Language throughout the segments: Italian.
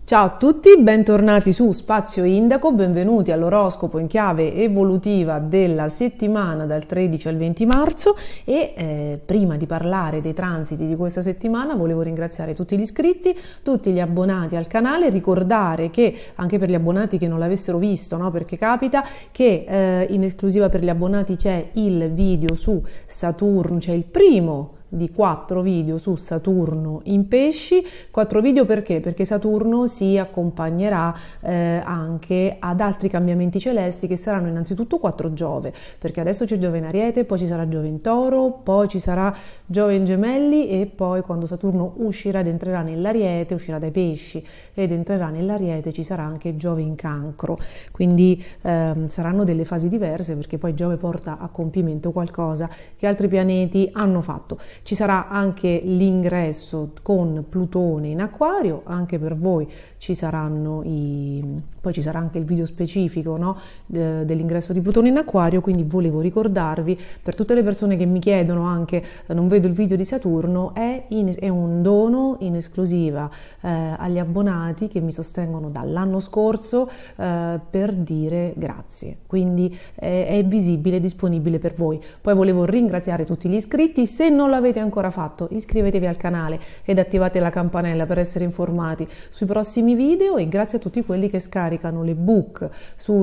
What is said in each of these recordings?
Ciao a tutti, bentornati su Spazio Indaco, benvenuti all'oroscopo in chiave evolutiva della settimana dal 13 al 20 marzo e prima di parlare dei transiti di questa settimana volevo ringraziare tutti gli iscritti, tutti gli abbonati al canale, ricordare che anche per gli abbonati che non l'avessero visto, no? Perché capita che in esclusiva per gli abbonati c'è il video su Saturno, c'è il primo di 4 video su Saturno in Pesci. 4 video perché? Perché Saturno si accompagnerà anche ad altri cambiamenti celesti che saranno innanzitutto 4 Giove, perché adesso c'è Giove in Ariete, poi ci sarà Giove in Toro, poi ci sarà Giove in Gemelli e poi quando Saturno uscirà ed entrerà nell'Ariete, uscirà dai Pesci ed entrerà nell'Ariete, ci sarà anche Giove in Cancro, quindi saranno delle fasi diverse perché poi Giove porta a compimento qualcosa che altri pianeti hanno fatto. Ci sarà anche l'ingresso con Plutone in Acquario, anche per voi ci saranno poi ci sarà anche il video specifico, no? Dell'ingresso di Plutone in Acquario, quindi volevo ricordarvi, per tutte le persone che mi chiedono anche, non vedo il video di Saturno, è un dono in esclusiva agli abbonati che mi sostengono dall'anno scorso per dire grazie, quindi è visibile, disponibile per voi. Poi volevo ringraziare tutti gli iscritti, se non l'avete ancora fatto iscrivetevi al canale ed attivate la campanella per essere informati sui prossimi video, e grazie a tutti quelli che scaricano l'ebook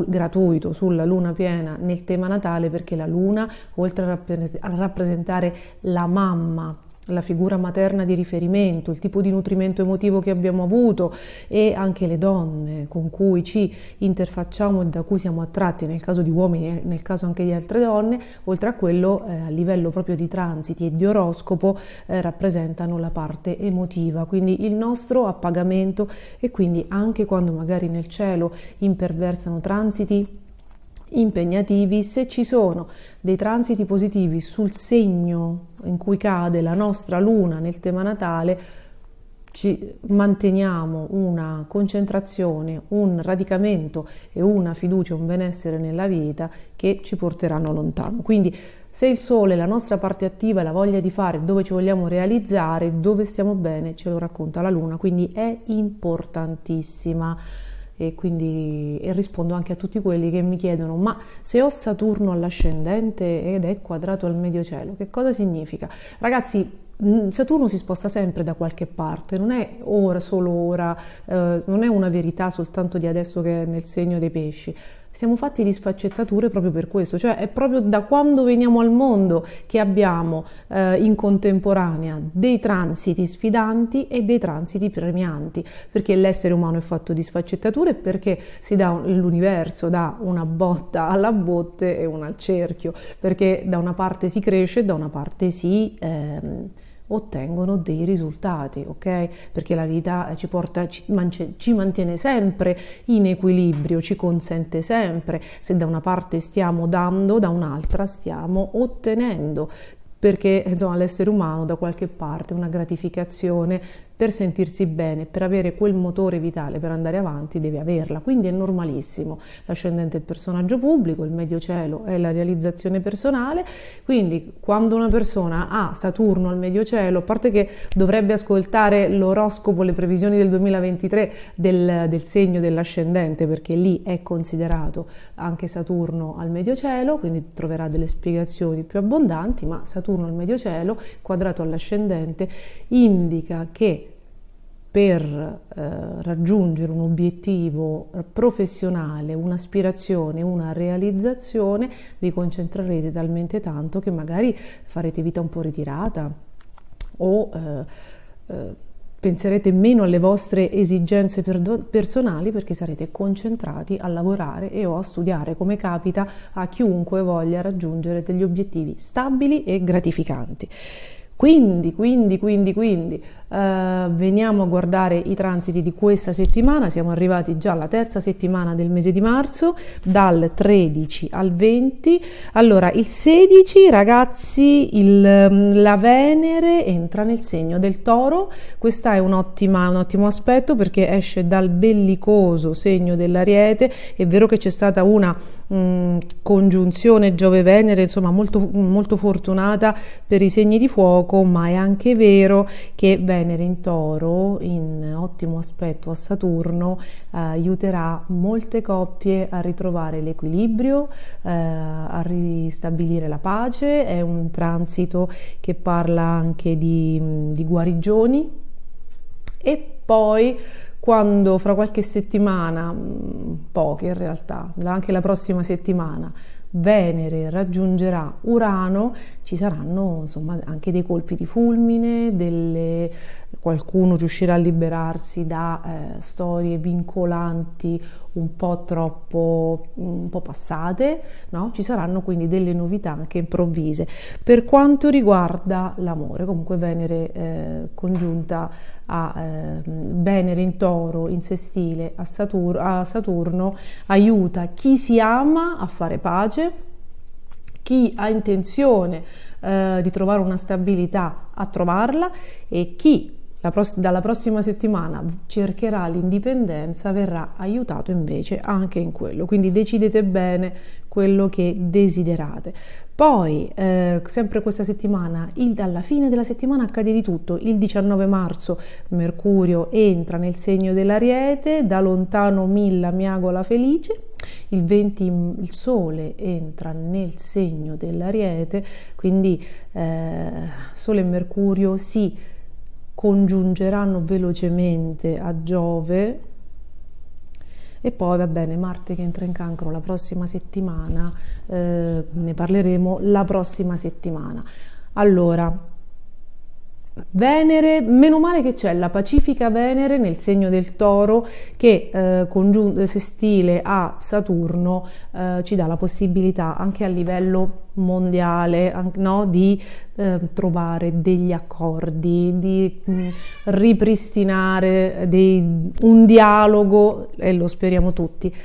gratuito sulla luna piena nel tema natale, perché la luna, oltre a rappresentare la mamma, la figura materna di riferimento, il tipo di nutrimento emotivo che abbiamo avuto e anche le donne con cui ci interfacciamo e da cui siamo attratti nel caso di uomini e nel caso anche di altre donne, oltre a quello a livello proprio di transiti e di oroscopo rappresentano la parte emotiva, quindi il nostro appagamento, e quindi anche quando magari nel cielo imperversano transiti impegnativi, se ci sono dei transiti positivi sul segno in cui cade la nostra luna nel tema natale, ci manteniamo una concentrazione, un radicamento e una fiducia, un benessere nella vita che ci porteranno lontano. Quindi se il sole, la nostra parte attiva, la voglia di fare, dove ci vogliamo realizzare, dove stiamo bene, ce lo racconta la luna, quindi è importantissima. E rispondo anche a tutti quelli che mi chiedono: ma se ho Saturno all'ascendente ed è quadrato al medio cielo, che cosa significa? Ragazzi, Saturno si sposta sempre da qualche parte, non è solo ora, non è una verità soltanto di adesso che è nel segno dei Pesci. Siamo fatti di sfaccettature proprio per questo, cioè è proprio da quando veniamo al mondo che abbiamo in contemporanea dei transiti sfidanti e dei transiti premianti, perché l'essere umano è fatto di sfaccettature, perché l'universo dà una botta alla botte e una al cerchio, perché da una parte si cresce, da una parte si ottengono dei risultati, ok? Perché la vita ci mantiene sempre in equilibrio, ci consente sempre, se da una parte stiamo dando, da un'altra stiamo ottenendo, perché insomma l'essere umano da qualche parte una gratificazione per sentirsi bene, per avere quel motore vitale per andare avanti, deve averla, quindi è normalissimo. L'ascendente è il personaggio pubblico, il medio cielo è la realizzazione personale, quindi quando una persona ha Saturno al medio cielo, a parte che dovrebbe ascoltare l'oroscopo, le previsioni del 2023 del segno dell'ascendente, perché lì è considerato anche Saturno al medio cielo, quindi troverà delle spiegazioni più abbondanti, ma Saturno al medio cielo quadrato all'ascendente indica che per raggiungere un obiettivo professionale, un'aspirazione, una realizzazione, vi concentrerete talmente tanto che magari farete vita un po' ritirata o penserete meno alle vostre esigenze personali, perché sarete concentrati a lavorare e o a studiare, come capita a chiunque voglia raggiungere degli obiettivi stabili e gratificanti. Quindi veniamo a guardare i transiti di questa settimana. Siamo arrivati già alla terza settimana del mese di marzo, dal 13 al 20. Allora, il 16, ragazzi, la Venere entra nel segno del Toro. Questo è un ottimo aspetto, perché esce dal bellicoso segno dell'Ariete. È vero che c'è stata una congiunzione Giove-Venere, insomma molto, molto fortunata per i segni di fuoco, ma è anche vero che Venere in Toro, in ottimo aspetto a Saturno, aiuterà molte coppie a ritrovare l'equilibrio, a ristabilire la pace. È un transito che parla anche di guarigioni. E poi, quando fra qualche settimana, poche in realtà, anche la prossima settimana, Venere raggiungerà Urano, ci saranno insomma anche dei colpi di fulmine, qualcuno riuscirà a liberarsi da storie vincolanti un po' troppo passate, no? Ci saranno quindi delle novità anche improvvise. Per quanto riguarda l'amore, comunque Venere congiunta a Venere in Toro, in sestile a Saturno, aiuta chi si ama a fare pace, chi ha intenzione di trovare una stabilità a trovarla, e chi dalla prossima settimana cercherà l'indipendenza verrà aiutato invece anche in quello. Quindi decidete bene quello che desiderate. Poi sempre questa settimana, alla fine della settimana accade di tutto. Il 19 marzo Mercurio entra nel segno dell'Ariete, da lontano Milla miagola felice. Il 20 il Sole entra nel segno dell'Ariete, quindi Sole e Mercurio si congiungeranno velocemente a Giove. E poi va bene, Marte che entra in Cancro la prossima settimana, ne parleremo la prossima settimana. Allora, Venere, meno male che c'è la pacifica Venere nel segno del Toro che sestile a Saturno ci dà la possibilità anche a livello mondiale, no, di trovare degli accordi, di ripristinare un dialogo, e lo speriamo tutti.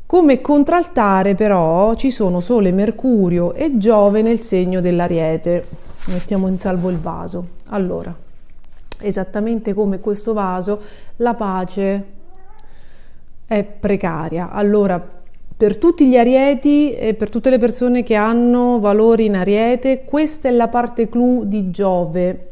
Come contraltare però ci sono Sole, Mercurio e Giove nel segno dell'Ariete. Mettiamo in salvo il vaso. Allora, esattamente come questo vaso, la pace è precaria. Allora, per tutti gli Arieti e per tutte le persone che hanno valori in Ariete, questa è la parte clou di Giove.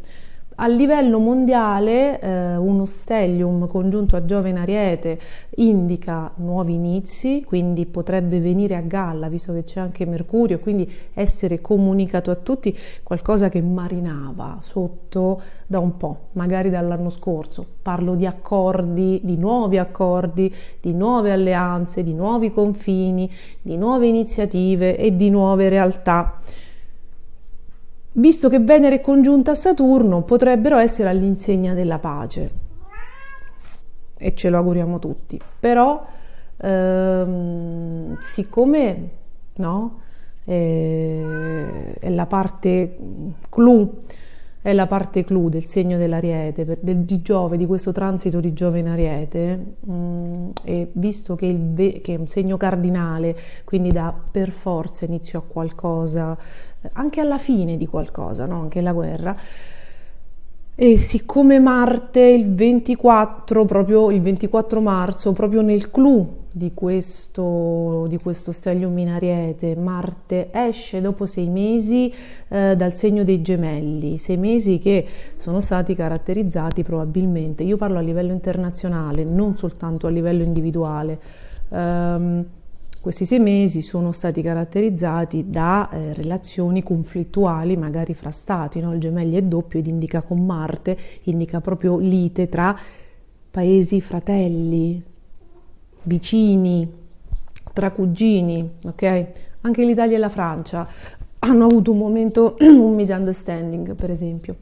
A livello mondiale uno stellium congiunto a Giove in Ariete indica nuovi inizi, quindi potrebbe venire a galla, visto che c'è anche Mercurio, quindi essere comunicato a tutti qualcosa che marinava sotto da un po', magari dall'anno scorso. Parlo di accordi, di nuove alleanze, di nuovi confini, di nuove iniziative e di nuove realtà. Visto che Venere è congiunta a Saturno, potrebbero essere all'insegna della pace, e ce lo auguriamo tutti. Però, siccome no, è la parte clou del segno dell'Ariete, di Giove, di questo transito di Giove in Ariete, e visto che è un segno cardinale, quindi dà per forza inizio a qualcosa, anche alla fine di qualcosa, no? Anche la guerra. E siccome Marte il 24 marzo, proprio nel clou di questo stellium in Ariete, Marte esce dopo 6 mesi dal segno dei Gemelli, 6 mesi che sono stati caratterizzati probabilmente, io parlo a livello internazionale, non soltanto a livello individuale, questi 6 mesi sono stati caratterizzati da relazioni conflittuali, magari fra stati, no? Il Gemelli è doppio ed indica con Marte, indica proprio lite tra paesi fratelli, vicini, tra cugini, ok? Anche l'Italia e la Francia hanno avuto un momento, un misunderstanding, per esempio.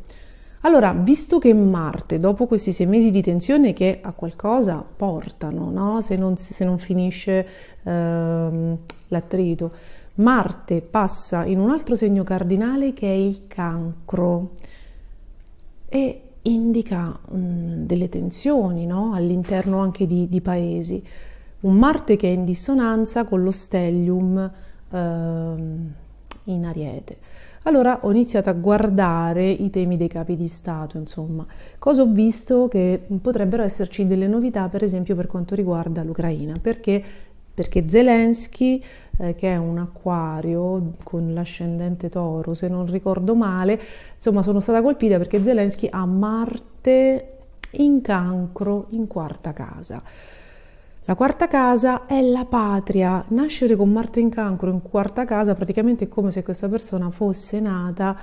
Allora, visto che Marte, dopo questi 6 mesi di tensione che a qualcosa portano, no? Se non finisce l'attrito, Marte passa in un altro segno cardinale che è il Cancro e indica delle tensioni, no? All'interno anche di paesi. Un Marte che è in dissonanza con lo stellium in Ariete. Allora ho iniziato a guardare i temi dei capi di Stato, insomma. Cosa ho visto? Che potrebbero esserci delle novità, per esempio per quanto riguarda l'Ucraina, perché perché Zelensky, che è un acquario con l'ascendente Toro, se non ricordo male, insomma sono stata colpita perché Zelensky ha Marte in Cancro in quarta casa. La quarta casa è la patria. Nascere con Marte in Cancro in quarta casa praticamente è come se questa persona fosse nata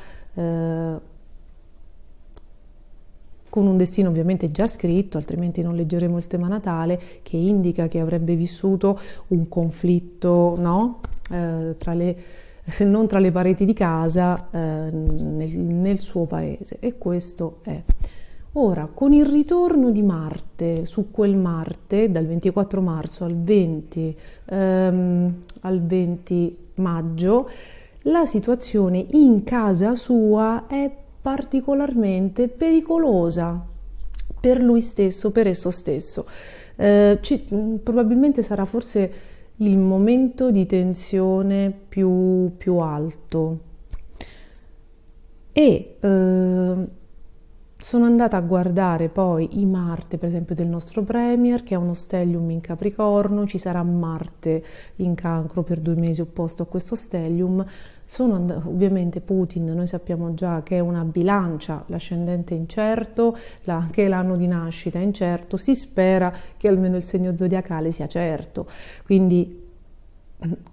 con un destino ovviamente già scritto, altrimenti non leggeremo il tema natale, che indica che avrebbe vissuto un conflitto, no? Se non tra le pareti di casa, nel suo paese. E questo è. Ora, con il ritorno di Marte, su quel Marte, dal 24 marzo al 20 maggio, la situazione in casa sua è particolarmente pericolosa per lui stesso, per esso stesso. Probabilmente sarà forse il momento di tensione più alto. E sono andata a guardare poi i Marte, per esempio, del nostro Premier, che ha uno stellium in Capricorno. Ci sarà Marte in Cancro per 2 mesi opposto a questo stellium. Ovviamente Putin, noi sappiamo già che è una bilancia, l'ascendente è incerto, anche l'anno di nascita è incerto, si spera che almeno il segno zodiacale sia certo. Quindi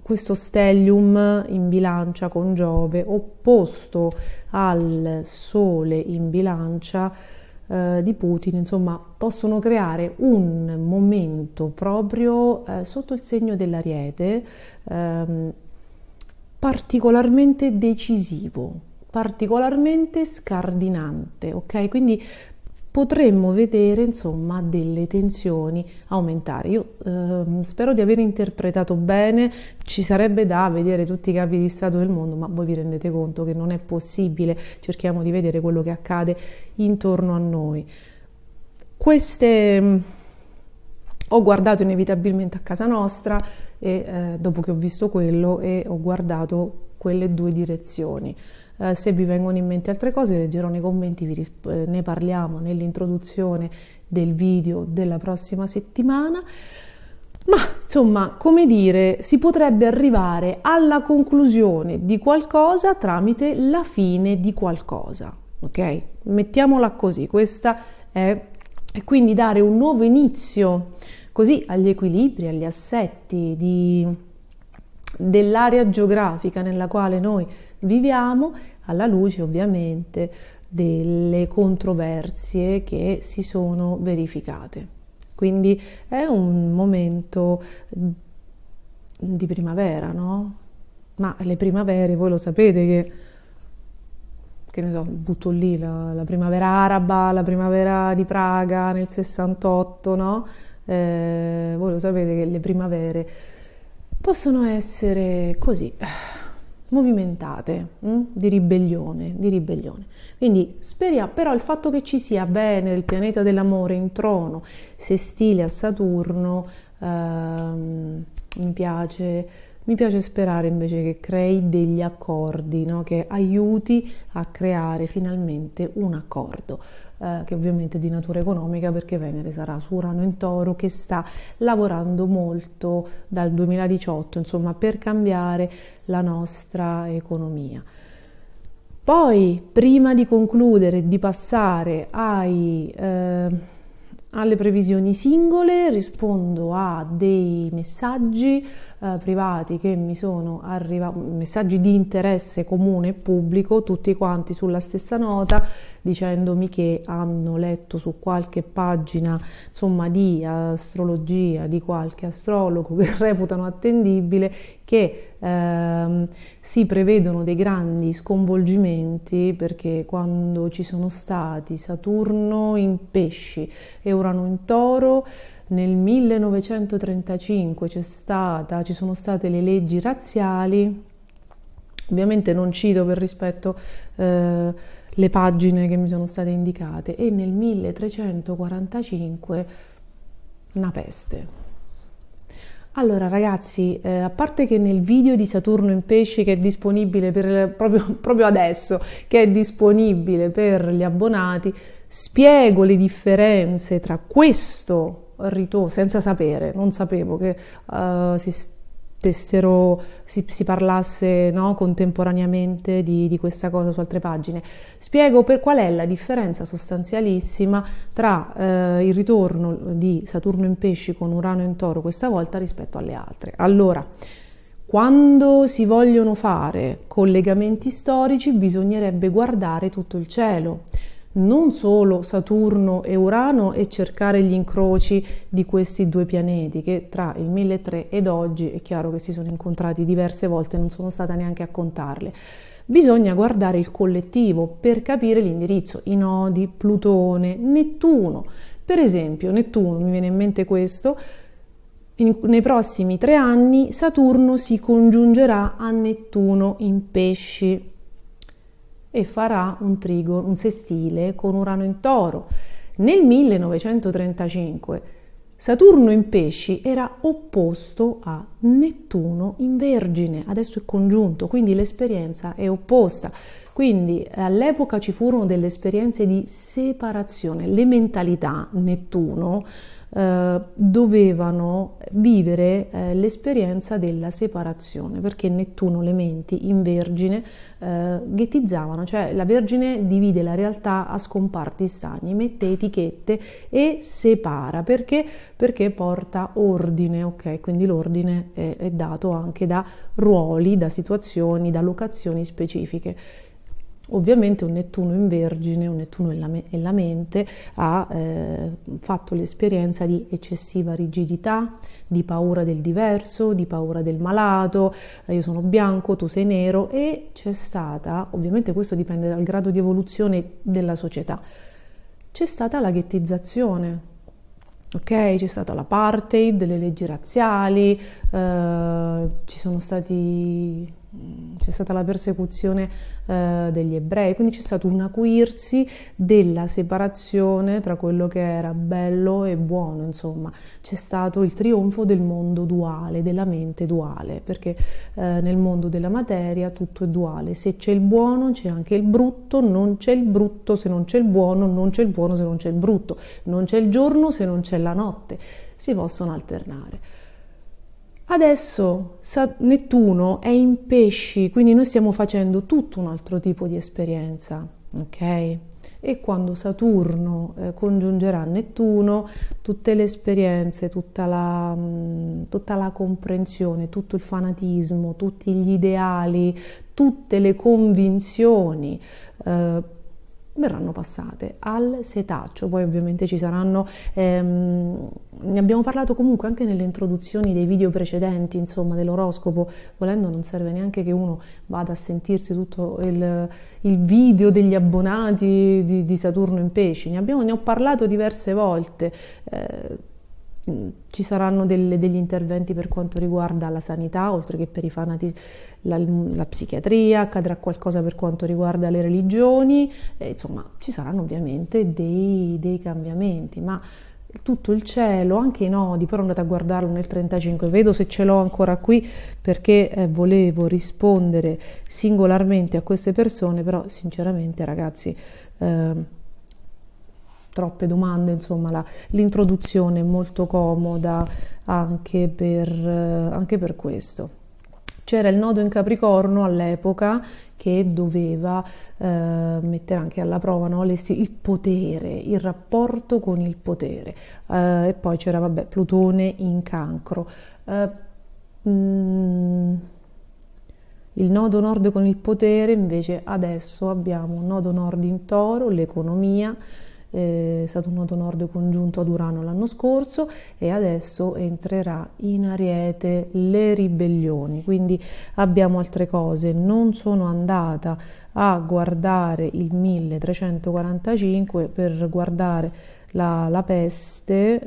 questo stellium in bilancia con Giove opposto al Sole in bilancia di Putin, insomma, possono creare un momento proprio sotto il segno dell'Ariete particolarmente decisivo, particolarmente scardinante, ok? Quindi potremmo vedere, insomma, delle tensioni aumentare. Io spero di aver interpretato bene. Ci sarebbe da vedere tutti i capi di Stato del mondo, ma voi vi rendete conto che non è possibile. Cerchiamo di vedere quello che accade intorno a noi. Ho guardato inevitabilmente a casa nostra e dopo che ho visto quello e ho guardato quelle 2 direzioni. Se vi vengono in mente altre cose, leggerò nei commenti, ne parliamo nell'introduzione del video della prossima settimana. Ma insomma, come dire, si potrebbe arrivare alla conclusione di qualcosa tramite la fine di qualcosa, ok? Mettiamola così, questa è, e quindi dare un nuovo inizio così agli equilibri, agli assetti dell'area geografica nella quale noi viviamo, alla luce ovviamente delle controversie che si sono verificate. Quindi è un momento di primavera, no? Ma le primavere, voi lo sapete che ne so, butto lì la primavera araba, la primavera di Praga nel 68, no? Voi lo sapete che le primavere possono essere così movimentate, di ribellione. Quindi speriamo, però il fatto che ci sia Venere, il pianeta dell'amore in trono, sestile a Saturno, mi piace sperare invece che crei degli accordi, no? Che aiuti a creare finalmente un accordo, che ovviamente è di natura economica, perché Venere sarà su Urano in Toro, che sta lavorando molto dal 2018, insomma, per cambiare la nostra economia. Poi, prima di concludere e di passare alle previsioni singole, rispondo a dei messaggi privati che mi sono arrivati, messaggi di interesse comune e pubblico, tutti quanti sulla stessa nota, dicendomi che hanno letto su qualche pagina, insomma, di astrologia di qualche astrologo che reputano attendibile, che si prevedono dei grandi sconvolgimenti, perché quando ci sono stati Saturno in Pesci e Urano in Toro nel 1935 ci sono state le leggi razziali. Ovviamente non cito per rispetto le pagine che mi sono state indicate, e nel 1345 una peste. Allora ragazzi, a parte che nel video di Saturno in Pesci, che è disponibile proprio adesso, che è disponibile per gli abbonati, spiego le differenze tra questo senza sapere, non sapevo che si parlasse, no, contemporaneamente di questa cosa su altre pagine. Spiego per qual è la differenza sostanzialissima tra il ritorno di Saturno in Pesci con Urano in Toro questa volta rispetto alle altre. Allora, quando si vogliono fare collegamenti storici bisognerebbe guardare tutto il cielo, non solo Saturno e Urano, e cercare gli incroci di questi due pianeti che tra il 1300 ed oggi è chiaro che si sono incontrati diverse volte, non sono stata neanche a contarle. Bisogna guardare il collettivo per capire l'indirizzo, i nodi, Plutone, Nettuno. Per esempio, Nettuno, mi viene in mente questo, nei prossimi 3 anni Saturno si congiungerà a Nettuno in Pesci e farà un sestile con Urano in Toro. Nel 1935 Saturno in Pesci era opposto a Nettuno in Vergine, adesso è congiunto, quindi l'esperienza è opposta. Quindi all'epoca ci furono delle esperienze di separazione, le mentalità Nettuno dovevano vivere l'esperienza della separazione, perché Nettuno, le menti in Vergine ghettizzavano, cioè la Vergine divide la realtà a scomparti stagni, mette etichette e separa, perché porta ordine, ok? Quindi l'ordine è dato anche da ruoli, da situazioni, da locazioni specifiche. Ovviamente un Nettuno in Vergine, un Nettuno e la mente ha fatto l'esperienza di eccessiva rigidità, di paura del diverso, di paura del malato, io sono bianco, tu sei nero, e c'è stata, ovviamente questo dipende dal grado di evoluzione della società, c'è stata la ghettizzazione. Ok, c'è stata l'apartheid, le leggi razziali, c'è stata la persecuzione degli ebrei, quindi c'è stato un acuirsi della separazione tra quello che era bello e buono, insomma c'è stato il trionfo del mondo duale, della mente duale, perché nel mondo della materia tutto è duale, se c'è il buono c'è anche il brutto, non c'è il brutto se non c'è il buono, non c'è il buono se non c'è il brutto, non c'è il giorno se non c'è la notte, si possono alternare. Adesso Nettuno è in Pesci, quindi noi stiamo facendo tutto un altro tipo di esperienza, ok? E quando Saturno congiungerà Nettuno, tutte le esperienze, tutta la comprensione, tutto il fanatismo, tutti gli ideali, tutte le convinzioni verranno passate al setaccio. Poi ovviamente ci saranno, ne abbiamo parlato comunque anche nelle introduzioni dei video precedenti, insomma, dell'oroscopo, volendo non serve neanche che uno vada a sentirsi tutto il video degli abbonati di Saturno in Pesci, ne ho parlato diverse volte. Ci saranno degli interventi per quanto riguarda la sanità, oltre che per i fanatici, la psichiatria, accadrà qualcosa per quanto riguarda le religioni, insomma ci saranno ovviamente dei cambiamenti, ma tutto il cielo, anche i nodi, però andate a guardarlo nel 35, vedo se ce l'ho ancora qui perché volevo rispondere singolarmente a queste persone, però sinceramente ragazzi troppe domande, insomma l'introduzione è molto comoda anche per questo. C'era il nodo in Capricorno all'epoca che doveva mettere anche alla prova, no, il potere, il rapporto con il potere, e poi c'era Plutone in Cancro. Il nodo nord con il potere, invece adesso abbiamo un nodo nord in Toro, l'economia, è stato un nodo nord congiunto ad Urano l'anno scorso e adesso entrerà in Ariete, le ribellioni, quindi abbiamo altre cose. Non sono andata a guardare il 1345 per guardare la peste,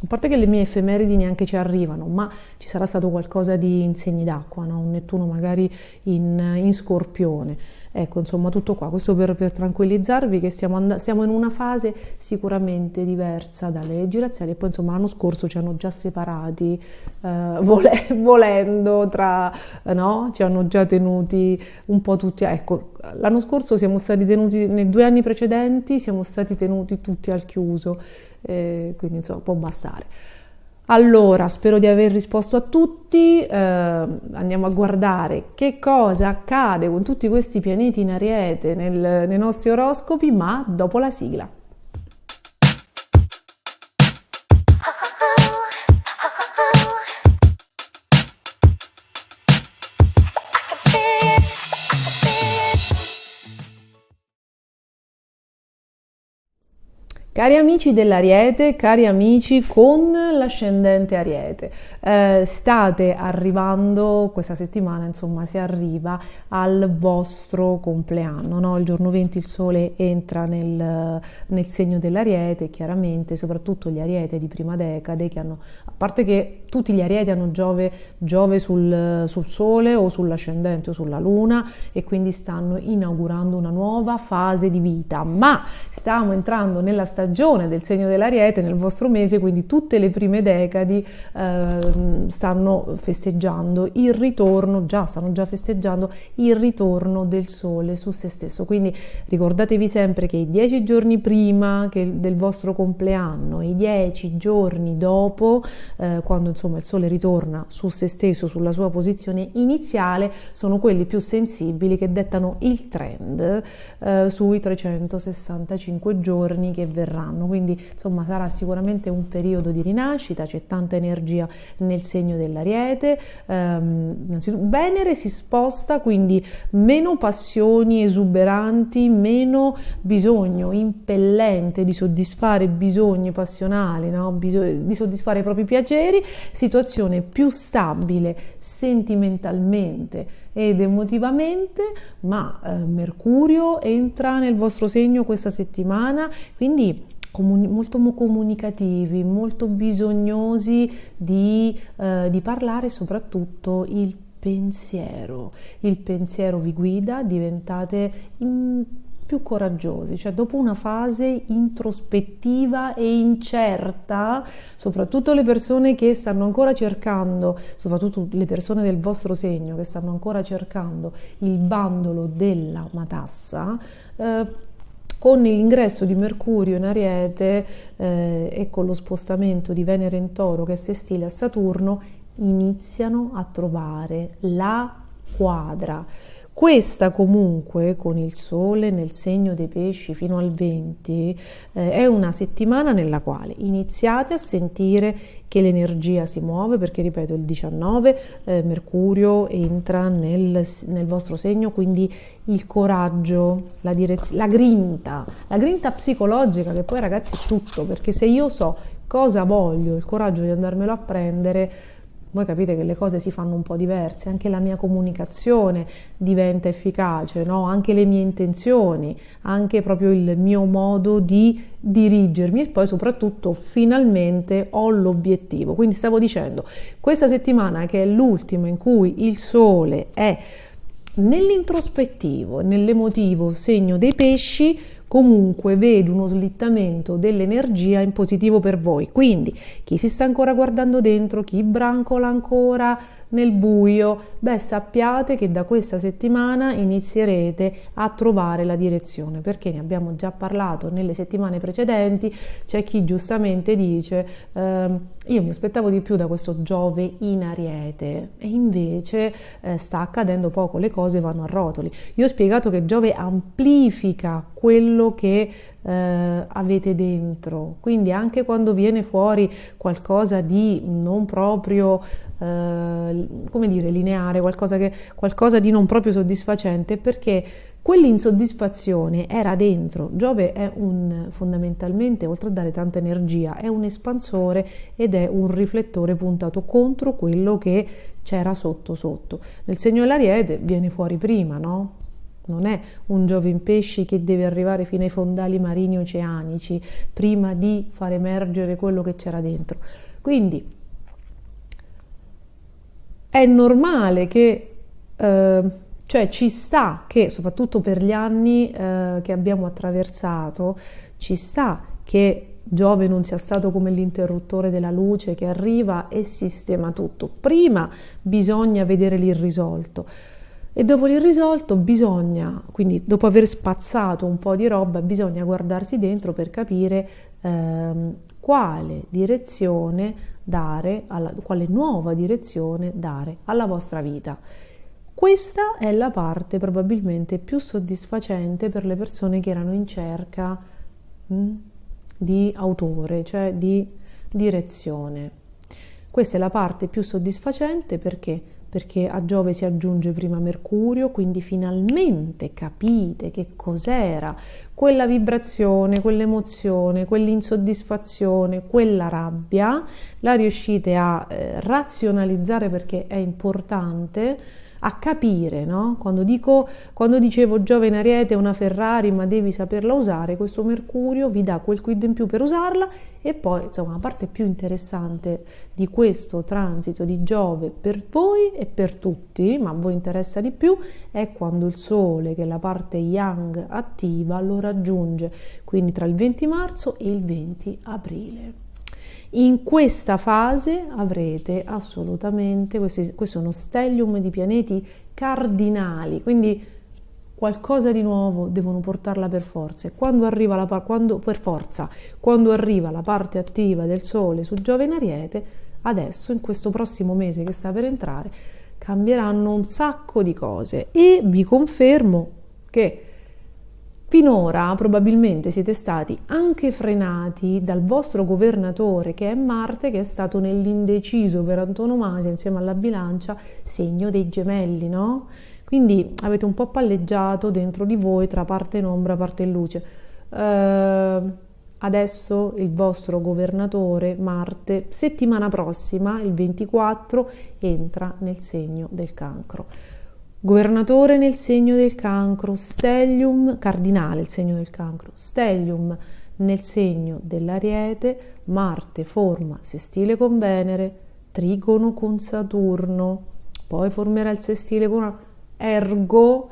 a parte che le mie effemeridi neanche ci arrivano, ma ci sarà stato qualcosa di in segni d'acqua, no? Un Nettuno magari in Scorpione. Ecco, insomma, tutto qua. Questo per tranquillizzarvi che siamo in una fase sicuramente diversa dalle leggi razziali. E poi, insomma, l'anno scorso ci hanno già separati, volendo, no? Ci hanno già tenuti un po' tutti. Ecco, l'anno scorso siamo stati tenuti, nei 2 anni precedenti, siamo stati tenuti tutti al chiuso. quindi insomma può bastare. Allora, spero di aver risposto a tutti, andiamo a guardare che cosa accade con tutti questi pianeti in Ariete nei nostri oroscopi, ma dopo la sigla. Cari amici dell'Ariete, cari amici con l'ascendente Ariete, state arrivando, questa settimana insomma si arriva al vostro compleanno, no? Il giorno 20 il Sole entra nel segno dell'Ariete, chiaramente soprattutto gli Ariete di prima decade che hanno, a parte che tutti gli Arieti hanno Giove sul Sole o sull'ascendente o sulla Luna e quindi stanno inaugurando una nuova fase di vita, ma stiamo entrando nella stagione del segno dell'Ariete nel vostro mese, quindi tutte le prime decadi stanno festeggiando il ritorno, stanno già festeggiando il ritorno del Sole su se stesso, quindi ricordatevi sempre che i 10 giorni prima del vostro compleanno, i 10 giorni dopo, quando insomma il Sole ritorna su se stesso, sulla sua posizione iniziale, sono quelli più sensibili che dettano il trend sui 365 giorni che verranno. Quindi insomma sarà sicuramente un periodo di rinascita, c'è tanta energia nel segno dell'Ariete, Venere si sposta, quindi meno passioni esuberanti, meno bisogno impellente di soddisfare bisogni passionali, no? Di soddisfare i propri piaceri, situazione più stabile sentimentalmente ed emotivamente, ma Mercurio entra nel vostro segno questa settimana, quindi molto comunicativi, molto bisognosi di parlare, soprattutto il pensiero vi guida, diventate più coraggiosi, cioè dopo una fase introspettiva e incerta, soprattutto le persone che stanno ancora cercando, soprattutto le persone del vostro segno che stanno ancora cercando il bandolo della matassa, con l'ingresso di Mercurio in Ariete e con lo spostamento di Venere in Toro che è sestile a Saturno, iniziano a trovare la quadra. Questa comunque con il Sole nel segno dei Pesci fino al 20 è una settimana nella quale iniziate a sentire che l'energia si muove, perché ripeto il 19 Mercurio entra nel vostro segno, quindi il coraggio, la grinta psicologica, che poi ragazzi è tutto, perché se io so cosa voglio, il coraggio di andarmelo a prendere, voi capite che le cose si fanno un po' diverse, anche la mia comunicazione diventa efficace, no? Anche le mie intenzioni, anche proprio il mio modo di dirigermi, e poi soprattutto finalmente ho l'obiettivo. Quindi stavo dicendo, questa settimana che è l'ultima in cui il Sole è nell'introspettivo, nell'emotivo segno dei Pesci, comunque vedo uno slittamento dell'energia in positivo per voi. Quindi chi si sta ancora guardando dentro, chi brancola ancora nel buio, sappiate che da questa settimana inizierete a trovare la direzione, perché ne abbiamo già parlato nelle settimane precedenti. C'è chi giustamente dice io mi aspettavo di più da questo Giove in Ariete, e invece sta accadendo poco, le cose vanno a rotoli. Io ho spiegato che Giove amplifica quello che avete dentro, quindi anche quando viene fuori qualcosa di non proprio come dire lineare, qualcosa di non proprio soddisfacente, perché quell'insoddisfazione era dentro. Giove è fondamentalmente, oltre a dare tanta energia, è un espansore ed è un riflettore puntato contro quello che c'era sotto. Nel segno dell'Ariete viene fuori prima, no? Non è un Giove in Pesci che deve arrivare fino ai fondali marini oceanici prima di far emergere quello che c'era dentro. Quindi è normale che, cioè ci sta che, soprattutto per gli anni che abbiamo attraversato, ci sta che Giove non sia stato come l'interruttore della luce che arriva e sistema tutto. Prima bisogna vedere l'irrisolto. E dopo l'irrisolto quindi dopo aver spazzato un po' di roba, bisogna guardarsi dentro per capire quale nuova direzione dare alla vostra vita. Questa è la parte probabilmente più soddisfacente per le persone che erano in cerca di autore, cioè di direzione. Questa è la parte più soddisfacente perché a Giove si aggiunge prima Mercurio, quindi finalmente capite che cos'era quella vibrazione, quell'emozione, quell'insoddisfazione, quella rabbia, la riuscite a razionalizzare perché è importante, a capire, no? Quando dicevo Giove in Ariete è una Ferrari, ma devi saperla usare, questo Mercurio vi dà quel quid in più per usarla. E poi, insomma, la parte più interessante di questo transito di Giove per voi e per tutti, ma a voi interessa di più, è quando il Sole, che è la parte yang attiva, lo raggiunge, quindi tra il 20 marzo e il 20 aprile. In questa fase avrete assolutamente, questo è uno stellium di pianeti cardinali, quindi qualcosa di nuovo devono portarla per forza. E quando arriva la parte attiva del Sole su Giove in Ariete, adesso in questo prossimo mese che sta per entrare, cambieranno un sacco di cose e vi confermo che finora probabilmente siete stati anche frenati dal vostro governatore, che è Marte, che è stato nell'indeciso per antonomasia insieme alla bilancia, segno dei gemelli, no? Quindi avete un po' palleggiato dentro di voi tra parte in ombra, parte in luce. Adesso il vostro governatore Marte, settimana prossima, il 24, entra nel segno del Cancro. Governatore nel segno del Cancro, stellium cardinale, il segno del Cancro, stellium nel segno dell'Ariete, Marte forma sestile con Venere, trigono con Saturno, poi formerà il sestile con Ergo.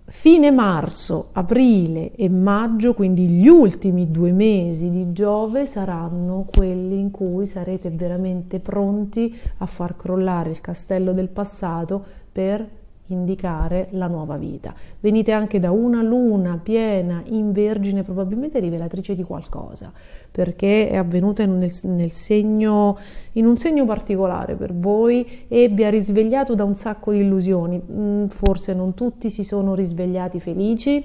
Fine marzo, aprile e maggio, quindi gli ultimi 2 mesi di Giove, saranno quelli in cui sarete veramente pronti a far crollare il castello del passato per indicare la nuova vita. Venite anche da una luna piena in Vergine, probabilmente rivelatrice di qualcosa, perché è avvenuta in un segno particolare per voi e vi ha risvegliato da un sacco di illusioni. Forse non tutti si sono risvegliati felici,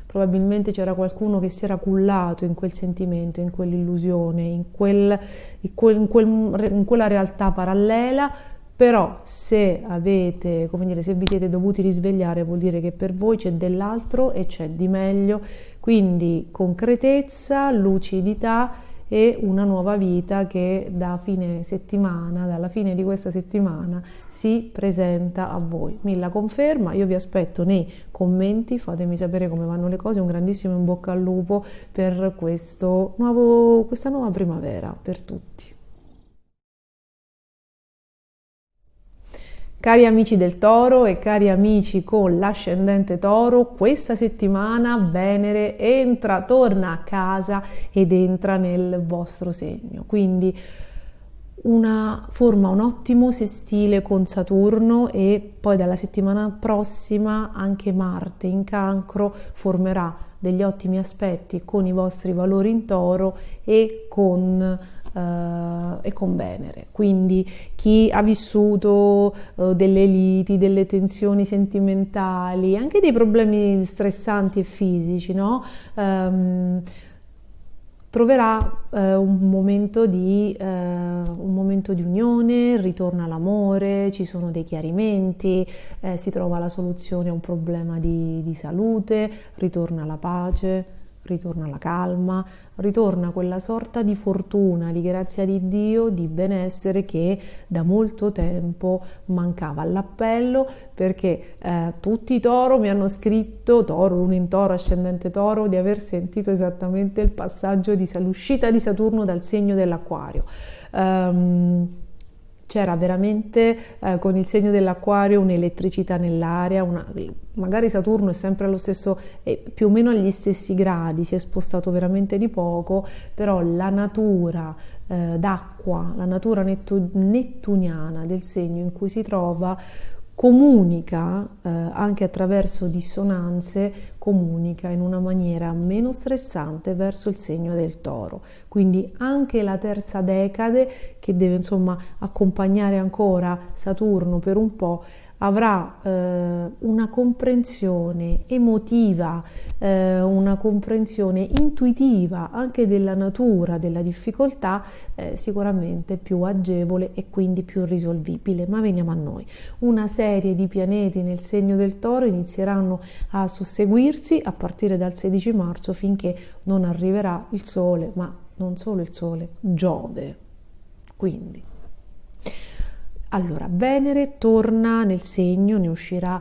probabilmente c'era qualcuno che si era cullato in quel sentimento, in quell'illusione, in quella realtà parallela. Però se se vi siete dovuti risvegliare, vuol dire che per voi c'è dell'altro e c'è di meglio, quindi concretezza, lucidità e una nuova vita che dalla fine di questa settimana si presenta a voi. Milla conferma, io vi aspetto nei commenti, fatemi sapere come vanno le cose, un grandissimo in bocca al lupo per questa nuova primavera per tutti. Cari amici del Toro e cari amici con l'ascendente Toro, questa settimana Venere torna a casa ed entra nel vostro segno, quindi forma un ottimo sestile con Saturno e poi dalla settimana prossima anche Marte in Cancro formerà degli ottimi aspetti con i vostri valori in Toro e con Venere. Quindi chi ha vissuto delle liti, delle tensioni sentimentali, anche dei problemi stressanti e fisici, no? Troverà un momento di unione, ritorna l'amore, ci sono dei chiarimenti, si trova la soluzione a un problema di salute, ritorna la pace, ritorna la calma, ritorna quella sorta di fortuna, di grazia di Dio, di benessere che da molto tempo mancava all'appello, perché tutti i Toro mi hanno scritto, Toro, Luna in Toro, ascendente Toro, di aver sentito esattamente il passaggio l'uscita di Saturno dal segno dell'Acquario. C'era veramente con il segno dell'Acquario un'elettricità nell'aria, magari Saturno è sempre allo stesso, più o meno agli stessi gradi, si è spostato veramente di poco, però la natura d'acqua, la natura nettuniana del segno in cui si trova, comunica anche attraverso dissonanze, comunica in una maniera meno stressante verso il segno del Toro. Quindi anche la terza decade, che deve insomma accompagnare ancora Saturno per un po', avrà una comprensione emotiva, una comprensione intuitiva anche della natura, della difficoltà, sicuramente più agevole e quindi più risolvibile. Ma veniamo a noi. Una serie di pianeti nel segno del Toro inizieranno a susseguirsi a partire dal 16 marzo finché non arriverà il Sole, ma non solo il Sole, Giove. Quindi allora, Venere torna nel segno, ne uscirà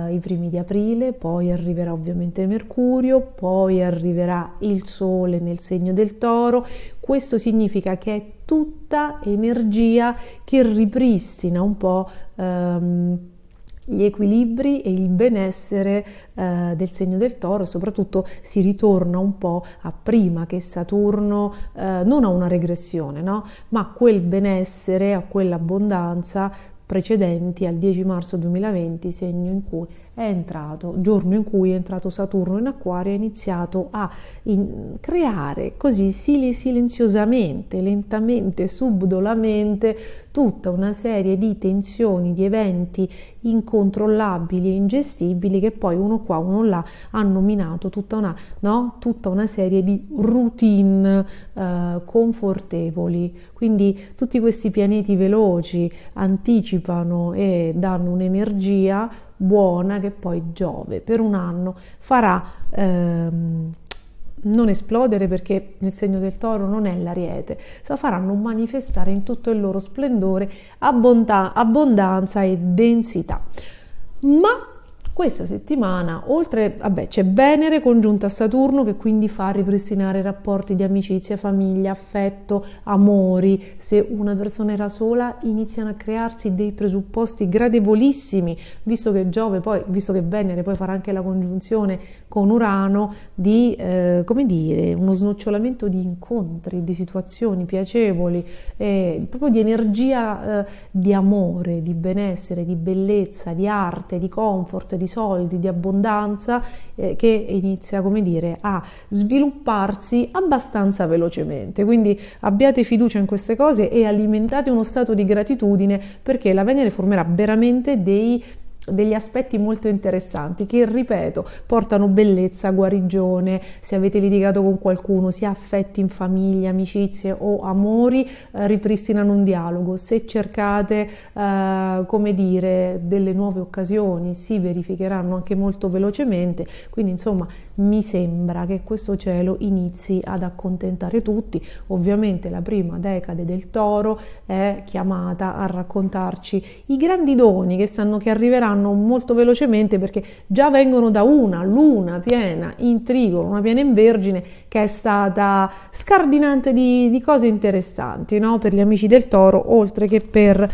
i primi di aprile, poi arriverà ovviamente Mercurio, poi arriverà il Sole nel segno del Toro. Questo significa che è tutta energia che ripristina un po' gli equilibri e il benessere del segno del Toro, e soprattutto si ritorna un po' a prima che Saturno, non a una regressione, no? Ma a quel benessere, a quell'abbondanza precedenti al 10 marzo 2020, segno in cui è entrato, giorno in cui è entrato Saturno in Acquario, e ha iniziato a creare così silenziosamente, lentamente, subdolamente tutta una serie di tensioni, di eventi incontrollabili e ingestibili che poi uno qua, uno là hanno minato tutta una serie di routine confortevoli. Quindi tutti questi pianeti veloci anticipano e danno un'energia buona che poi Giove per un anno farà non esplodere, perché nel segno del Toro non è l'Ariete, faranno manifestare in tutto il loro splendore abbondanza e densità. Ma questa settimana, oltre, c'è Venere congiunta a Saturno, che quindi fa ripristinare rapporti di amicizia, famiglia, affetto, amori. Se una persona era sola, iniziano a crearsi dei presupposti gradevolissimi, visto che Venere poi farà anche la congiunzione con Urano, di uno snocciolamento di incontri, di situazioni piacevoli, proprio di energia di amore, di benessere, di bellezza, di arte, di comfort, di soldi, di abbondanza, che inizia a svilupparsi abbastanza velocemente. Quindi abbiate fiducia in queste cose e alimentate uno stato di gratitudine, perché la Venere formerà veramente degli aspetti molto interessanti che, ripeto, portano bellezza, guarigione. Se avete litigato con qualcuno, sia affetti in famiglia, amicizie o amori, ripristinano un dialogo. Se cercate delle nuove occasioni, si verificheranno anche molto velocemente. Quindi insomma mi sembra che questo cielo inizi ad accontentare tutti. Ovviamente la prima decade del Toro è chiamata a raccontarci i grandi doni che arriveranno molto velocemente, perché già vengono da una luna piena in Trigono, una piena in Vergine, che è stata scardinante di cose interessanti, no? Per gli amici del Toro, oltre che per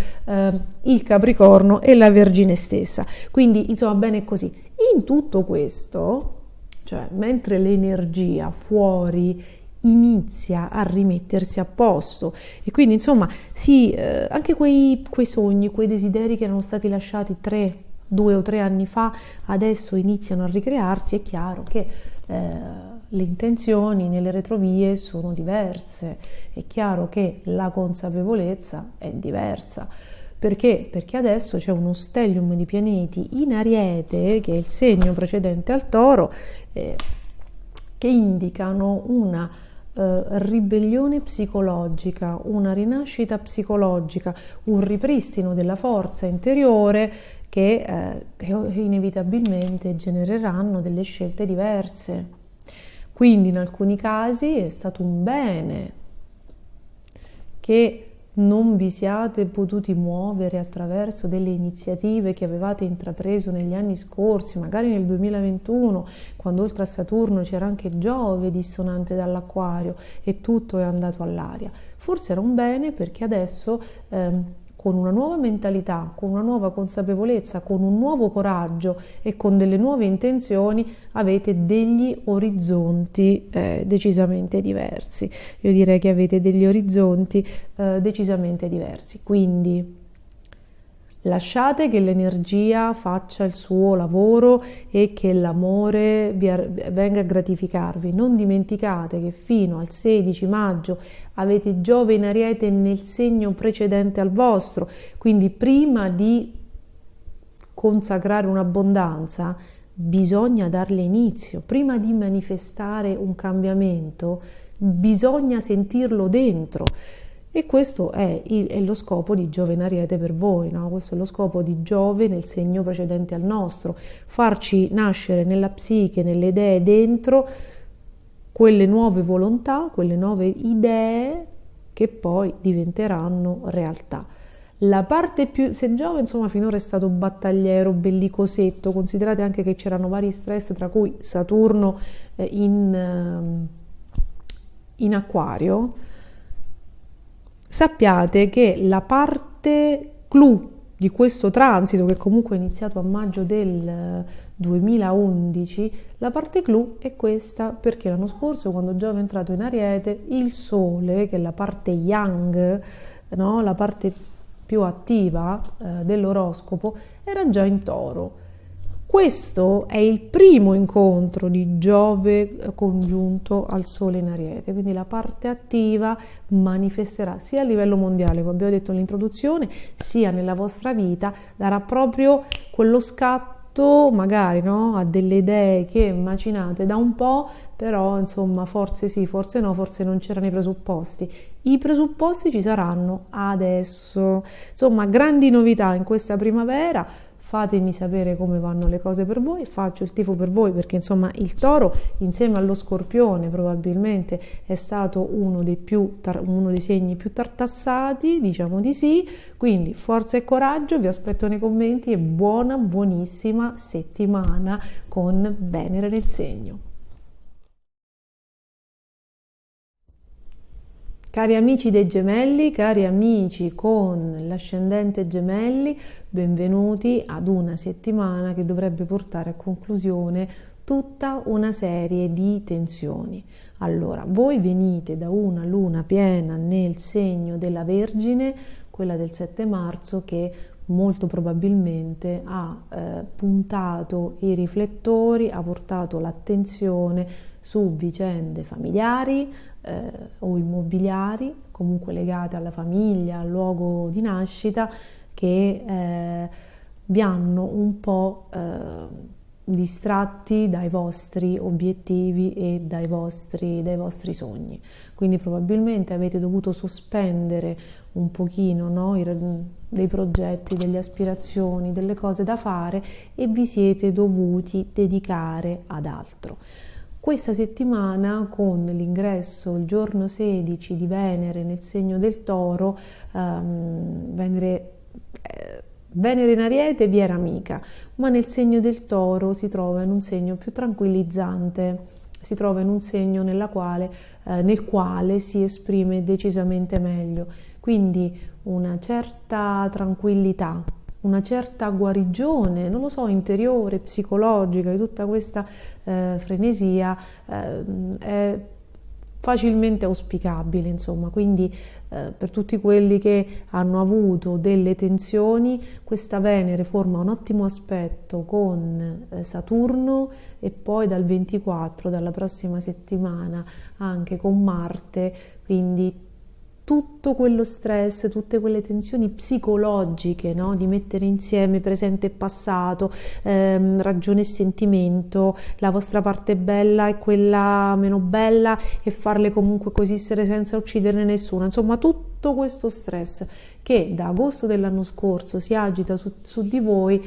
il Capricorno e la Vergine stessa. Quindi insomma bene così. In tutto questo, cioè mentre l'energia fuori inizia a rimettersi a posto, e quindi insomma anche quei sogni, quei desideri che erano stati lasciati 2 o 3 anni fa, adesso iniziano a ricrearsi. È chiaro che le intenzioni nelle retrovie sono diverse, è chiaro che la consapevolezza è diversa. Perché? Perché adesso c'è uno stellium di pianeti in Ariete, che è il segno precedente al Toro, che indicano una ribellione psicologica, una rinascita psicologica, un ripristino della forza interiore che inevitabilmente genereranno delle scelte diverse. Quindi in alcuni casi è stato un bene che non vi siate potuti muovere attraverso delle iniziative che avevate intrapreso negli anni scorsi, magari nel 2021, quando oltre a Saturno c'era anche Giove dissonante dall'Acquario e tutto è andato all'aria. Forse era un bene, perché adesso con una nuova mentalità, con una nuova consapevolezza, con un nuovo coraggio e con delle nuove intenzioni avete degli orizzonti decisamente diversi. Io direi che avete degli orizzonti decisamente diversi. Quindi Lasciate che l'energia faccia il suo lavoro e che l'amore venga a gratificarvi. Non dimenticate che fino al 16 maggio avete Giove in Ariete nel segno precedente al vostro, quindi prima di consacrare un'abbondanza bisogna darle inizio, prima di manifestare un cambiamento bisogna sentirlo dentro. E questo è lo scopo di Giove in Ariete per voi, no? Questo è lo scopo di Giove nel segno precedente al nostro, farci nascere nella psiche, nelle idee dentro, quelle nuove volontà, quelle nuove idee che poi diventeranno realtà. La parte più, se Giove insomma finora è stato battagliero, bellicosetto, considerate anche che c'erano vari stress, tra cui Saturno in Acquario, sappiate che la parte clou di questo transito, che comunque è iniziato a maggio del 2011, la parte clou è questa, perché l'anno scorso, quando Giove è entrato in Ariete, il Sole, che è la parte yang, no? La parte più attiva dell'oroscopo, era già in Toro. Questo è il primo incontro di Giove congiunto al Sole in Ariete, quindi la parte attiva manifesterà sia a livello mondiale, come abbiamo detto nell'introduzione, sia nella vostra vita, darà proprio quello scatto, magari, no? A delle idee che macinate da un po', però insomma forse sì, forse no, forse non c'erano i presupposti. I presupposti ci saranno adesso. Insomma, grandi novità in questa primavera. Fatemi sapere come vanno le cose per voi, faccio il tifo per voi, perché insomma il Toro insieme allo Scorpione probabilmente è stato uno dei segni più tartassati, diciamo di sì, quindi forza e coraggio, vi aspetto nei commenti e buonissima settimana con Venere nel segno. Cari amici dei Gemelli, cari amici con l'ascendente Gemelli, benvenuti ad una settimana che dovrebbe portare a conclusione tutta una serie di tensioni. Allora, voi venite da una luna piena nel segno della Vergine, quella del 7 marzo, che molto probabilmente ha puntato i riflettori, ha portato l'attenzione su vicende familiari o immobiliari, comunque legate alla famiglia, al luogo di nascita, che vi hanno un po' distratti dai vostri obiettivi e dai vostri sogni. Quindi probabilmente avete dovuto sospendere un pochino, no? Dei progetti, delle aspirazioni, delle cose da fare e vi siete dovuti dedicare ad altro. Questa settimana, con l'ingresso il giorno 16 di Venere nel segno del Toro, Venere in Ariete vi era amica, ma nel segno del Toro si trova in un segno più tranquillizzante, si trova in un segno nel quale si esprime decisamente meglio, quindi una certa tranquillità, una certa guarigione, non lo so, interiore, psicologica, di tutta questa frenesia è facilmente auspicabile, insomma. Quindi per tutti quelli che hanno avuto delle tensioni, questa Venere forma un ottimo aspetto con Saturno e poi dal 24, dalla prossima settimana, anche con Marte, quindi tutto quello stress, tutte quelle tensioni psicologiche, no? Di mettere insieme presente e passato, ragione e sentimento, la vostra parte bella e quella meno bella, e farle comunque coesistere senza ucciderne nessuno. Insomma, tutto questo stress che da agosto dell'anno scorso si agita su di voi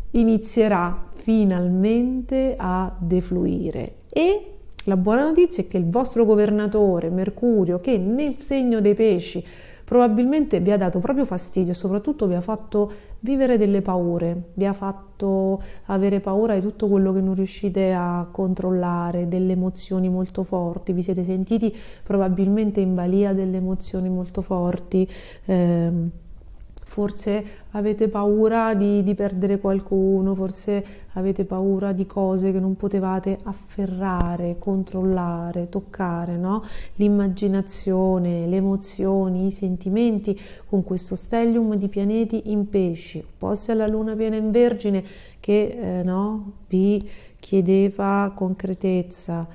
inizierà finalmente a defluire. E la buona notizia è che il vostro governatore Mercurio, che nel segno dei pesci probabilmente vi ha dato proprio fastidio e soprattutto vi ha fatto vivere delle paure, vi ha fatto avere paura di tutto quello che non riuscite a controllare, delle emozioni molto forti, vi siete sentiti probabilmente in balia delle emozioni molto forti, forse avete paura di perdere qualcuno, forse avete paura di cose che non potevate afferrare, controllare, toccare, no? L'immaginazione, le emozioni, i sentimenti con questo stellium di pianeti in pesci, opposti alla luna piena in Vergine che vi chiedeva concretezza,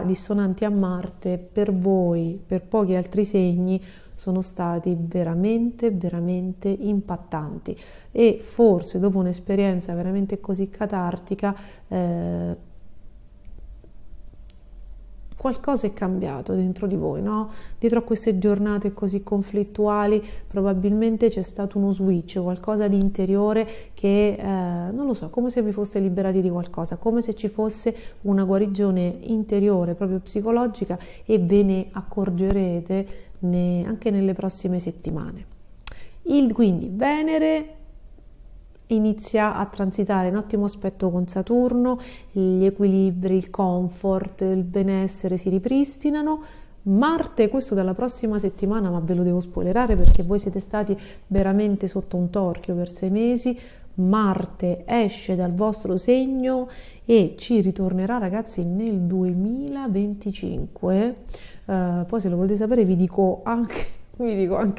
dissonanti a Marte, per voi, per pochi altri segni, sono stati veramente, veramente impattanti e forse dopo un'esperienza veramente così catartica qualcosa è cambiato dentro di voi, no? Dietro a queste giornate così conflittuali probabilmente c'è stato uno switch, qualcosa di interiore che, non lo so, come se vi foste liberati di qualcosa, come se ci fosse una guarigione interiore, proprio psicologica, e ve ne accorgerete anche nelle prossime settimane. Quindi Venere inizia a transitare in ottimo aspetto con Saturno, gli equilibri, il comfort, il benessere si ripristinano. Marte, questo dalla prossima settimana, ma ve lo devo spoilerare perché voi siete stati veramente sotto un torchio per 6 mesi. Marte esce dal vostro segno e ci ritornerà, ragazzi, nel 2025. Poi se lo volete sapere vi dico anche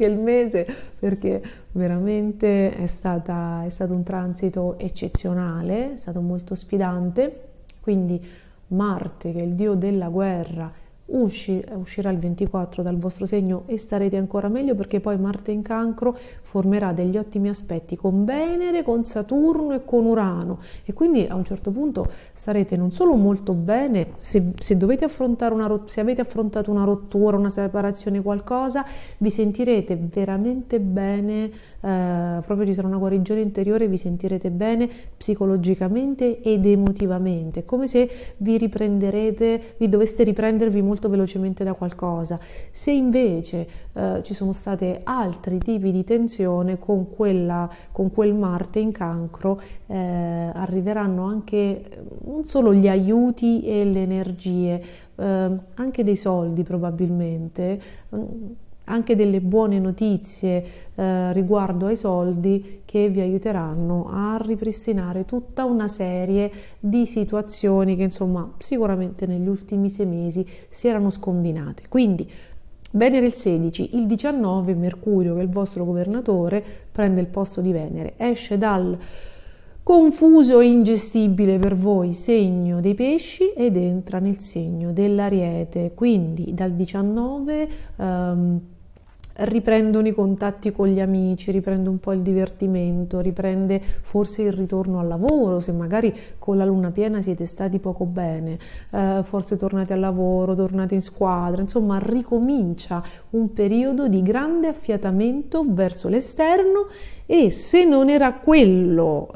il mese, perché veramente è stato un transito eccezionale, è stato molto sfidante. Quindi Marte, che è il dio della guerra, uscirà il 24 dal vostro segno e starete ancora meglio, perché poi Marte in Cancro formerà degli ottimi aspetti con Venere, con Saturno e con Urano, e quindi a un certo punto starete non solo molto bene, se dovete affrontare se avete affrontato una rottura, una separazione, qualcosa, vi sentirete veramente bene, proprio ci sarà una guarigione interiore, vi sentirete bene psicologicamente ed emotivamente, come se vi doveste riprendervi molto velocemente da qualcosa. Se invece ci sono state altri tipi di tensione, con quel Marte in Cancro arriveranno anche non solo gli aiuti e le energie, anche dei soldi probabilmente, anche delle buone notizie riguardo ai soldi, che vi aiuteranno a ripristinare tutta una serie di situazioni che insomma sicuramente negli ultimi 6 mesi si erano scombinate. Quindi Venere il 16, il 19 Mercurio, che è il vostro governatore, prende il posto di Venere, esce dal confuso e ingestibile per voi segno dei pesci ed entra nel segno dell'Ariete. Quindi dal 19 riprendono i contatti con gli amici, riprende un po' il divertimento, riprende forse il ritorno al lavoro, se magari con la luna piena siete stati poco bene, forse tornate al lavoro, tornate in squadra, insomma ricomincia un periodo di grande affiatamento verso l'esterno. E se non era quello,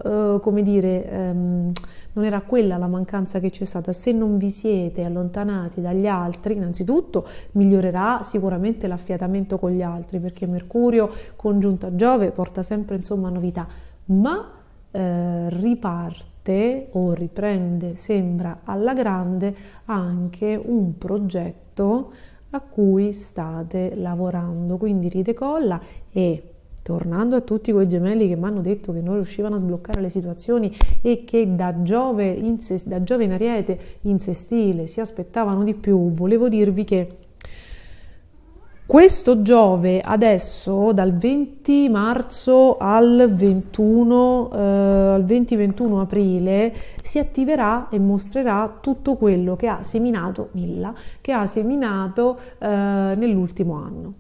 non era quella la mancanza che c'è stata, se non vi siete allontanati dagli altri, innanzitutto migliorerà sicuramente l'affiatamento con gli altri, perché Mercurio congiunto a Giove porta sempre insomma novità, ma riparte o riprende, sembra alla grande, anche un progetto a cui state lavorando, quindi ridecolla. E tornando a tutti quei gemelli che mi hanno detto che non riuscivano a sbloccare le situazioni e che da Giove in Ariete in sestile si aspettavano di più, volevo dirvi che questo Giove adesso dal 20 marzo al 20-21 aprile si attiverà e mostrerà tutto quello che ha seminato nell'ultimo anno.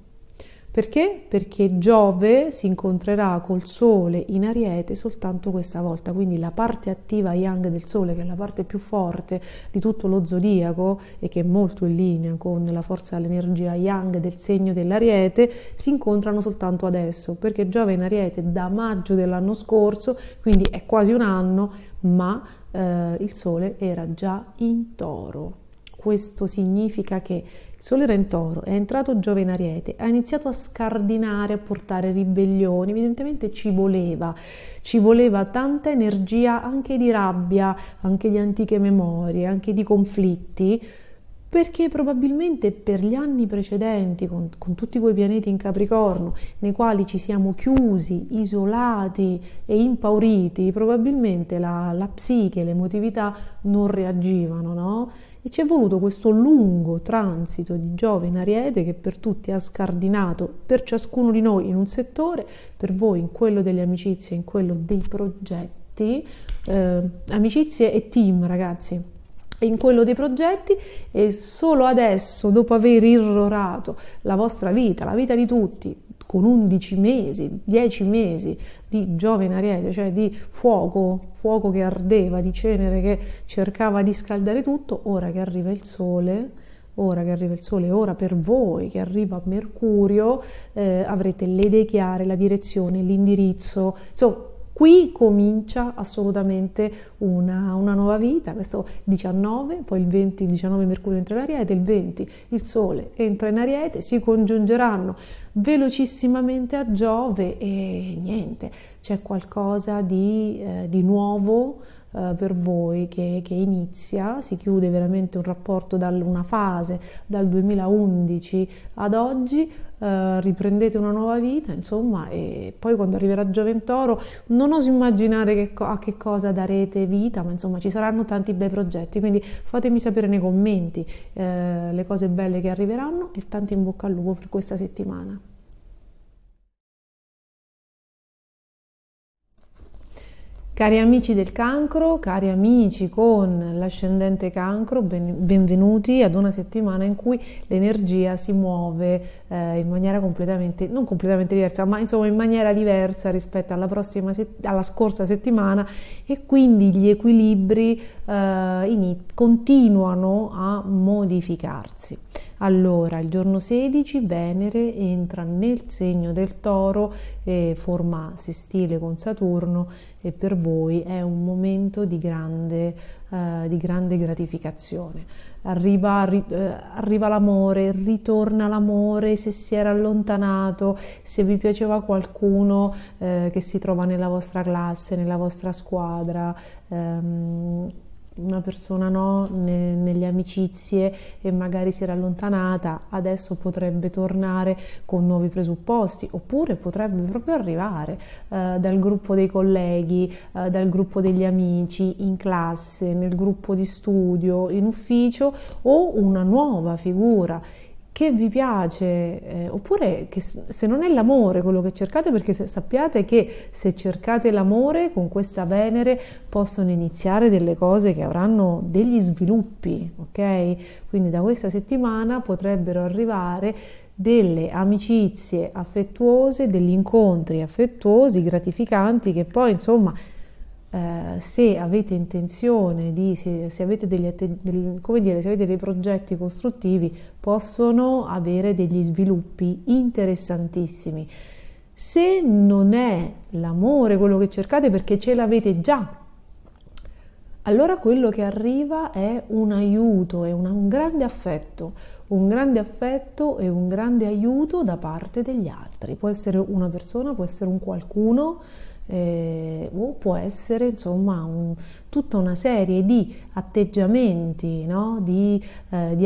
Perché? Perché Giove si incontrerà col Sole in Ariete soltanto questa volta, quindi la parte attiva Yang del Sole, che è la parte più forte di tutto lo zodiaco e che è molto in linea con la forza e l'energia Yang del segno dell'Ariete, si incontrano soltanto adesso, perché Giove è in Ariete da maggio dell'anno scorso, quindi è quasi un anno, ma il Sole era già in Toro. Questo significa che il Sole era in Toro, è entrato Giove in Ariete, ha iniziato a scardinare, a portare ribellioni, evidentemente ci voleva tanta energia anche di rabbia, anche di antiche memorie, anche di conflitti, perché probabilmente per gli anni precedenti, con tutti quei pianeti in Capricorno, nei quali ci siamo chiusi, isolati e impauriti, probabilmente la psiche, l'emotività non reagivano, no? E ci è voluto questo lungo transito di Giove in Ariete che per tutti ha scardinato, per ciascuno di noi in un settore, per voi in quello delle amicizie, in quello dei progetti, amicizie e team, ragazzi, in quello dei progetti, e solo adesso, dopo aver irrorato la vostra vita, la vita di tutti, con 11 mesi, 10 mesi di Giove in Ariete, cioè di fuoco che ardeva, di cenere che cercava di scaldare tutto, ora che arriva il sole, ora per voi che arriva Mercurio, avrete le idee chiare, la direzione, l'indirizzo, insomma. Qui comincia assolutamente una nuova vita, questo 19, poi il 20, il 19 Mercurio entra in Ariete, il 20 il Sole entra in Ariete, si congiungeranno velocissimamente a Giove e niente, c'è qualcosa di nuovo per voi che inizia, si chiude veramente un rapporto una fase dal 2011 ad oggi, riprendete una nuova vita, insomma, e poi quando arriverà Giove in Toro non oso immaginare a che cosa darete vita, ma insomma ci saranno tanti bei progetti, quindi fatemi sapere nei commenti le cose belle che arriveranno e tanto in bocca al lupo per questa settimana. Cari amici del Cancro, cari amici con l'ascendente Cancro, benvenuti ad una settimana in cui l'energia si muove in maniera non completamente diversa, ma insomma in maniera diversa rispetto alla scorsa settimana, e quindi gli equilibri continuano a modificarsi. Allora, il giorno 16 Venere entra nel segno del Toro e forma sestile con Saturno, e per voi è un momento di grande gratificazione. Arriva l'amore, ritorna l'amore, se si era allontanato, se vi piaceva qualcuno che si trova nella vostra classe, nella vostra squadra, una persona nelle amicizie e magari si era allontanata, adesso potrebbe tornare con nuovi presupposti, oppure potrebbe proprio arrivare dal gruppo dei colleghi, dal gruppo degli amici, in classe, nel gruppo di studio, in ufficio, o una nuova figura che vi piace, oppure che se non è l'amore quello che cercate, perché sappiate che se cercate l'amore con questa Venere possono iniziare delle cose che avranno degli sviluppi, ok? Quindi da questa settimana potrebbero arrivare delle amicizie affettuose, degli incontri affettuosi, gratificanti, che poi insomma se avete intenzione se avete se avete dei progetti costruttivi, possono avere degli sviluppi interessantissimi. Se non è l'amore quello che cercate, perché ce l'avete già, allora quello che arriva è un aiuto, è un grande affetto e un grande aiuto da parte degli altri. Può essere una persona, può essere un qualcuno, o può essere insomma tutta una serie di atteggiamenti, no? di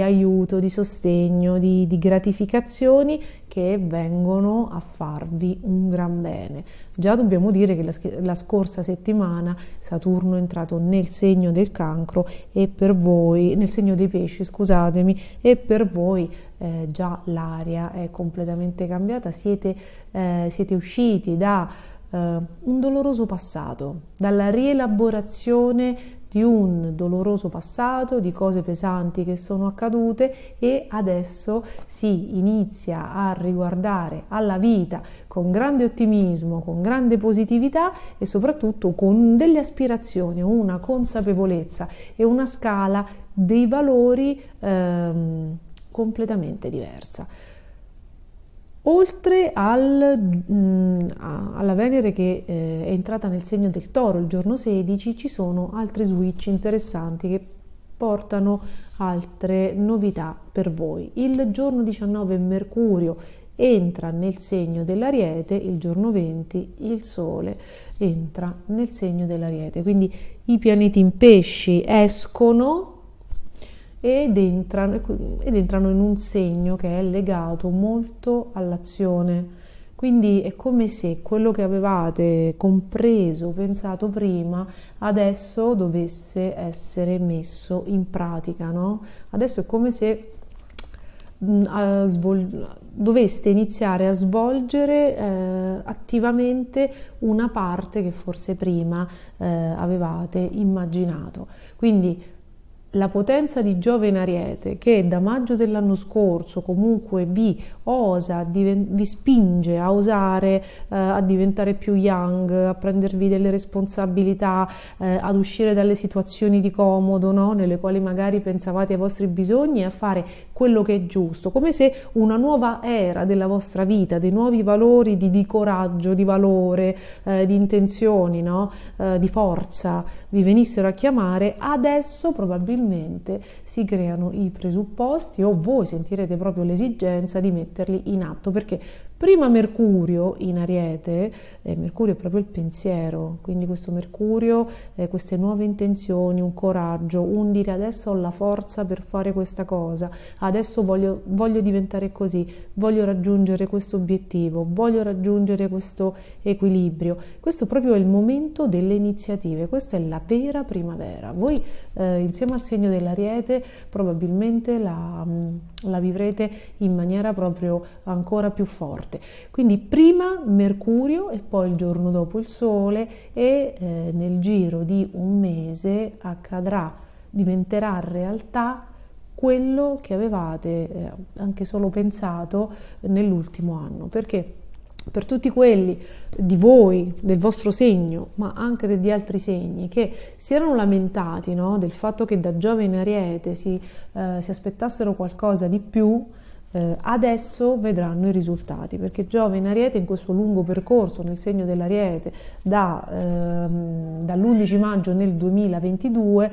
aiuto, di sostegno, di gratificazioni che vengono a farvi un gran bene. Già dobbiamo dire che la scorsa settimana Saturno è entrato nel segno del Cancro e per voi, nel segno dei Pesci, scusatemi, e per voi già l'aria è completamente cambiata, siete usciti da un doloroso passato, dalla rielaborazione di un doloroso passato, di cose pesanti che sono accadute, e adesso si inizia a riguardare alla vita con grande ottimismo, con grande positività e soprattutto con delle aspirazioni, una consapevolezza e una scala dei valori completamente diversa. Oltre alla Venere che è entrata nel segno del Toro il giorno 16, ci sono altri switch interessanti che portano altre novità per voi. Il giorno 19 Mercurio entra nel segno dell'Ariete, il giorno 20 il Sole entra nel segno dell'Ariete, quindi i pianeti in Pesci escono entrano in un segno che è legato molto all'azione. Quindi è come se quello che avevate compreso, pensato prima, adesso dovesse essere messo in pratica, no? Adesso è come se doveste iniziare a svolgere attivamente una parte che forse prima avevate immaginato. Quindi la potenza di Giove in Ariete, che da maggio dell'anno scorso comunque vi spinge a osare, a diventare più young, a prendervi delle responsabilità, ad uscire dalle situazioni di comodo, no? Nelle quali magari pensavate ai vostri bisogni, e a fare quello che è giusto, come se una nuova era della vostra vita, dei nuovi valori di coraggio, di valore, di intenzioni, no? Di forza, vi venissero a chiamare. Adesso probabilmente si creano i presupposti, o voi sentirete proprio l'esigenza di metterli in atto, perché prima Mercurio in Ariete, Mercurio è proprio il pensiero, quindi questo Mercurio, queste nuove intenzioni, un coraggio, un dire adesso ho la forza per fare questa cosa, adesso voglio diventare così, voglio raggiungere questo obiettivo, voglio raggiungere questo equilibrio. Questo proprio è il momento delle iniziative, questa è la vera primavera. Voi insieme al segno dell'Ariete probabilmente la vivrete in maniera proprio ancora più forte. Quindi prima Mercurio e poi il giorno dopo il Sole, e nel giro di un mese diventerà realtà quello che avevate anche solo pensato nell'ultimo anno. Perché per tutti quelli di voi, del vostro segno, ma anche di altri segni, che si erano lamentati, no, del fatto che da Giove in Ariete si aspettassero qualcosa di più, adesso vedranno i risultati, perché Giove in Ariete, in questo lungo percorso nel segno dell'Ariete dall'11 maggio nel 2022,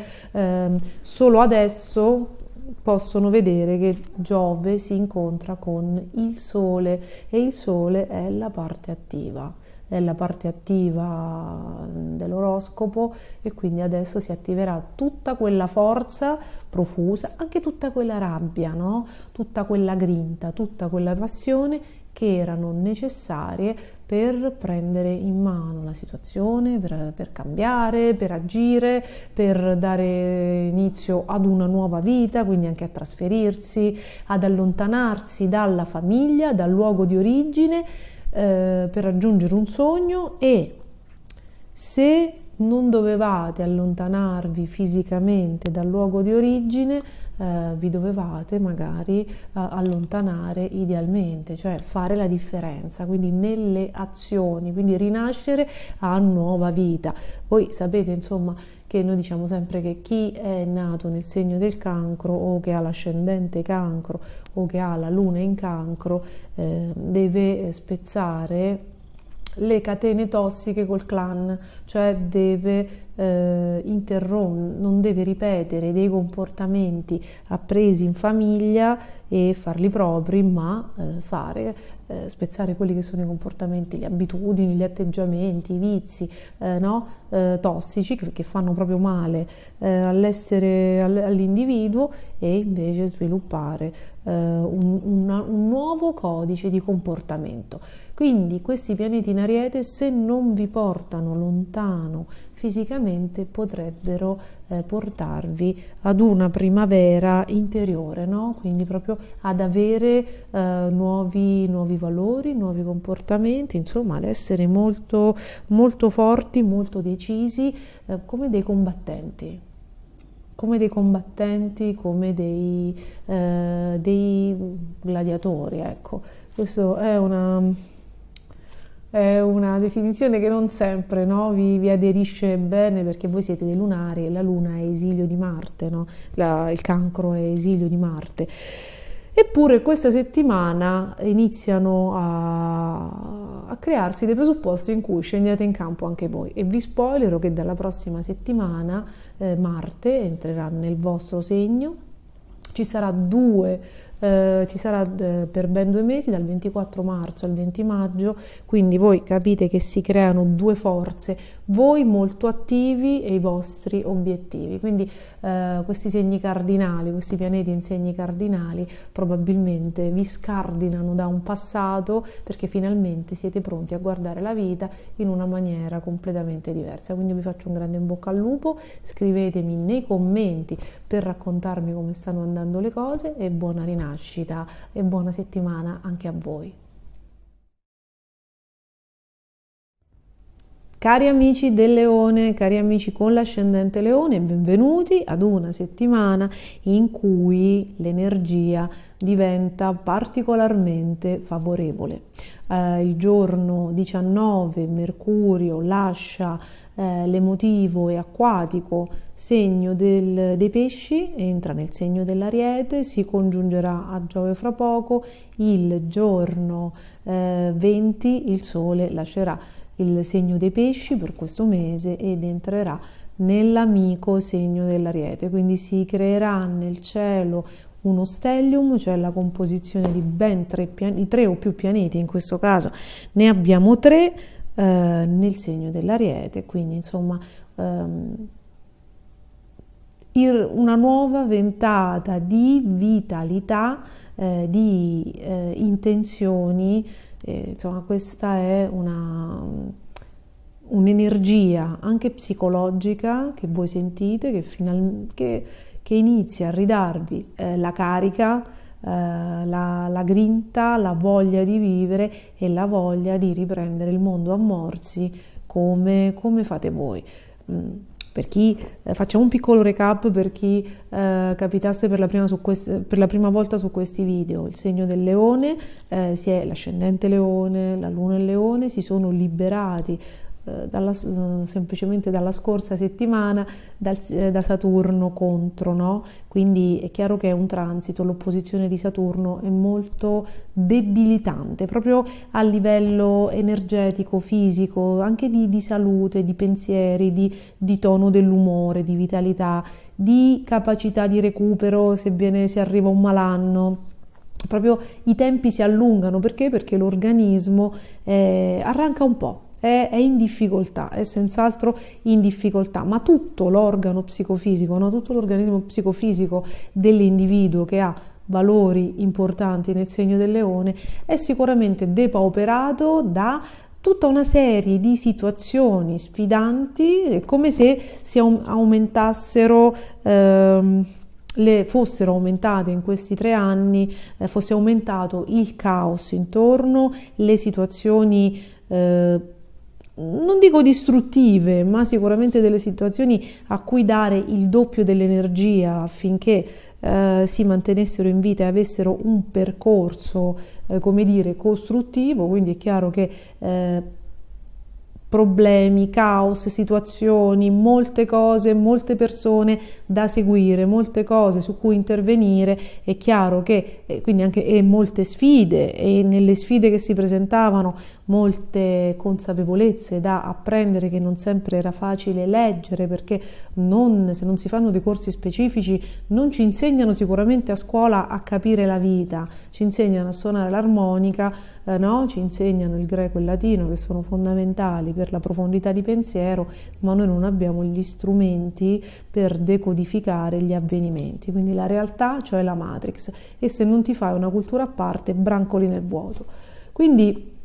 solo adesso possono vedere che Giove si incontra con il Sole, e il Sole è la parte attiva. È la parte attiva dell'oroscopo, e quindi adesso si attiverà tutta quella forza profusa, anche tutta quella rabbia, no? Tutta quella grinta, tutta quella passione che erano necessarie per prendere in mano la situazione, per cambiare, per agire, per dare inizio ad una nuova vita, quindi anche a trasferirsi, ad allontanarsi dalla famiglia, dal luogo di origine, per raggiungere un sogno. E se non dovevate allontanarvi fisicamente dal luogo di origine, vi dovevate magari allontanare idealmente, cioè fare la differenza, quindi nelle azioni, quindi rinascere a nuova vita. Voi sapete, insomma, che noi diciamo sempre che chi è nato nel segno del Cancro, o che ha l'ascendente Cancro, o che ha la luna in Cancro, deve spezzare le catene tossiche col clan, cioè deve non deve ripetere dei comportamenti appresi in famiglia e farli propri, ma spezzare quelli che sono i comportamenti, le abitudini, gli atteggiamenti, i vizi, tossici, che fanno proprio male all'individuo, e invece sviluppare un nuovo codice di comportamento. Quindi questi pianeti in Ariete, se non vi portano lontano fisicamente, potrebbero portarvi ad una primavera interiore, no? Quindi proprio ad avere nuovi valori, nuovi comportamenti, insomma ad essere molto, molto forti, molto decisi, come dei combattenti. Come dei gladiatori, ecco. Questo è una definizione che non sempre, no, vi aderisce bene, perché voi siete dei lunari e la luna è esilio di Marte, no? Il Cancro è esilio di Marte. Eppure questa settimana iniziano a crearsi dei presupposti in cui scendete in campo anche voi, e vi spoilerò che dalla prossima settimana Marte entrerà nel vostro segno. Ci sarà due ci sarà per ben 2 mesi, dal 24 marzo al 20 maggio, quindi voi capite che si creano due forze, voi molto attivi e i vostri obiettivi, quindi questi segni cardinali, questi pianeti in segni cardinali probabilmente vi scardinano da un passato, perché finalmente siete pronti a guardare la vita in una maniera completamente diversa. Quindi vi faccio un grande in bocca al lupo, scrivetemi nei commenti per raccontarmi come stanno andando le cose, e buona rinascita e buona settimana anche a voi. Cari amici del Leone, cari amici con l'ascendente Leone, benvenuti ad una settimana in cui l'energia diventa particolarmente favorevole. Il giorno 19 Mercurio lascia l'emotivo e acquatico segno dei pesci, entra nel segno dell'Ariete, si congiungerà a Giove fra poco. Il giorno 20 il Sole lascerà il segno dei pesci per questo mese ed entrerà nell'amico segno dell'Ariete, quindi si creerà nel cielo uno stellium, cioè la composizione di ben 3 o più pianeti, in questo caso ne abbiamo 3 nel segno dell'Ariete, quindi insomma una nuova ventata di vitalità, di intenzioni. Insomma, questa è un'energia anche psicologica che voi sentite, che inizia a ridarvi la carica, la grinta, la voglia di vivere e la voglia di riprendere il mondo a morsi come fate voi. Per chi, facciamo un piccolo recap per chi capitasse per la prima volta su questi video. Il segno del Leone, l'ascendente Leone, la Luna e il Leone si sono liberati semplicemente dalla scorsa settimana da Saturno contro, no? Quindi è chiaro che è un transito, l'opposizione di Saturno è molto debilitante proprio a livello energetico, fisico, anche di salute, di pensieri, di tono dell'umore, di vitalità, di capacità di recupero se arriva un malanno. Proprio i tempi si allungano, perché l'organismo arranca un po'. È in difficoltà, è senz'altro in difficoltà, ma tutto l'organo psicofisico, no? Tutto l'organismo psicofisico dell'individuo che ha valori importanti nel segno del Leone è sicuramente depauperato da tutta una serie di situazioni sfidanti, è come se si aumentassero fossero aumentate in questi 3 anni, fosse aumentato il caos intorno, le situazioni non dico distruttive, ma sicuramente delle situazioni a cui dare il doppio dell'energia affinché si mantenessero in vita e avessero un percorso, come dire, costruttivo. Quindi è chiaro che problemi, caos, situazioni, molte cose, molte persone da seguire, molte cose su cui intervenire. È chiaro che quindi anche molte sfide, e nelle sfide che si presentavano molte consapevolezze da apprendere, che non sempre era facile leggere, perché se non si fanno dei corsi specifici non ci insegnano sicuramente a scuola a capire la vita, ci insegnano a suonare l'armonica, no? Ci insegnano il greco e il latino, che sono fondamentali per la profondità di pensiero, ma noi non abbiamo gli strumenti per decodificare gli avvenimenti, quindi la realtà, cioè la Matrix, e se non ti fai una cultura a parte brancoli nel vuoto. Quindi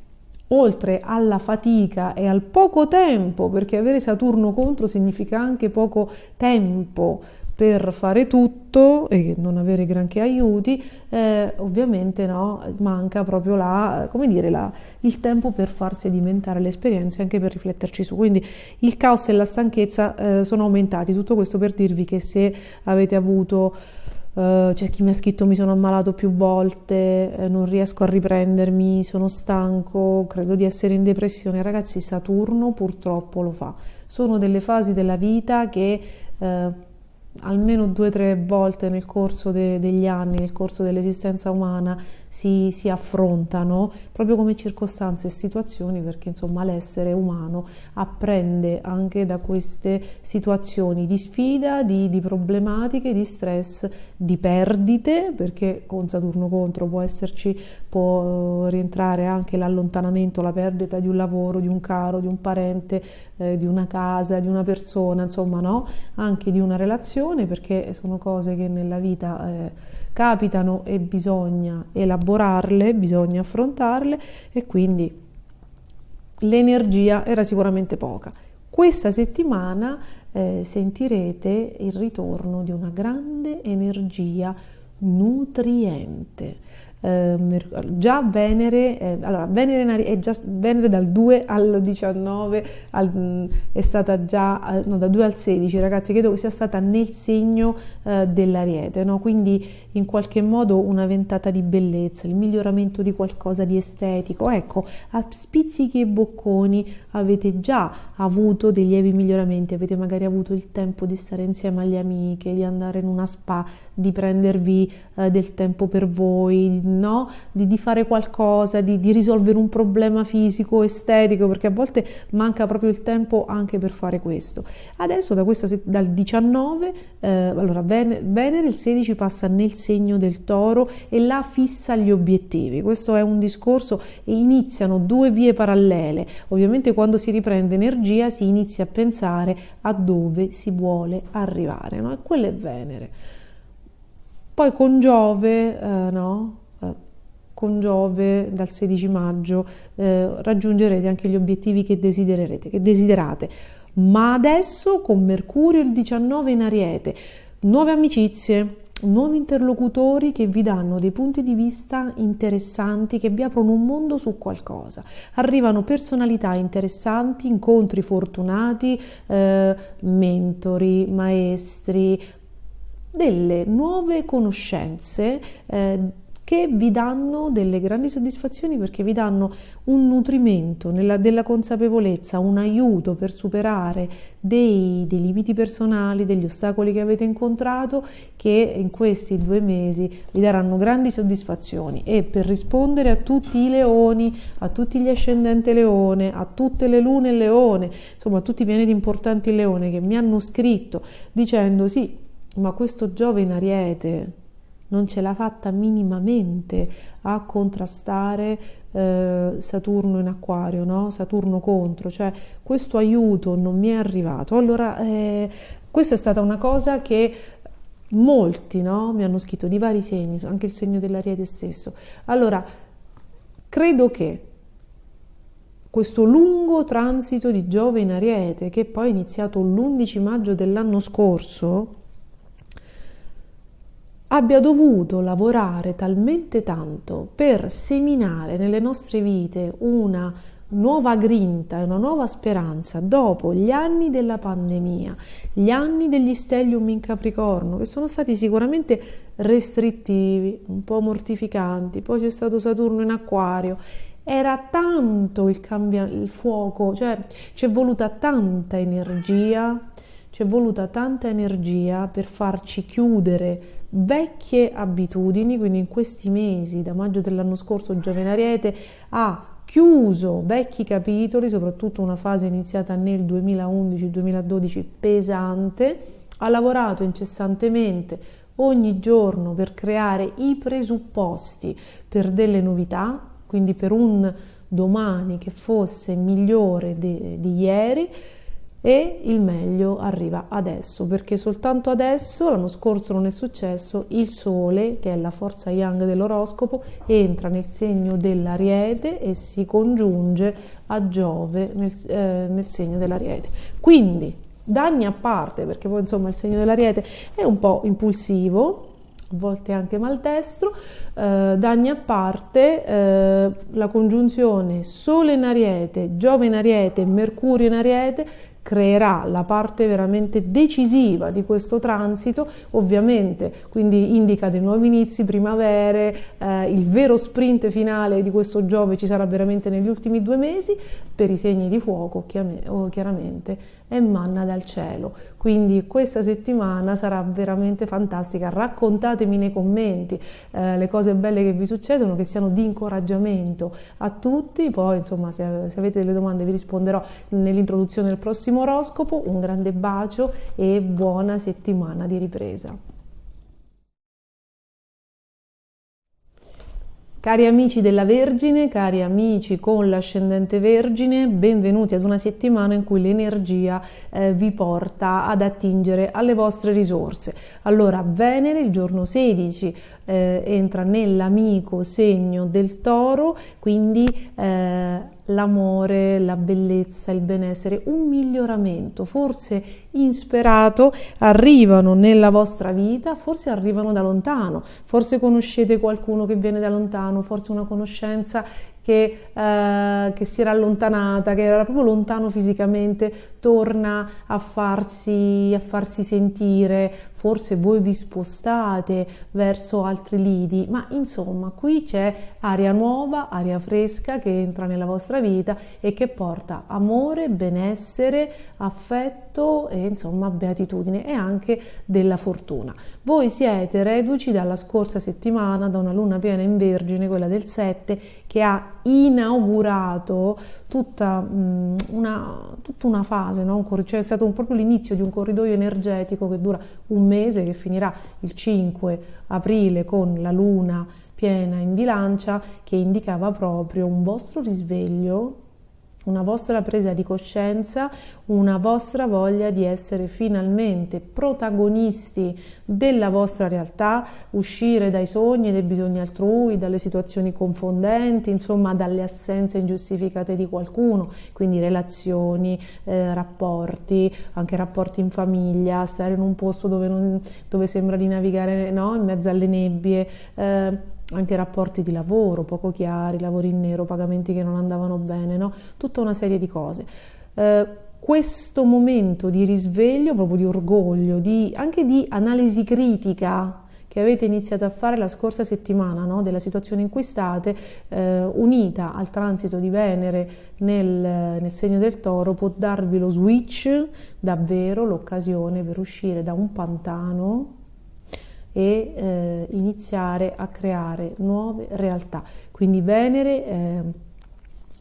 oltre alla fatica e al poco tempo, perché avere Saturno contro significa anche poco tempo per fare tutto e non avere granché aiuti, ovviamente no, manca proprio il tempo per far sedimentare le esperienze, anche per rifletterci su. Quindi il caos e la stanchezza sono aumentati. Tutto questo per dirvi che se avete avuto c'è chi mi ha scritto: mi sono ammalato più volte, non riesco a riprendermi, sono stanco, credo di essere in depressione. Ragazzi, Saturno purtroppo lo fa. Sono delle fasi della vita che almeno 2 o 3 volte nel corso degli anni, nel corso dell'esistenza umana, si affrontano proprio come circostanze e situazioni, perché insomma l'essere umano apprende anche da queste situazioni di sfida, di problematiche, di stress, di perdite, perché con Saturno contro può rientrare anche l'allontanamento, la perdita di un lavoro, di un caro, di un parente, di una casa, di una persona, insomma, no? Anche di una relazione, perché sono cose che nella vita capitano e bisogna elaborarle, bisogna affrontarle, e quindi l'energia era sicuramente poca. Questa settimana sentirete il ritorno di una grande energia nutriente. Già Venere, allora Venere è già Venere dal 2 al 19, è stata già, no, dal 2 al 16, ragazzi, credo che sia stata nel segno dell'Ariete, no? Quindi in qualche modo una ventata di bellezza, il miglioramento di qualcosa di estetico. Ecco, a spizzichi e bocconi avete già avuto dei lievi miglioramenti, avete magari avuto il tempo di stare insieme alle amiche, di andare in una spa, di prendervi del tempo per voi, no? Di fare qualcosa, di risolvere un problema fisico, estetico, perché a volte manca proprio il tempo anche per fare questo. Adesso dal 19, allora Venere il 16 passa nel segno del Toro e là fissa gli obiettivi. Questo è un discorso, e iniziano 2 vie parallele. Ovviamente quando si riprende energia si inizia a pensare a dove si vuole arrivare, no? E quello è Venere. Poi con Giove, con Giove dal 16 maggio raggiungerete anche gli obiettivi che desiderate. Ma adesso con Mercurio il 19 in Ariete, nuove amicizie, nuovi interlocutori che vi danno dei punti di vista interessanti, che vi aprono un mondo su qualcosa. Arrivano personalità interessanti, incontri fortunati, mentori, maestri, delle nuove conoscenze che vi danno delle grandi soddisfazioni, perché vi danno un nutrimento della consapevolezza, un aiuto per superare dei limiti personali, degli ostacoli che avete incontrato, che in questi 2 mesi vi daranno grandi soddisfazioni. E per rispondere a tutti i leoni, a tutti gli ascendenti leone, a tutte le lune leone, insomma a tutti i pianeti importanti in leone che mi hanno scritto dicendo sì, ma questo Giove in Ariete non ce l'ha fatta minimamente a contrastare Saturno in Acquario, no? Saturno contro, cioè questo aiuto non mi è arrivato. Allora questa è stata una cosa che molti, no? Mi hanno scritto di vari segni, anche il segno dell'Ariete stesso. Allora credo che questo lungo transito di Giove in Ariete, che poi è iniziato l'11 maggio dell'anno scorso, abbia dovuto lavorare talmente tanto per seminare nelle nostre vite una nuova grinta e una nuova speranza dopo gli anni della pandemia, gli anni degli stellium in Capricorno, che sono stati sicuramente restrittivi, un po' mortificanti. Poi c'è stato Saturno in Acquario. Era tanto il fuoco, cioè ci è voluta tanta energia per farci chiudere vecchie abitudini. Quindi in questi mesi, da maggio dell'anno scorso, Giove in Ariete ha chiuso vecchi capitoli, soprattutto una fase iniziata nel 2011-2012 pesante, ha lavorato incessantemente ogni giorno per creare i presupposti per delle novità, quindi per un domani che fosse migliore di ieri. E il meglio arriva adesso, perché soltanto adesso, l'anno scorso non è successo, il Sole, che è la forza yang dell'oroscopo, entra nel segno dell'Ariete e si congiunge a Giove nel segno dell'Ariete. Quindi, danni a parte, perché poi insomma il segno dell'Ariete è un po' impulsivo, a volte anche maldestro, danni a parte, la congiunzione Sole in Ariete, Giove in Ariete, Mercurio in Ariete creerà la parte veramente decisiva di questo transito, ovviamente, quindi indica dei nuovi inizi, primavere, il vero sprint finale di questo Giove ci sarà veramente negli ultimi 2 mesi. Per i segni di fuoco chiaramente è manna dal cielo, quindi questa settimana sarà veramente fantastica. Raccontatemi nei commenti le cose belle che vi succedono, che siano di incoraggiamento a tutti. Poi insomma, se avete delle domande vi risponderò nell'introduzione del prossimo oroscopo. Un grande bacio e buona settimana di ripresa. Cari amici della Vergine, cari amici con l'ascendente Vergine, benvenuti ad una settimana in cui l'energia vi porta ad attingere alle vostre risorse. Allora, Venere il giorno 16 entra nell'amico segno del Toro, quindi l'amore, la bellezza, il benessere, un miglioramento forse insperato arrivano nella vostra vita, forse arrivano da lontano, forse conoscete qualcuno che viene da lontano, forse una conoscenza che si era allontanata, che era proprio lontano fisicamente, torna a farsi sentire, forse voi vi spostate verso altri lidi, ma insomma qui c'è aria nuova, aria fresca che entra nella vostra vita e che porta amore, benessere, affetto e insomma beatitudine e anche della fortuna. Voi siete reduci dalla scorsa settimana, da una luna piena in Vergine, quella del 7, che ha inaugurato tutta una fase, no? C'è stato proprio l'inizio di un corridoio energetico che dura un mese, che finirà il 5 aprile con la luna piena in Bilancia, che indicava proprio un vostro risveglio, una vostra presa di coscienza, una vostra voglia di essere finalmente protagonisti della vostra realtà, uscire dai sogni e dai bisogni altrui, dalle situazioni confondenti, insomma dalle assenze ingiustificate di qualcuno, quindi relazioni, rapporti, anche rapporti in famiglia, stare in un posto dove sembra di navigare, no? In mezzo alle nebbie, anche rapporti di lavoro poco chiari, lavori in nero, pagamenti che non andavano bene, no? Tutta una serie di cose. Questo momento di risveglio, proprio di orgoglio, anche di analisi critica che avete iniziato a fare la scorsa settimana, no? Della situazione in cui state, unita al transito di Venere nel segno del Toro, può darvi lo switch, davvero l'occasione per uscire da un pantano e iniziare a creare nuove realtà. Quindi Venere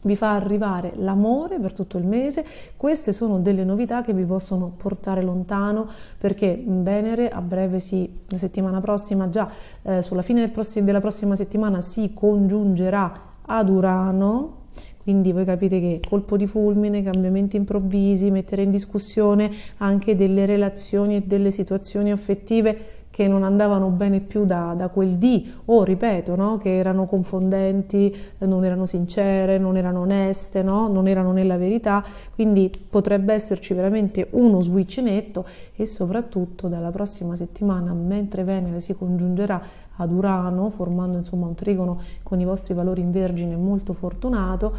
vi fa arrivare l'amore per tutto il mese. Queste sono delle novità che vi possono portare lontano, perché Venere a breve, la settimana prossima, già sulla fine della prossima settimana, si congiungerà ad Urano. Quindi voi capite che colpo di fulmine, cambiamenti improvvisi, mettere in discussione anche delle relazioni e delle situazioni affettive che non andavano bene più da quel dì, o ripeto, no? Che erano confondenti, non erano sincere, non erano oneste, no? Non erano nella verità, quindi potrebbe esserci veramente uno switch netto. E soprattutto dalla prossima settimana, mentre Venere si congiungerà ad Urano, formando insomma un trigono con i vostri valori in Vergine molto fortunato,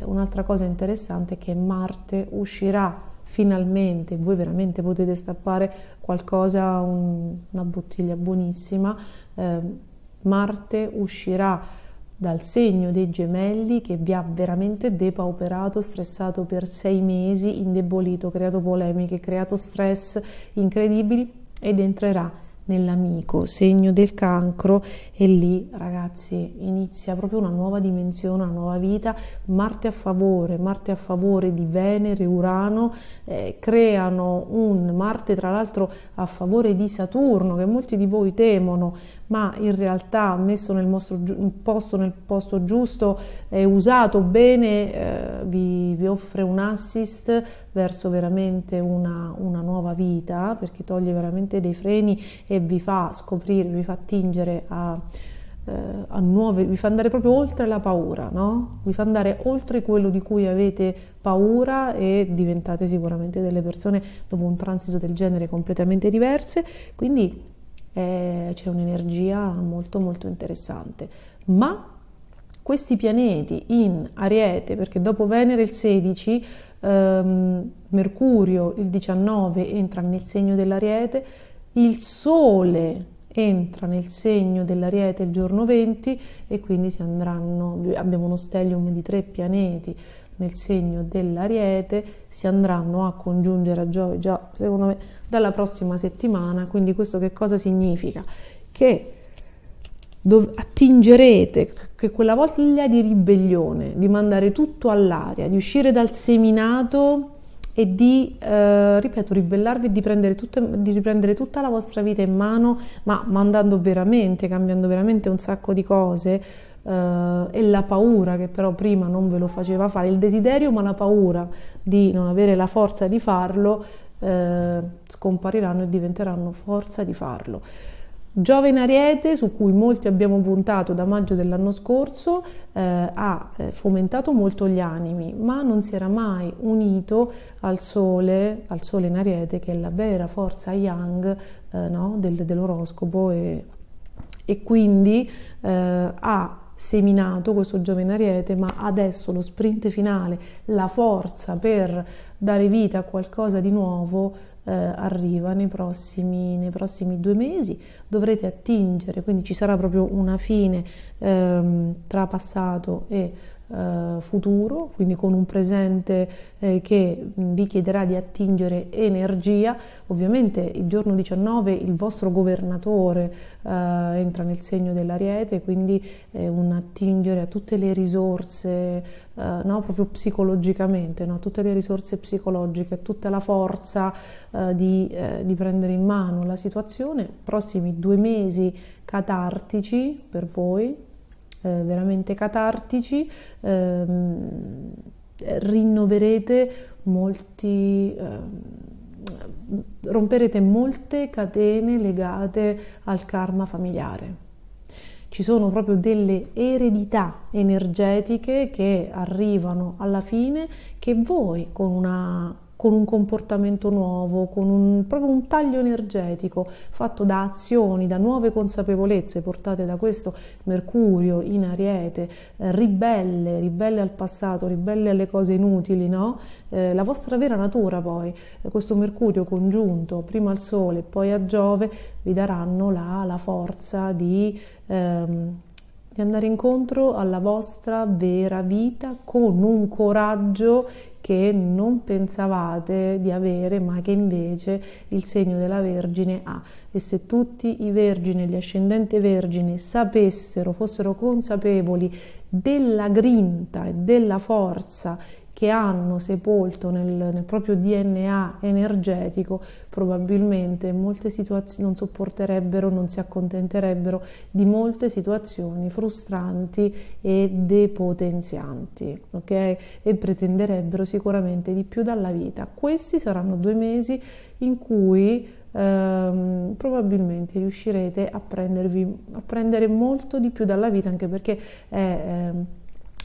un'altra cosa interessante è che Marte uscirà finalmente, voi veramente potete stappare qualcosa, una bottiglia buonissima. Marte uscirà dal segno dei Gemelli, che vi ha veramente depauperato, stressato per 6 mesi, indebolito, creato polemiche, creato stress incredibili, ed entrerà nell'amico segno del Cancro, e lì ragazzi inizia proprio una nuova dimensione, una nuova vita. Marte a favore di Venere e Urano creano Marte tra l'altro a favore di Saturno, che molti di voi temono, ma in realtà messo nel posto giusto e usato bene vi offre un assist verso veramente una nuova vita, perché toglie veramente dei freni e vi fa scoprire, vi fa attingere a nuove, vi fa andare proprio oltre la paura, no? Vi fa andare oltre quello di cui avete paura, e diventate sicuramente delle persone dopo un transito del genere completamente diverse. Quindi c'è un'energia molto molto interessante. Ma questi pianeti in Ariete, perché dopo Venere il 16, Mercurio il 19 entra nel segno dell'Ariete, il Sole entra nel segno dell'Ariete il giorno 20, e quindi abbiamo uno stellium di 3 pianeti nel segno dell'Ariete, si andranno a congiungere a Giove già secondo me dalla prossima settimana. Quindi questo che cosa significa? Che attingerete che quella voglia di ribellione, di mandare tutto all'aria, di uscire dal seminato e di, ripeto, ribellarvi e di riprendere tutta la vostra vita in mano, ma cambiando veramente un sacco di cose, e la paura che però prima non ve lo faceva fare, il desiderio ma la paura di non avere la forza di farlo, scompariranno e diventeranno forza di farlo. Giove in Ariete, su cui molti abbiamo puntato da maggio dell'anno scorso, ha fomentato molto gli animi, ma non si era mai unito al Sole in Ariete, che è la vera forza yang, no, dell'oroscopo, e quindi ha seminato questo Giove in Ariete, ma adesso lo sprint finale, la forza per dare vita a qualcosa di nuovo, arriva nei prossimi 2 mesi. Dovrete attingere, quindi ci sarà proprio una fine tra passato e futuro, quindi con un presente che vi chiederà di attingere energia. Ovviamente il giorno 19 il vostro governatore entra nel segno dell'Ariete, quindi un attingere a tutte le risorse, no, proprio psicologicamente, no, tutte le risorse psicologiche, tutta la forza di prendere in mano la situazione. Prossimi 2 mesi catartici per voi, veramente catartici, rinnoverete romperete molte catene legate al karma familiare. Ci sono proprio delle eredità energetiche che arrivano alla fine, che voi con un comportamento nuovo, proprio un taglio energetico fatto da azioni, da nuove consapevolezze portate da questo Mercurio in Ariete, ribelle al passato, ribelle alle cose inutili, no? La vostra vera natura poi, questo Mercurio congiunto prima al Sole e poi a Giove, vi daranno la forza di andare incontro alla vostra vera vita con un coraggio che non pensavate di avere, ma che invece il segno della Vergine ha. E se tutti i Vergini e gli ascendenti Vergine fossero consapevoli della grinta e della forza che hanno sepolto nel proprio DNA energetico, probabilmente molte situazioni non sopporterebbero, non si accontenterebbero di molte situazioni frustranti e depotenzianti, ok? E pretenderebbero sicuramente di più dalla vita. Questi saranno 2 mesi in cui probabilmente riuscirete a prendere molto di più dalla vita, anche perché è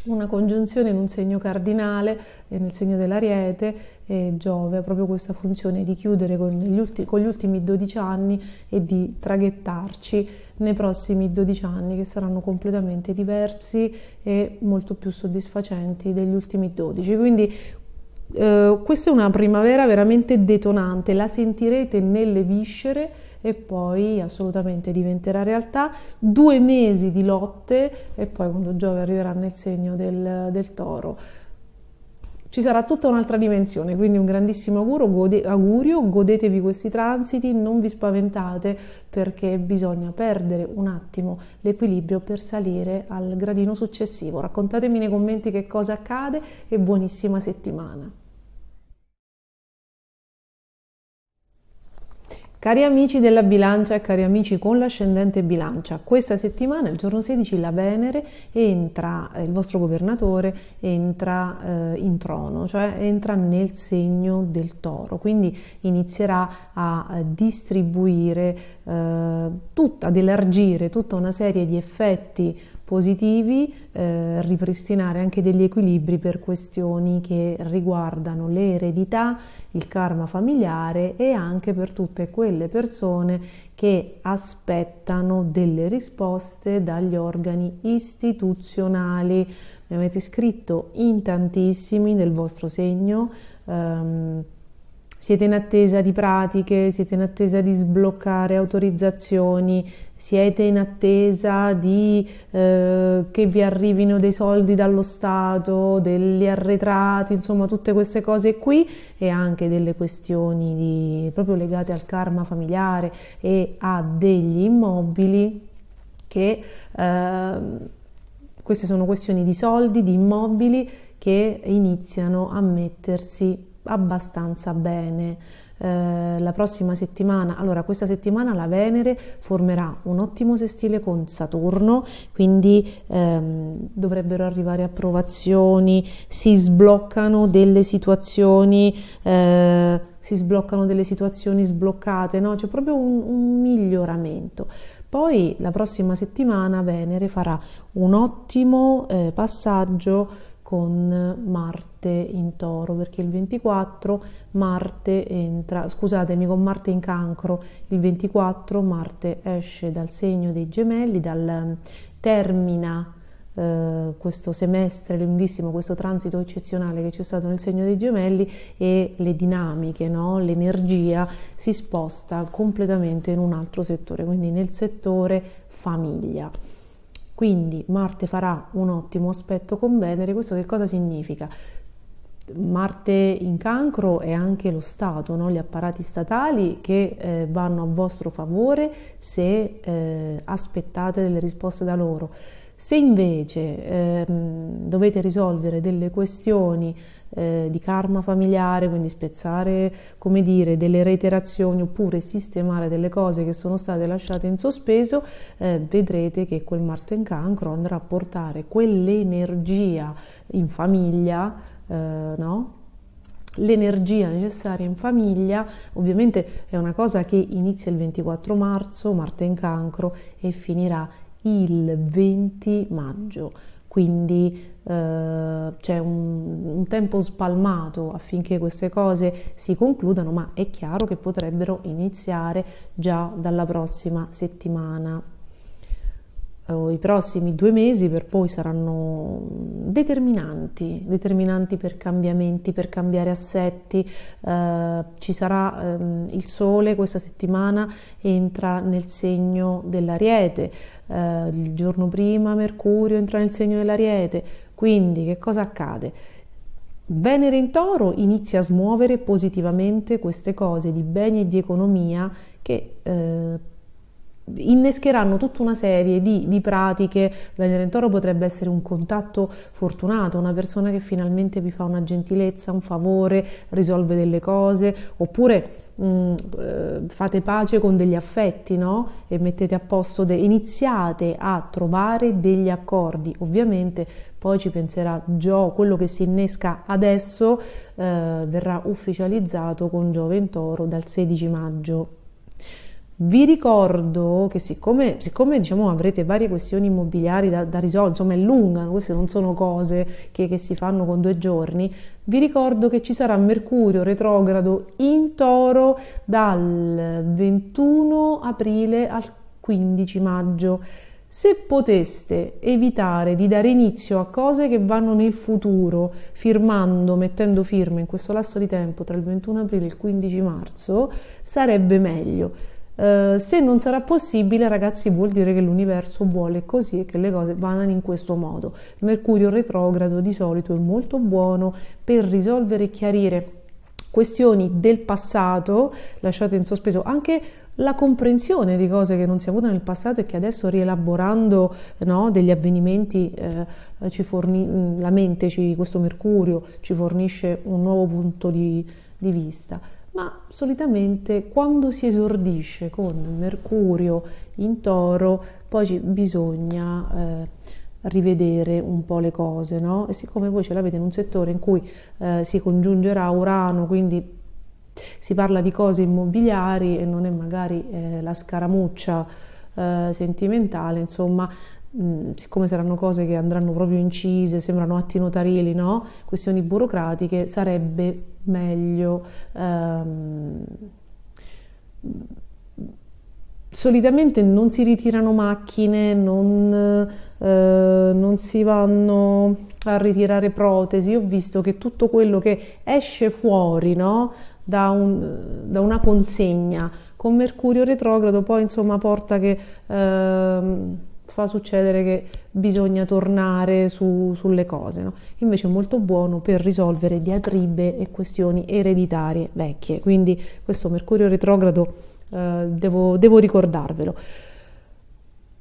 una congiunzione in un segno cardinale, nel segno dell'Ariete, e Giove ha proprio questa funzione di chiudere con gli ultimi 12 anni e di traghettarci nei prossimi 12 anni, che saranno completamente diversi e molto più soddisfacenti degli ultimi 12. Quindi questa è una primavera veramente detonante, la sentirete nelle viscere e poi assolutamente diventerà realtà. 2 mesi di lotte e poi quando Giove arriverà nel segno del Toro ci sarà tutta un'altra dimensione, quindi un grandissimo augurio, godetevi questi transiti, non vi spaventate, perché bisogna perdere un attimo l'equilibrio per salire al gradino successivo. Raccontatemi nei commenti che cosa accade e buonissima settimana. Cari amici della Bilancia e cari amici con l'ascendente Bilancia, questa settimana, il giorno 16, la Venere entra, il vostro governatore entra in trono, cioè entra nel segno del Toro, quindi inizierà a distribuire, ad elargire tutta una serie di effetti positivi, ripristinare anche degli equilibri per questioni che riguardano le eredità, il karma familiare e anche per tutte quelle persone che aspettano delle risposte dagli organi istituzionali. Mi avete scritto in tantissimi nel vostro segno, siete in attesa di pratiche, siete in attesa di sbloccare autorizzazioni, siete in attesa di che vi arrivino dei soldi dallo Stato, degli arretrati, insomma tutte queste cose qui, e anche delle questioni proprio legate al karma familiare e a degli immobili che queste sono questioni di soldi, di immobili che iniziano a mettersi abbastanza bene. La prossima settimana, allora questa settimana la Venere formerà un ottimo sestile con Saturno, quindi dovrebbero arrivare approvazioni, si sbloccano delle situazioni sbloccate, no? C'è proprio un miglioramento. Poi la prossima settimana Venere farà un ottimo passaggio con Marte in Toro, perché il 24 Marte entra, scusatemi, con Marte in Cancro, il 24 Marte esce dal segno dei Gemelli, termina questo semestre lunghissimo, questo transito eccezionale che c'è stato nel segno dei Gemelli, e le dinamiche, no? L'energia si sposta completamente in un altro settore, quindi nel settore famiglia. Quindi Marte farà un ottimo aspetto con Venere. Questo che cosa significa? Marte in Cancro è anche lo Stato, no? Gli apparati statali che vanno a vostro favore se aspettate delle risposte da loro. Se invece dovete risolvere delle questioni di karma familiare, quindi spezzare, come dire, delle reiterazioni oppure sistemare delle cose che sono state lasciate in sospeso, vedrete che quel Marte in Cancro andrà a portare quell'energia in famiglia, no? L'energia necessaria in famiglia. Ovviamente è una cosa che inizia il 24 marzo, Marte in Cancro, e finirà il 20 maggio, quindi c'è un tempo spalmato affinché queste cose si concludano, ma è chiaro che potrebbero iniziare già dalla prossima settimana. I prossimi 2 mesi per poi saranno determinanti per cambiamenti, per cambiare assetti. Ci sarà il Sole questa settimana, entra nel segno dell'Ariete, il giorno prima Mercurio entra nel segno dell'Ariete, quindi che cosa accade? Venere in Toro inizia a smuovere positivamente queste cose di beni e di economia che innescheranno tutta una serie di pratiche. Venere in Toro potrebbe essere un contatto fortunato, una persona che finalmente vi fa una gentilezza, un favore, risolve delle cose, oppure fate pace con degli affetti, no? E mettete a posto, iniziate a trovare degli accordi. Ovviamente poi ci penserà Giove, quello che si innesca adesso verrà ufficializzato con Giove in Toro dal 16 maggio. Vi ricordo che siccome diciamo avrete varie questioni immobiliari da risolvere, insomma è lunga, queste non sono cose che si fanno con 2 giorni, vi ricordo che ci sarà Mercurio retrogrado in Toro dal 21 aprile al 15 maggio. Se poteste evitare di dare inizio a cose che vanno nel futuro, mettendo firme in questo lasso di tempo tra il 21 aprile e il 15 marzo, sarebbe meglio. Se non sarà possibile, ragazzi, vuol dire che l'universo vuole così e che le cose vanno in questo modo. Mercurio retrogrado di solito è molto buono per risolvere e chiarire questioni del passato lasciate in sospeso, anche la comprensione di cose che non si è avuta nel passato e che adesso, rielaborando, no, degli avvenimenti, la mente, questo Mercurio ci fornisce un nuovo punto di vista. Ma solitamente quando si esordisce con Mercurio in Toro poi bisogna rivedere un po' le cose, no? E siccome voi ce l'avete in un settore in cui si congiungerà Urano, quindi si parla di cose immobiliari e non è magari la scaramuccia sentimentale, insomma, siccome saranno cose che andranno proprio incise, sembrano atti notarili, no? Questioni burocratiche, sarebbe meglio. Solitamente non si ritirano macchine, non si vanno a ritirare protesi. Ho visto che tutto quello che esce fuori, no, da una consegna. Con Mercurio retrogrado poi insomma porta che fa succedere che bisogna tornare sulle cose, no? Invece è molto buono per risolvere diatribe e questioni ereditarie vecchie, quindi questo Mercurio retrogrado devo ricordarvelo.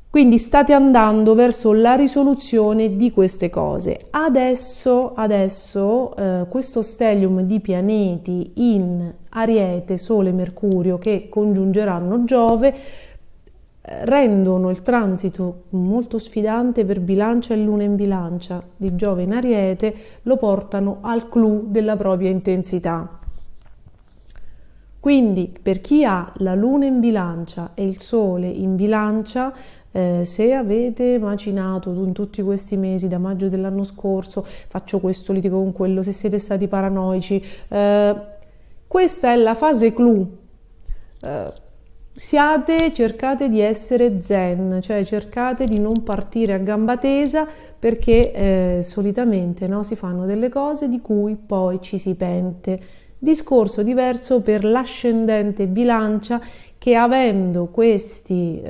Quindi state andando verso la risoluzione di queste cose. Adesso questo stellium di pianeti in Ariete, Sole e Mercurio che congiungeranno Giove rendono il transito molto sfidante per Bilancia e Luna in Bilancia di Giove in Ariete, lo portano al clou della propria intensità. Quindi per chi ha la Luna in Bilancia e il Sole in Bilancia, se avete macinato in tutti questi mesi, da maggio dell'anno scorso, faccio questo, litigo con quello, se siete stati paranoici, questa è la fase clou. Cercate di essere zen, cioè cercate di non partire a gamba tesa, perché solitamente, no, si fanno delle cose di cui poi ci si pente. Discorso diverso per l'ascendente Bilancia, che avendo questi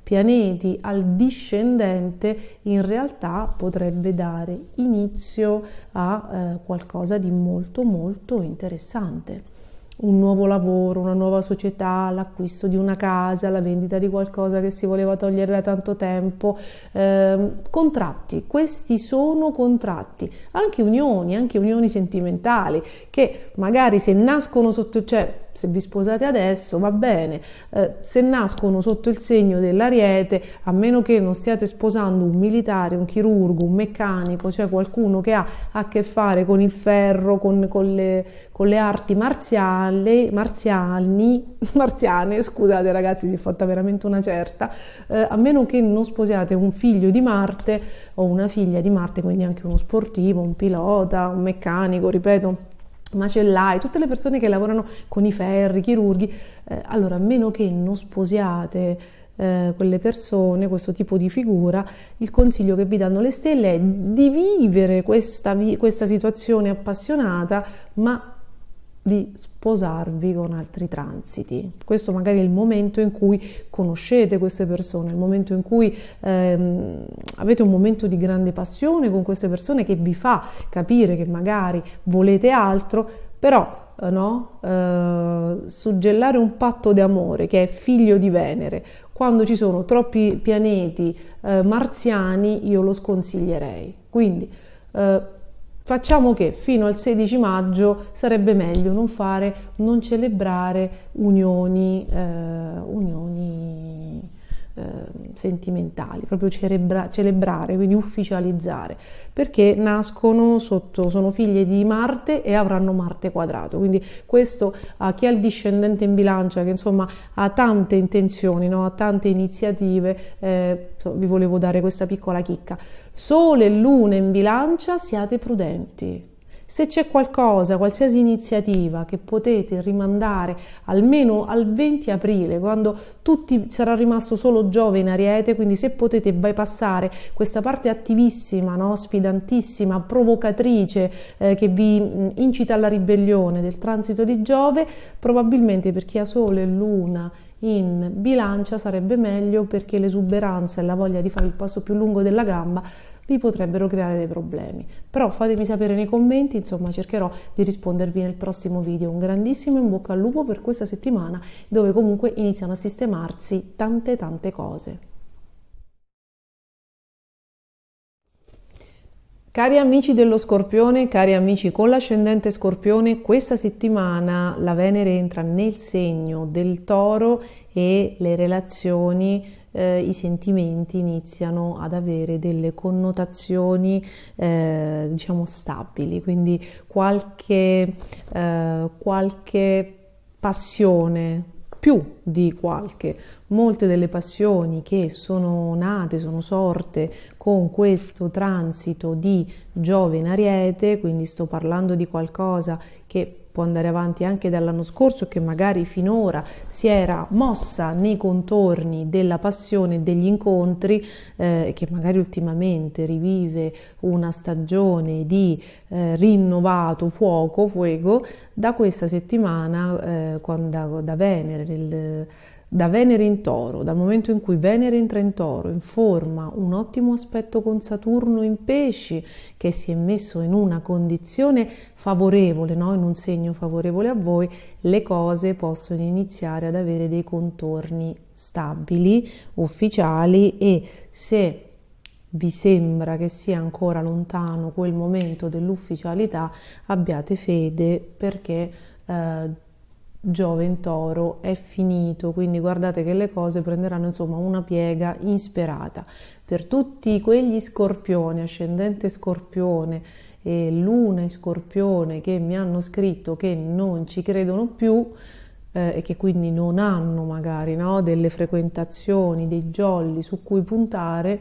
pianeti al discendente in realtà potrebbe dare inizio a qualcosa di molto molto interessante. Un nuovo lavoro, una nuova società, l'acquisto di una casa, la vendita di qualcosa che si voleva togliere da tanto tempo, contratti, questi sono contratti, anche unioni sentimentali, che magari se nascono sotto, cioè se vi sposate adesso va bene, se nascono sotto il segno dell'Ariete, a meno che non stiate sposando un militare, un chirurgo, un meccanico, cioè qualcuno che ha a che fare con il ferro, con le arti marziane, scusate ragazzi, si è fatta veramente una certa, a meno che non sposiate un figlio di Marte o una figlia di Marte, quindi anche uno sportivo, un pilota, un meccanico, ripeto, macellai, tutte le persone che lavorano con i ferri, chirurghi, allora a meno che non sposiate quelle persone, questo tipo di figura, il consiglio che vi danno le stelle è di vivere questa situazione appassionata, ma di sposarvi con altri transiti. Questo magari è il momento in cui conoscete queste persone, il momento in cui avete un momento di grande passione con queste persone, che vi fa capire che magari volete altro, però suggellare un patto d'amore che è figlio di Venere quando ci sono troppi pianeti marziani, io lo sconsiglierei. Quindi facciamo che fino al 16 maggio sarebbe meglio non celebrare unioni sentimentali, proprio celebrare, quindi ufficializzare, perché sono figlie di Marte e avranno Marte quadrato. Quindi questo a chi ha il discendente in Bilancia, che insomma ha tante intenzioni, no? Ha tante iniziative, vi volevo dare questa piccola chicca. Sole e Luna in Bilancia, siate prudenti. Se c'è qualsiasi iniziativa che potete rimandare almeno al 20 aprile, quando sarà rimasto solo Giove in Ariete, quindi se potete bypassare questa parte attivissima, no? Sfidantissima, provocatrice, che vi incita alla ribellione del transito di Giove, probabilmente per chi ha Sole e Luna in Bilancia sarebbe meglio, perché l'esuberanza e la voglia di fare il passo più lungo della gamba vi potrebbero creare dei problemi. Però fatemi sapere nei commenti, insomma cercherò di rispondervi nel prossimo video. Un grandissimo in bocca al lupo per questa settimana, dove comunque iniziano a sistemarsi tante cose. Cari amici dello Scorpione, cari amici con l'ascendente Scorpione, questa settimana la Venere entra nel segno del Toro e le relazioni, i sentimenti iniziano ad avere delle connotazioni diciamo stabili, quindi qualche passione più di qualche. Molte delle passioni che sono nate, sono sorte con questo transito di Giove in Ariete, quindi sto parlando di qualcosa che può andare avanti anche dall'anno scorso, che magari finora si era mossa nei contorni della passione e degli incontri, che magari ultimamente rivive una stagione di rinnovato fuoco, da questa settimana, da Venere in Toro, dal momento in cui Venere entra in Toro, informa un ottimo aspetto con Saturno in Pesci, che si è messo in una condizione favorevole, no? In un segno favorevole a voi, le cose possono iniziare ad avere dei contorni stabili, ufficiali, e se vi sembra che sia ancora lontano quel momento dell'ufficialità, abbiate fede, perché Giove in Toro è finito, quindi guardate che le cose prenderanno insomma una piega insperata. Per tutti quegli Scorpioni, ascendente Scorpione e Luna in Scorpione, che mi hanno scritto che non ci credono più e che quindi non hanno magari, no, delle frequentazioni, dei jolly su cui puntare,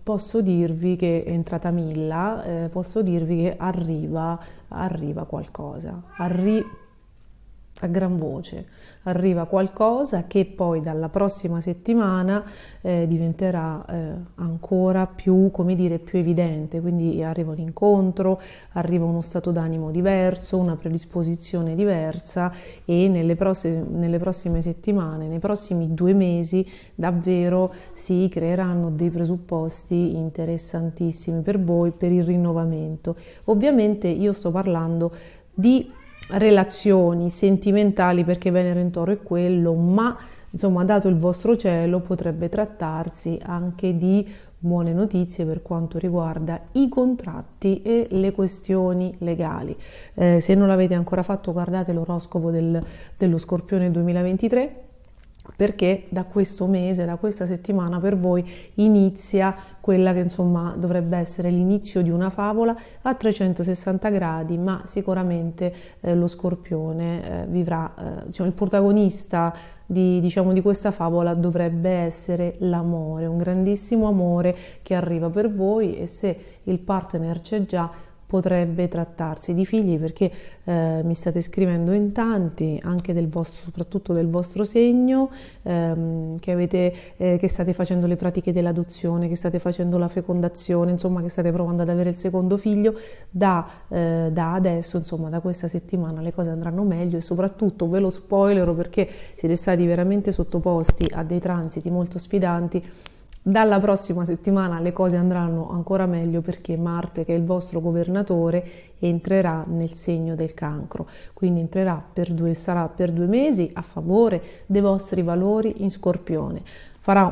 posso dirvi che è entrata Milla, posso dirvi che arriva qualcosa, a gran voce, arriva qualcosa che poi dalla prossima settimana diventerà ancora più, come dire, più evidente, quindi arriva un incontro, arriva uno stato d'animo diverso, una predisposizione diversa, e nelle prossime settimane, nei prossimi 2 mesi, davvero si creeranno dei presupposti interessantissimi per voi, per il rinnovamento. Ovviamente io sto parlando di relazioni sentimentali, perché Venere in Toro è quello, ma insomma, dato il vostro cielo, potrebbe trattarsi anche di buone notizie per quanto riguarda i contratti e le questioni legali. Se non l'avete ancora fatto, guardate l'oroscopo dello Scorpione 2023, perché da questo mese, da questa settimana, per voi inizia quella che insomma dovrebbe essere l'inizio di una favola a 360 gradi, ma sicuramente lo Scorpione vivrà, diciamo, il protagonista di questa favola dovrebbe essere l'amore, un grandissimo amore che arriva per voi, e se il partner c'è già, potrebbe trattarsi di figli, perché mi state scrivendo in tanti, anche soprattutto del vostro segno, che state facendo le pratiche dell'adozione, che state facendo la fecondazione, insomma che state provando ad avere il secondo figlio. Da adesso, insomma da questa settimana, le cose andranno meglio, e soprattutto ve lo spoilero, perché siete stati veramente sottoposti a dei transiti molto sfidanti. Dalla prossima settimana le cose andranno ancora meglio, perché Marte, che è il vostro governatore, entrerà nel segno del Cancro, quindi sarà per 2 mesi a favore dei vostri valori in Scorpione. Formerà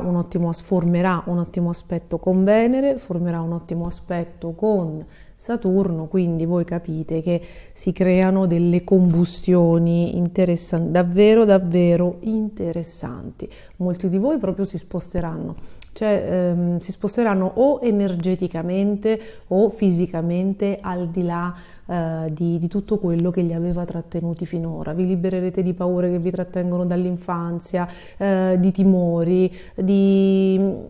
un ottimo aspetto con Venere, formerà un ottimo aspetto con Saturno, quindi voi capite che si creano delle combustioni interessanti, davvero davvero interessanti. Molti di voi proprio si sposteranno, si sposteranno o energeticamente o fisicamente al di là di tutto quello che li aveva trattenuti finora. Vi libererete di paure che vi trattengono dall'infanzia, di timori,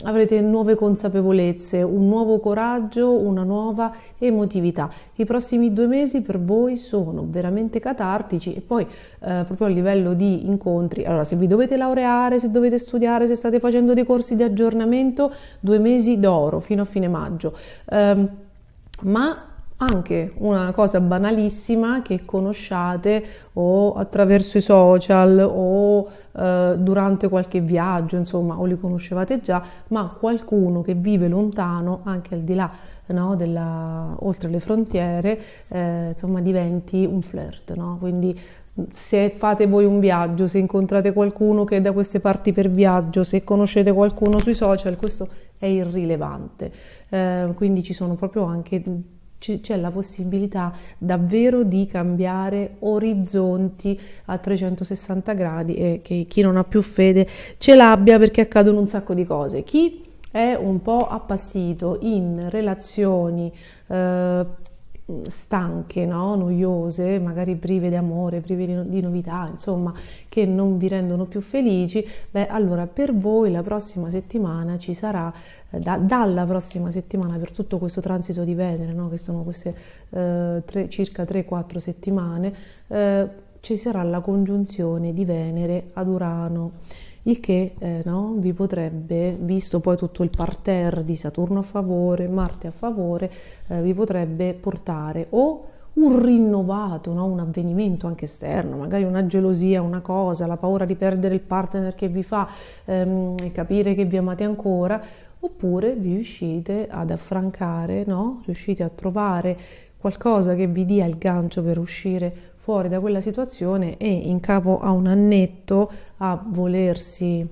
avrete nuove consapevolezze, un nuovo coraggio, una nuova emotività. I prossimi 2 mesi per voi sono veramente catartici, e poi proprio a livello di incontri, allora, se vi dovete laureare, se dovete studiare, se state facendo dei corsi di aggiornamento, 2 mesi d'oro fino a fine maggio, ma anche una cosa banalissima che conosciate o attraverso i social o durante qualche viaggio, insomma, o li conoscevate già, ma qualcuno che vive lontano, anche al di là, no, oltre le frontiere, insomma, diventi un flirt, no? Quindi se fate voi un viaggio, se incontrate qualcuno che è da queste parti per viaggio, se conoscete qualcuno sui social, questo è irrilevante, quindi ci sono proprio anche c'è la possibilità davvero di cambiare orizzonti a 360 gradi, e che chi non ha più fede ce l'abbia, perché accadono un sacco di cose. Chi è un po' appassito in relazioni stanche, no? Noiose, magari prive di amore, prive di novità, insomma, che non vi rendono più felici, beh, allora per voi la prossima settimana ci sarà, dalla prossima settimana, per tutto questo transito di Venere, no? Che sono queste circa 3-4 settimane, ci sarà la congiunzione di Venere ad Urano. Il che no, vi potrebbe, visto poi tutto il parterre di Saturno a favore, Marte a favore, vi potrebbe portare o un rinnovato, no, un avvenimento anche esterno, magari una gelosia, una cosa, la paura di perdere il partner che vi fa capire che vi amate ancora, oppure vi riuscite ad affrancare, no? Riuscite a trovare qualcosa che vi dia il gancio per uscire fuori da quella situazione e in capo a un annetto a volerla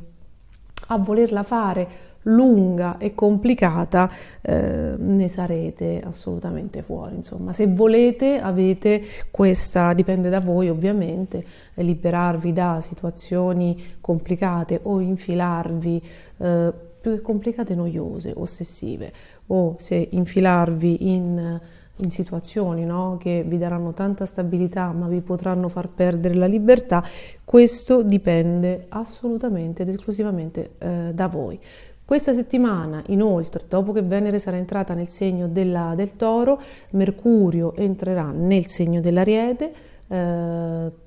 fare lunga e complicata, ne sarete assolutamente fuori. Insomma, se volete, avete questa, dipende da voi ovviamente, liberarvi da situazioni complicate o infilarvi più che complicate, noiose, ossessive, o se infilarvi in situazioni, no, che vi daranno tanta stabilità ma vi potranno far perdere la libertà. Questo dipende assolutamente ed esclusivamente da voi. Questa settimana, inoltre, dopo che Venere sarà entrata nel segno del Toro, Mercurio entrerà nel segno dell'Ariete,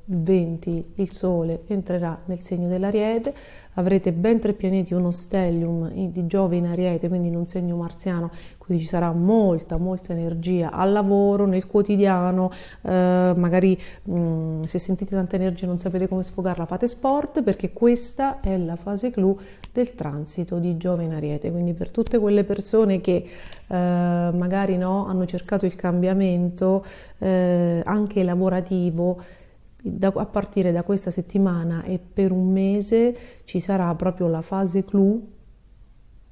20 il Sole entrerà nel segno dell'Ariete, avrete ben 3 pianeti, uno stellium di Giove in Ariete, quindi in un segno marziano, quindi ci sarà molta energia al lavoro, nel quotidiano, magari se sentite tanta energia e non sapete come sfogarla, fate sport, perché questa è la fase clou del transito di Giove in Ariete. Quindi per tutte quelle persone che magari no, hanno cercato il cambiamento anche lavorativo, a partire da questa settimana e per un mese ci sarà proprio la fase clou,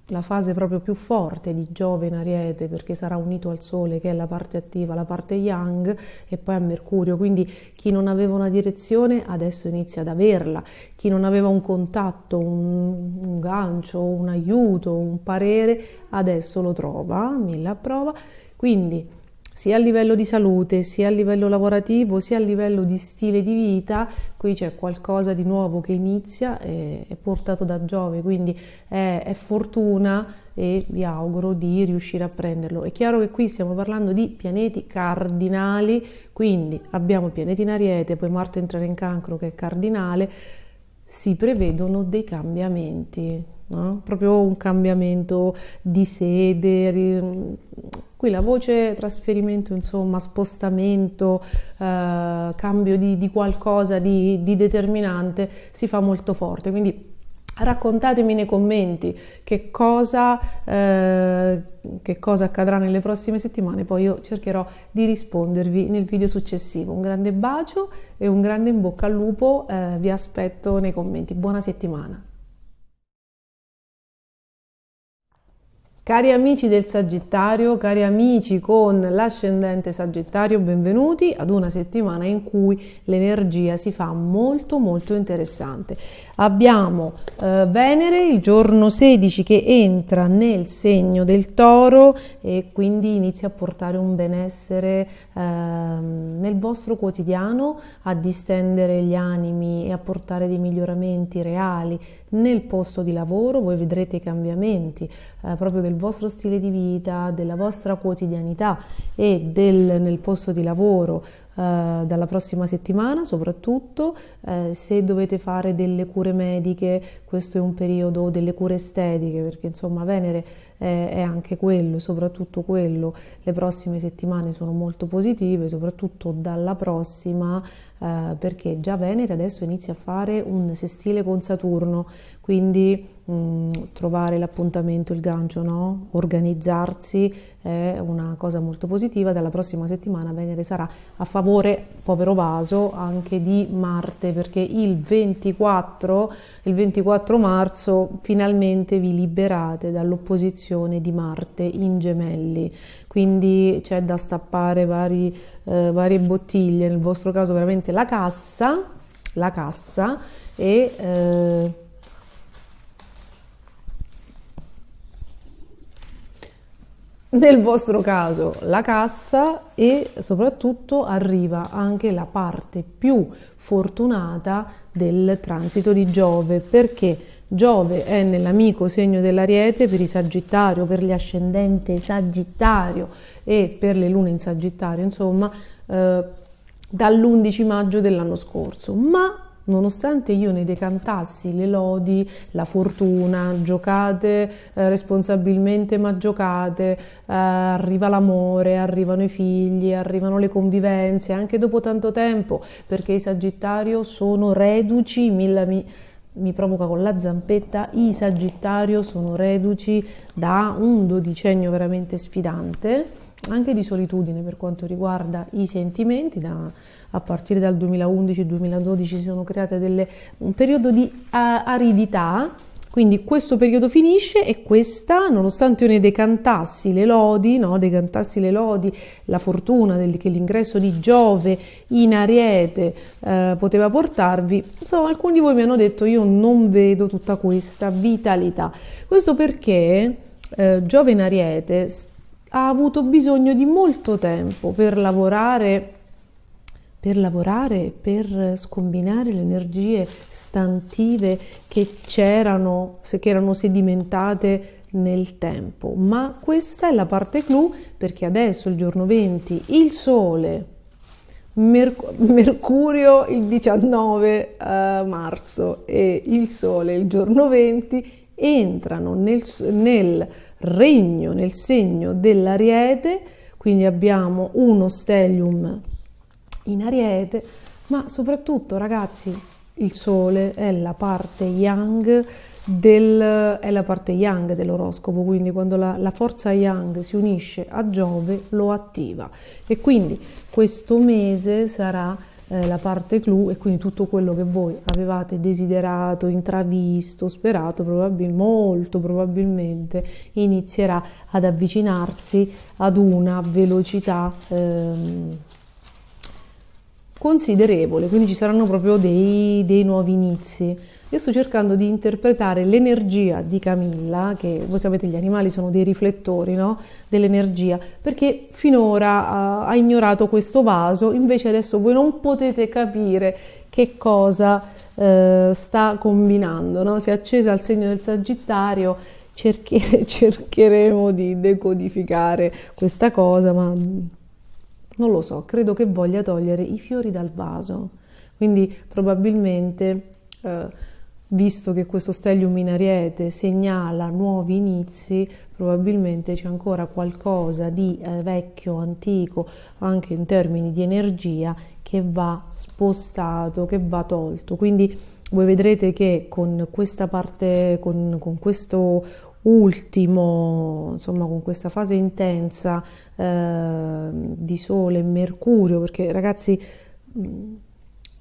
la fase proprio più forte di Giove in Ariete, perché sarà unito al Sole, che è la parte attiva, la parte yang, e poi a Mercurio. Quindi chi non aveva una direzione adesso inizia ad averla, chi non aveva un contatto, un gancio, un aiuto, un parere, adesso lo trova, mille a prova. Quindi sia a livello di salute, sia a livello lavorativo, sia a livello di stile di vita, qui c'è qualcosa di nuovo che inizia, è portato da Giove, quindi è fortuna e vi auguro di riuscire a prenderlo. È chiaro che qui stiamo parlando di pianeti cardinali, quindi abbiamo pianeti in Ariete, poi Marte entrare in Cancro che è cardinale, si prevedono dei cambiamenti, no? Proprio un cambiamento di sede. Qui la voce trasferimento, insomma, spostamento, cambio di qualcosa di determinante si fa molto forte. Quindi raccontatemi nei commenti che cosa accadrà nelle prossime settimane, poi io cercherò di rispondervi nel video successivo. Un grande bacio e un grande in bocca al lupo, vi aspetto nei commenti. Buona settimana. Cari amici del Sagittario, cari amici con l'ascendente Sagittario, benvenuti ad una settimana in cui l'energia si fa molto interessante. Abbiamo Venere il giorno 16 che entra nel segno del Toro e quindi inizia a portare un benessere nel vostro quotidiano, a distendere gli animi e a portare dei miglioramenti reali nel posto di lavoro. Voi vedrete i cambiamenti proprio del vostro stile di vita, della vostra quotidianità e nel posto di lavoro dalla prossima settimana, soprattutto se dovete fare delle cure mediche, questo è un periodo delle cure estetiche, perché insomma Venere è anche quello, soprattutto quello. Le prossime settimane sono molto positive, soprattutto dalla prossima, perché già Venere adesso inizia a fare un sestile con Saturno, quindi trovare l'appuntamento, il gancio, no? Organizzarsi è una cosa molto positiva. Dalla prossima settimana Venere sarà a favore, povero vaso, anche di Marte, perché il 24 marzo finalmente vi liberate dall'opposizione di Marte in Gemelli, quindi c'è da stappare varie bottiglie, nel vostro caso veramente la cassa e nel vostro caso la cassa e soprattutto arriva anche la parte più fortunata del transito di Giove, perché Giove è nell'amico segno dell'Ariete per i Sagittario, per gli ascendenti Sagittario e per le lune in Sagittario, insomma, dall'11 maggio dell'anno scorso, ma nonostante io ne decantassi le lodi, la fortuna, giocate responsabilmente ma giocate, arriva l'amore, arrivano i figli, arrivano le convivenze, anche dopo tanto tempo, perché i Sagittario sono reduci, mi provoca con la zampetta, i Sagittario sono reduci da un dodicennio veramente sfidante, anche di solitudine per quanto riguarda i sentimenti. A partire dal 2011-2012 si sono create un periodo di aridità, quindi questo periodo finisce e questa, nonostante io ne decantassi le lodi, no? Decantassi le lodi, la fortuna che l'ingresso di Giove in Ariete poteva portarvi, insomma alcuni di voi mi hanno detto io non vedo tutta questa vitalità. Questo perché Giove in Ariete ha avuto bisogno di molto tempo per lavorare, per scombinare le energie stantive che erano sedimentate nel tempo. Ma questa è la parte clou, perché adesso il giorno 20 il Sole, Mercurio il 19 marzo e il Sole il giorno 20 entrano nel regno, nel segno dell'Ariete, quindi abbiamo uno stellium in Ariete, ma soprattutto ragazzi il Sole è la parte yang dell'oroscopo, quindi quando la forza yang si unisce a Giove lo attiva e quindi questo mese sarà la parte clou e quindi tutto quello che voi avevate desiderato, intravisto, sperato, molto probabilmente inizierà ad avvicinarsi ad una velocità considerevole, quindi ci saranno proprio dei nuovi inizi. Io sto cercando di interpretare l'energia di Camilla, che voi sapete gli animali sono dei riflettori, no? Dell'energia, perché finora ha ignorato questo vaso, invece adesso voi non potete capire che cosa sta combinando, no? Si è accesa il segno del Sagittario, cercheremo di decodificare questa cosa, ma non lo so, credo che voglia togliere i fiori dal vaso, quindi probabilmente visto che questo stellium in Ariete segnala nuovi inizi, probabilmente c'è ancora qualcosa di vecchio, antico, anche in termini di energia, che va spostato, che va tolto. Quindi voi vedrete che con questa parte, con questo ultimo, insomma con questa fase intensa di Sole e Mercurio, perché ragazzi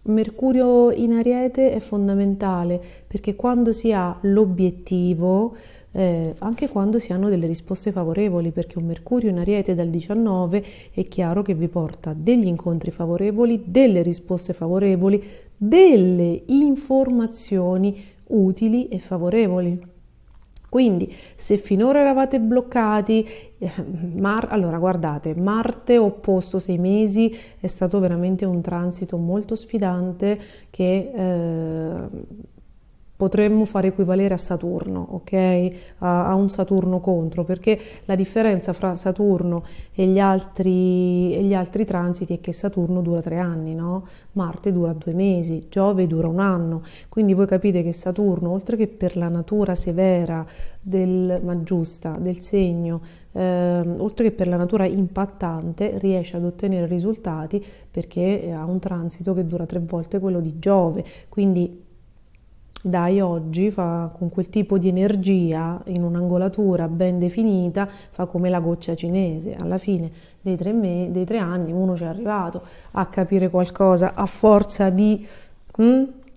Mercurio in Ariete è fondamentale, perché quando si ha l'obiettivo, anche quando si hanno delle risposte favorevoli, perché un Mercurio in Ariete dal 19 è chiaro che vi porta degli incontri favorevoli, delle risposte favorevoli, delle informazioni utili e favorevoli. Quindi se finora eravate bloccati, allora guardate, Marte opposto 6 mesi è stato veramente un transito molto sfidante che potremmo fare equivalere a Saturno, ok? A un Saturno contro, perché la differenza fra Saturno e gli altri transiti è che Saturno dura 3 anni, no? Marte dura 2 mesi, Giove dura 1 anno, quindi voi capite che Saturno, oltre che per la natura severa ma giusta del segno, oltre che per la natura impattante, riesce ad ottenere risultati perché ha un transito che dura 3 volte quello di Giove, quindi dai oggi fa con quel tipo di energia in un'angolatura ben definita, fa come la goccia cinese. Alla fine dei 3 anni uno ci è arrivato a capire qualcosa a forza di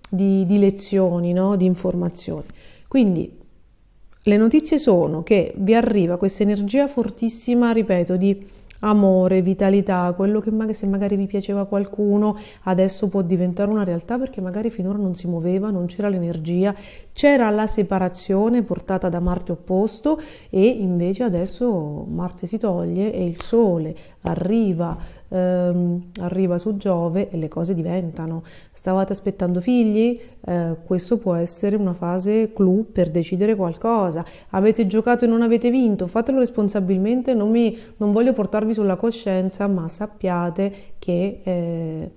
lezioni, no? Di informazioni. Quindi le notizie sono che vi arriva questa energia fortissima, ripeto, di amore, vitalità, quello che se magari vi piaceva qualcuno adesso può diventare una realtà perché magari finora non si muoveva, non c'era l'energia, c'era la separazione portata da Marte opposto e invece adesso Marte si toglie e il Sole arriva su Giove e le cose diventano. Stavate aspettando figli? Questo può essere una fase clou per decidere qualcosa. Avete giocato e non avete vinto? Fatelo responsabilmente, non voglio portarvi sulla coscienza, ma sappiate che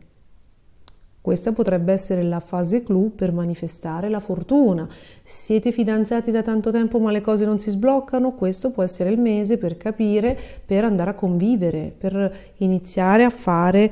questa potrebbe essere la fase clou per manifestare la fortuna. Siete fidanzati da tanto tempo ma le cose non si sbloccano? Questo può essere il mese per capire, per andare a convivere, per iniziare a far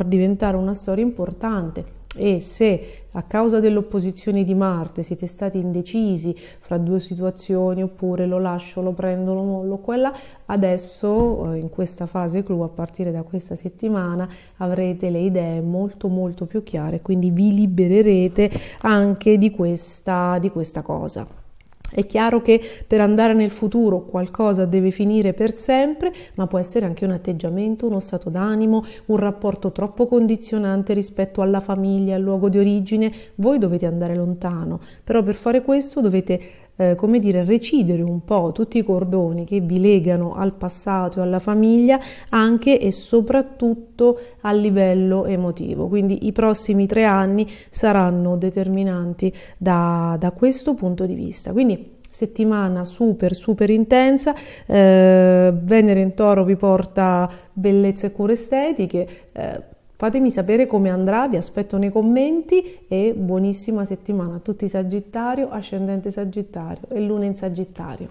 diventare una storia importante. E se a causa dell'opposizione di Marte siete stati indecisi fra due situazioni, oppure lo lascio, lo prendo, lo mollo, quella, adesso in questa fase clou, a partire da questa settimana, avrete le idee molto molto più chiare, quindi vi libererete anche di questa cosa. È chiaro che per andare nel futuro qualcosa deve finire per sempre, ma può essere anche un atteggiamento, uno stato d'animo, un rapporto troppo condizionante rispetto alla famiglia, al luogo di origine. Voi dovete andare lontano, però per fare questo dovete recidere un po' tutti i cordoni che vi legano al passato e alla famiglia, anche e soprattutto a livello emotivo. Quindi i prossimi 3 anni saranno determinanti da questo punto di vista. Quindi settimana super super intensa, Venere in Toro vi porta bellezza e cure estetiche. Fatemi sapere come andrà, vi aspetto nei commenti e buonissima settimana a tutti Sagittario, ascendente Sagittario e Luna in Sagittario.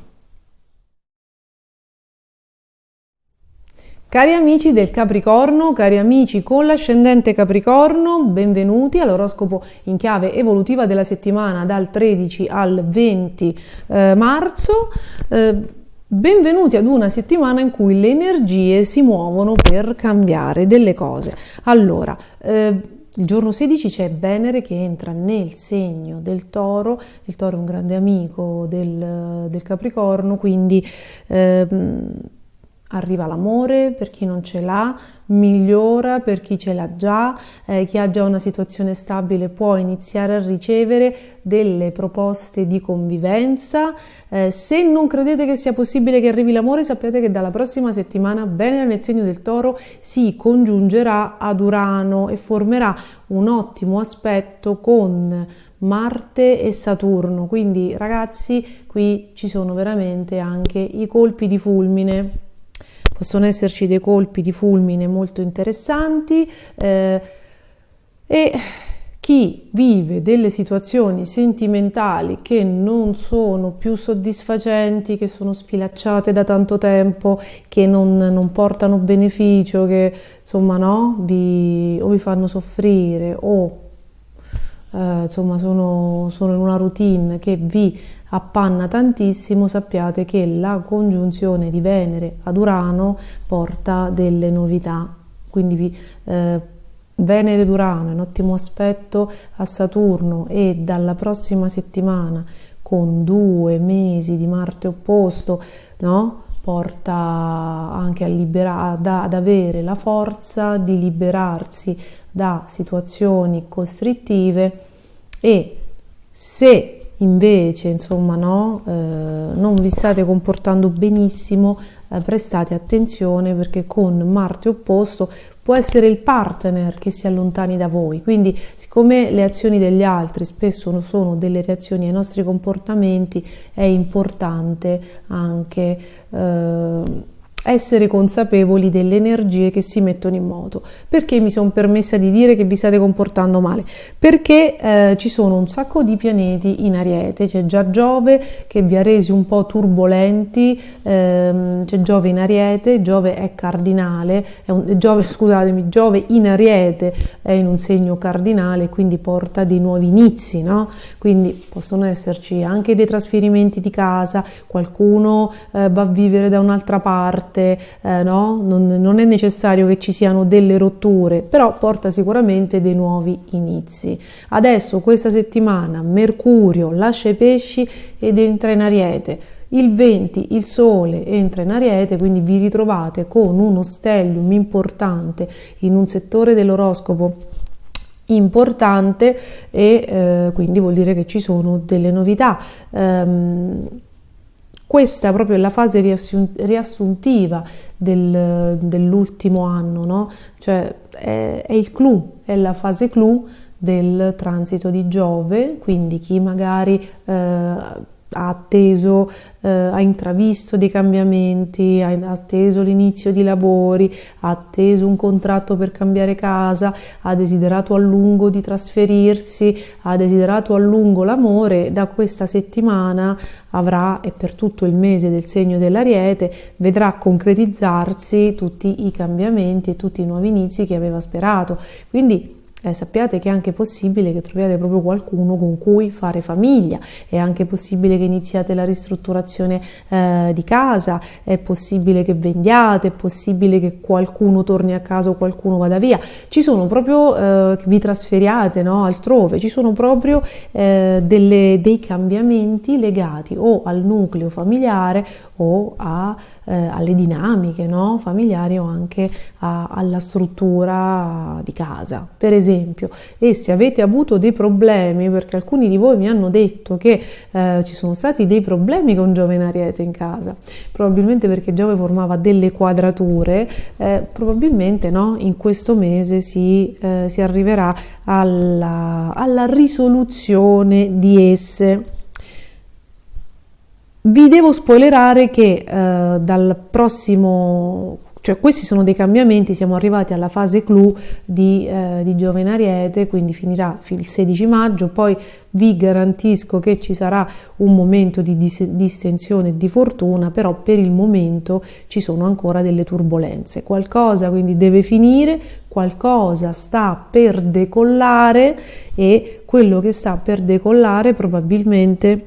Cari amici del Capricorno, cari amici con l'ascendente Capricorno, benvenuti all'oroscopo in chiave evolutiva della settimana dal 13 al 20 marzo. Benvenuti ad una settimana in cui le energie si muovono per cambiare delle cose. Allora, il giorno 16 c'è Venere che entra nel segno del Toro. Il Toro è un grande amico del Capricorno, quindi arriva l'amore per chi non ce l'ha, migliora per chi ce l'ha già, chi ha già una situazione stabile può iniziare a ricevere delle proposte di convivenza. Se non credete che sia possibile che arrivi l'amore, sappiate che dalla prossima settimana Venere nel segno del Toro si congiungerà ad Urano e formerà un ottimo aspetto con Marte e Saturno. Quindi ragazzi, qui ci sono veramente anche i colpi di fulmine. Possono esserci dei colpi di fulmine molto interessanti e chi vive delle situazioni sentimentali che non sono più soddisfacenti, che sono sfilacciate da tanto tempo, che non portano beneficio, che insomma o vi fanno soffrire o insomma sono in una routine che vi appanna tantissimo, sappiate che la congiunzione di Venere ad Urano porta delle novità. Quindi Venere ed Urano in ottimo aspetto a Saturno e dalla prossima settimana con 2 mesi di Marte opposto, no? Porta anche ad avere la forza di liberarsi da situazioni costrittive. E se invece non vi state comportando benissimo, prestate attenzione, perché con Marte opposto può essere il partner che si allontani da voi. Quindi, siccome le azioni degli altri spesso sono delle reazioni ai nostri comportamenti, è importante anche essere consapevoli delle energie che si mettono in moto. Perché mi sono permessa di dire che vi state comportando male? Perché ci sono un sacco di pianeti in Ariete. C'è già Giove che vi ha resi un po' turbolenti, c'è Giove in Ariete, Giove è cardinale, Giove in Ariete è in un segno cardinale, quindi porta dei nuovi inizi, no? Quindi possono esserci anche dei trasferimenti di casa, qualcuno va a vivere da un'altra parte, no? Non è necessario che ci siano delle rotture, però porta sicuramente dei nuovi inizi. Adesso questa settimana Mercurio lascia i pesci ed entra in Ariete. Il 20 il Sole entra in Ariete, quindi vi ritrovate con uno stellium importante in un settore dell'oroscopo importante e quindi vuol dire che ci sono delle novità. Questa proprio è la fase riassuntiva dell'ultimo anno, no? Cioè è il clou, è la fase clou del transito di Giove, quindi chi magari ha atteso, ha intravisto dei cambiamenti, ha atteso l'inizio di lavori, ha atteso un contratto per cambiare casa, ha desiderato a lungo di trasferirsi, ha desiderato a lungo l'amore, da questa settimana avrà, e per tutto il mese del segno dell'Ariete, vedrà concretizzarsi tutti i cambiamenti e tutti i nuovi inizi che aveva sperato. Quindi sappiate che è anche possibile che troviate proprio qualcuno con cui fare famiglia, è anche possibile che iniziate la ristrutturazione di casa, è possibile che vendiate, è possibile che qualcuno torni a casa o qualcuno vada via, ci sono proprio che vi trasferiate, no, altrove, ci sono proprio dei cambiamenti legati o al nucleo familiare o alle dinamiche, no, familiari, o anche alla struttura di casa, per esempio. E se avete avuto dei problemi, perché alcuni di voi mi hanno detto che ci sono stati dei problemi con Giove in Ariete in casa, probabilmente perché Giove formava delle quadrature, probabilmente, no, in questo mese si arriverà alla risoluzione di esse. Vi devo spoilerare che dal prossimo, cioè questi sono dei cambiamenti, siamo arrivati alla fase clou di Giove in Ariete, quindi finirà il 16 maggio, poi vi garantisco che ci sarà un momento di distensione e di fortuna, però per il momento ci sono ancora delle turbolenze, qualcosa quindi deve finire, qualcosa sta per decollare e quello che sta per decollare probabilmente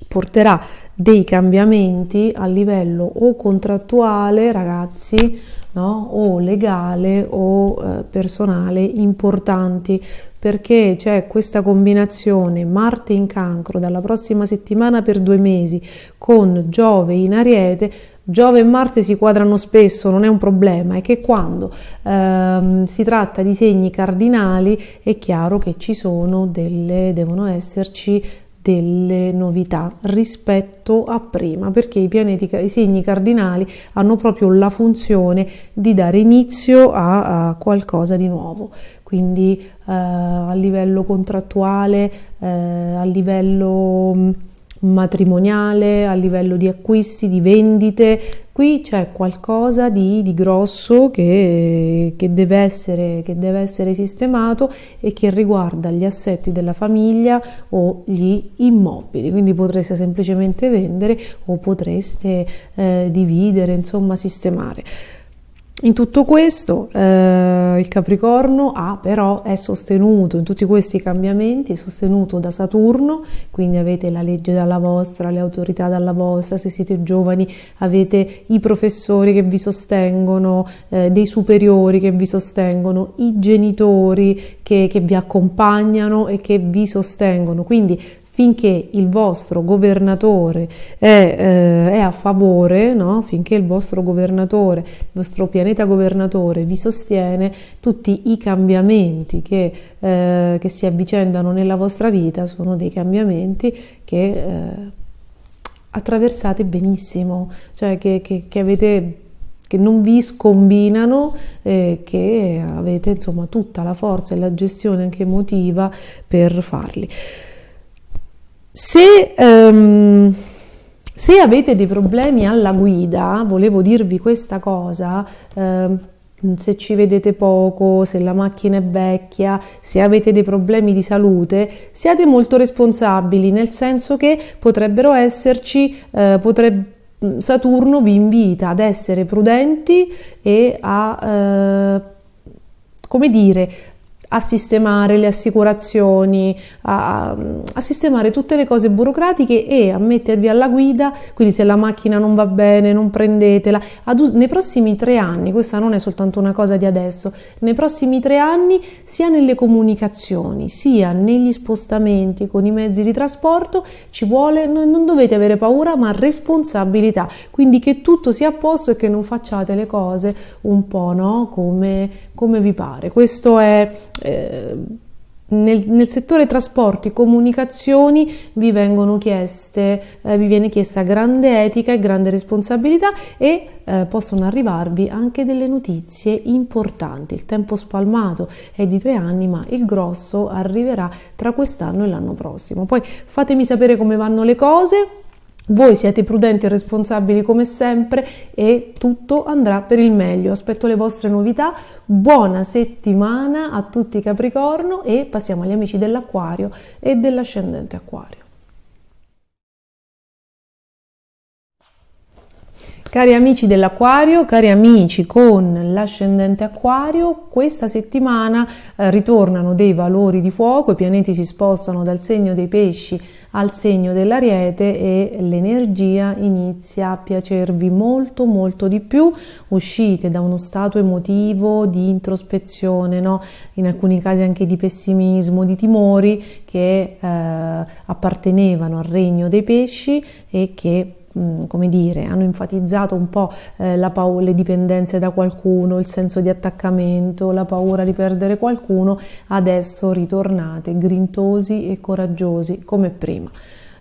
porterà dei cambiamenti a livello o contrattuale, ragazzi, no? O legale o personale importanti, perché c'è questa combinazione Marte in Cancro dalla prossima settimana per 2 mesi con Giove in Ariete. Giove e Marte si quadrano spesso, non è un problema, è che quando si tratta di segni cardinali è chiaro che devono esserci delle novità rispetto a prima, perché i segni cardinali hanno proprio la funzione di dare inizio a qualcosa di nuovo, quindi a livello contrattuale, a livello matrimoniale, a livello di acquisti, di vendite. Qui c'è qualcosa di grosso che deve essere sistemato e che riguarda gli assetti della famiglia o gli immobili, quindi potreste semplicemente vendere o potreste dividere, insomma sistemare. In tutto questo il Capricorno però è sostenuto in tutti questi cambiamenti, è sostenuto da Saturno, quindi avete la legge dalla vostra, le autorità dalla vostra, se siete giovani avete i professori che vi sostengono, dei superiori che vi sostengono, i genitori che vi accompagnano e che vi sostengono, quindi finché il vostro governatore è a favore, no? Finché il vostro pianeta governatore vi sostiene, tutti i cambiamenti che si avvicendano nella vostra vita sono dei cambiamenti che attraversate benissimo, cioè che avete, che non vi scombinano, che avete insomma tutta la forza e la gestione anche emotiva per farli. Se avete dei problemi alla guida, volevo dirvi questa cosa, se ci vedete poco, se la macchina è vecchia, se avete dei problemi di salute, siate molto responsabili, nel senso che potrebbero esserci, Saturno vi invita ad essere prudenti e a sistemare le assicurazioni, a sistemare tutte le cose burocratiche e a mettervi alla guida. Quindi se la macchina non va bene, non prendetela. Nei prossimi 3 anni, questa non è soltanto una cosa di adesso, nei prossimi 3 anni, sia nelle comunicazioni, sia negli spostamenti con i mezzi di trasporto, ci vuole, non dovete avere paura, ma responsabilità. Quindi che tutto sia a posto e che non facciate le cose un po', no? Come vi pare. Questo è nel settore trasporti e comunicazioni vi viene chiesta grande etica e grande responsabilità e possono arrivarvi anche delle notizie importanti. Il tempo spalmato è di 3 anni, ma il grosso arriverà tra quest'anno e l'anno prossimo. Poi fatemi sapere come vanno le cose. Voi siete prudenti e responsabili come sempre e tutto andrà per il meglio. Aspetto le vostre novità. Buona settimana a tutti Capricorno e passiamo agli amici dell'Acquario e dell'ascendente Acquario. Cari amici dell'Acquario, cari amici con l'ascendente Acquario, questa settimana ritornano dei valori di fuoco, i pianeti si spostano dal segno dei Pesci al segno dell'Ariete e l'energia inizia a piacervi molto molto di più. Uscite da uno stato emotivo di introspezione, no? In alcuni casi anche di pessimismo, di timori che appartenevano al regno dei Pesci e che come dire, hanno enfatizzato un po' le dipendenze da qualcuno, il senso di attaccamento, la paura di perdere qualcuno. Adesso ritornate grintosi e coraggiosi come prima.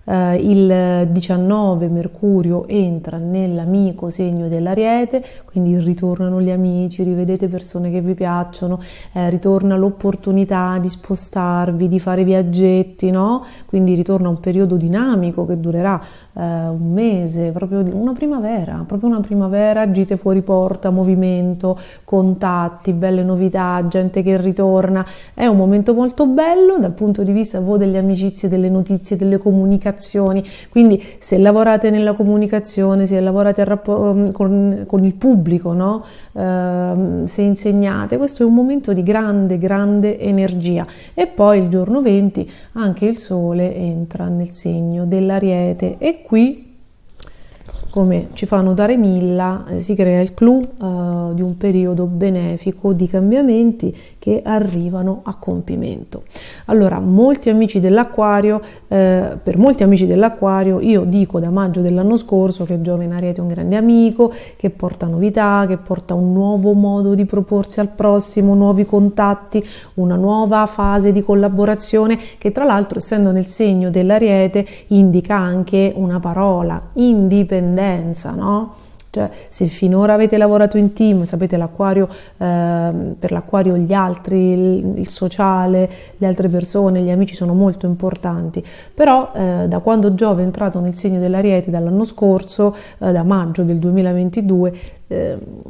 Il 19 Mercurio entra nell'amico segno dell'Ariete, quindi ritornano gli amici, rivedete persone che vi piacciono, ritorna l'opportunità di spostarvi, di fare viaggetti, no? Quindi ritorna un periodo dinamico che durerà un mese, proprio una primavera, gite fuori porta, movimento, contatti, belle novità, gente che ritorna. È un momento molto bello dal punto di vista voi delle amicizie, delle notizie, delle comunicazioni. Quindi se lavorate nella comunicazione, se lavorate con il pubblico, no? Se insegnate, questo è un momento di grande energia. E poi il giorno 20 anche il Sole entra nel segno dell'Ariete e qui, come ci fa notare Milla, si crea il clou di un periodo benefico di cambiamenti che arrivano a compimento. Allora, per molti amici dell'Acquario, io dico da maggio dell'anno scorso che Giove Ariete è un grande amico, che porta novità, che porta un nuovo modo di proporsi al prossimo, nuovi contatti, una nuova fase di collaborazione che tra l'altro, essendo nel segno dell'Ariete, indica anche una parola, indipendenza, no? Cioè, se finora avete lavorato in team, sapete l'Acquario, per l'Acquario gli altri, il sociale, le altre persone, gli amici sono molto importanti, però da quando Giove è entrato nel segno dell'Ariete dall'anno scorso, da maggio del 2022,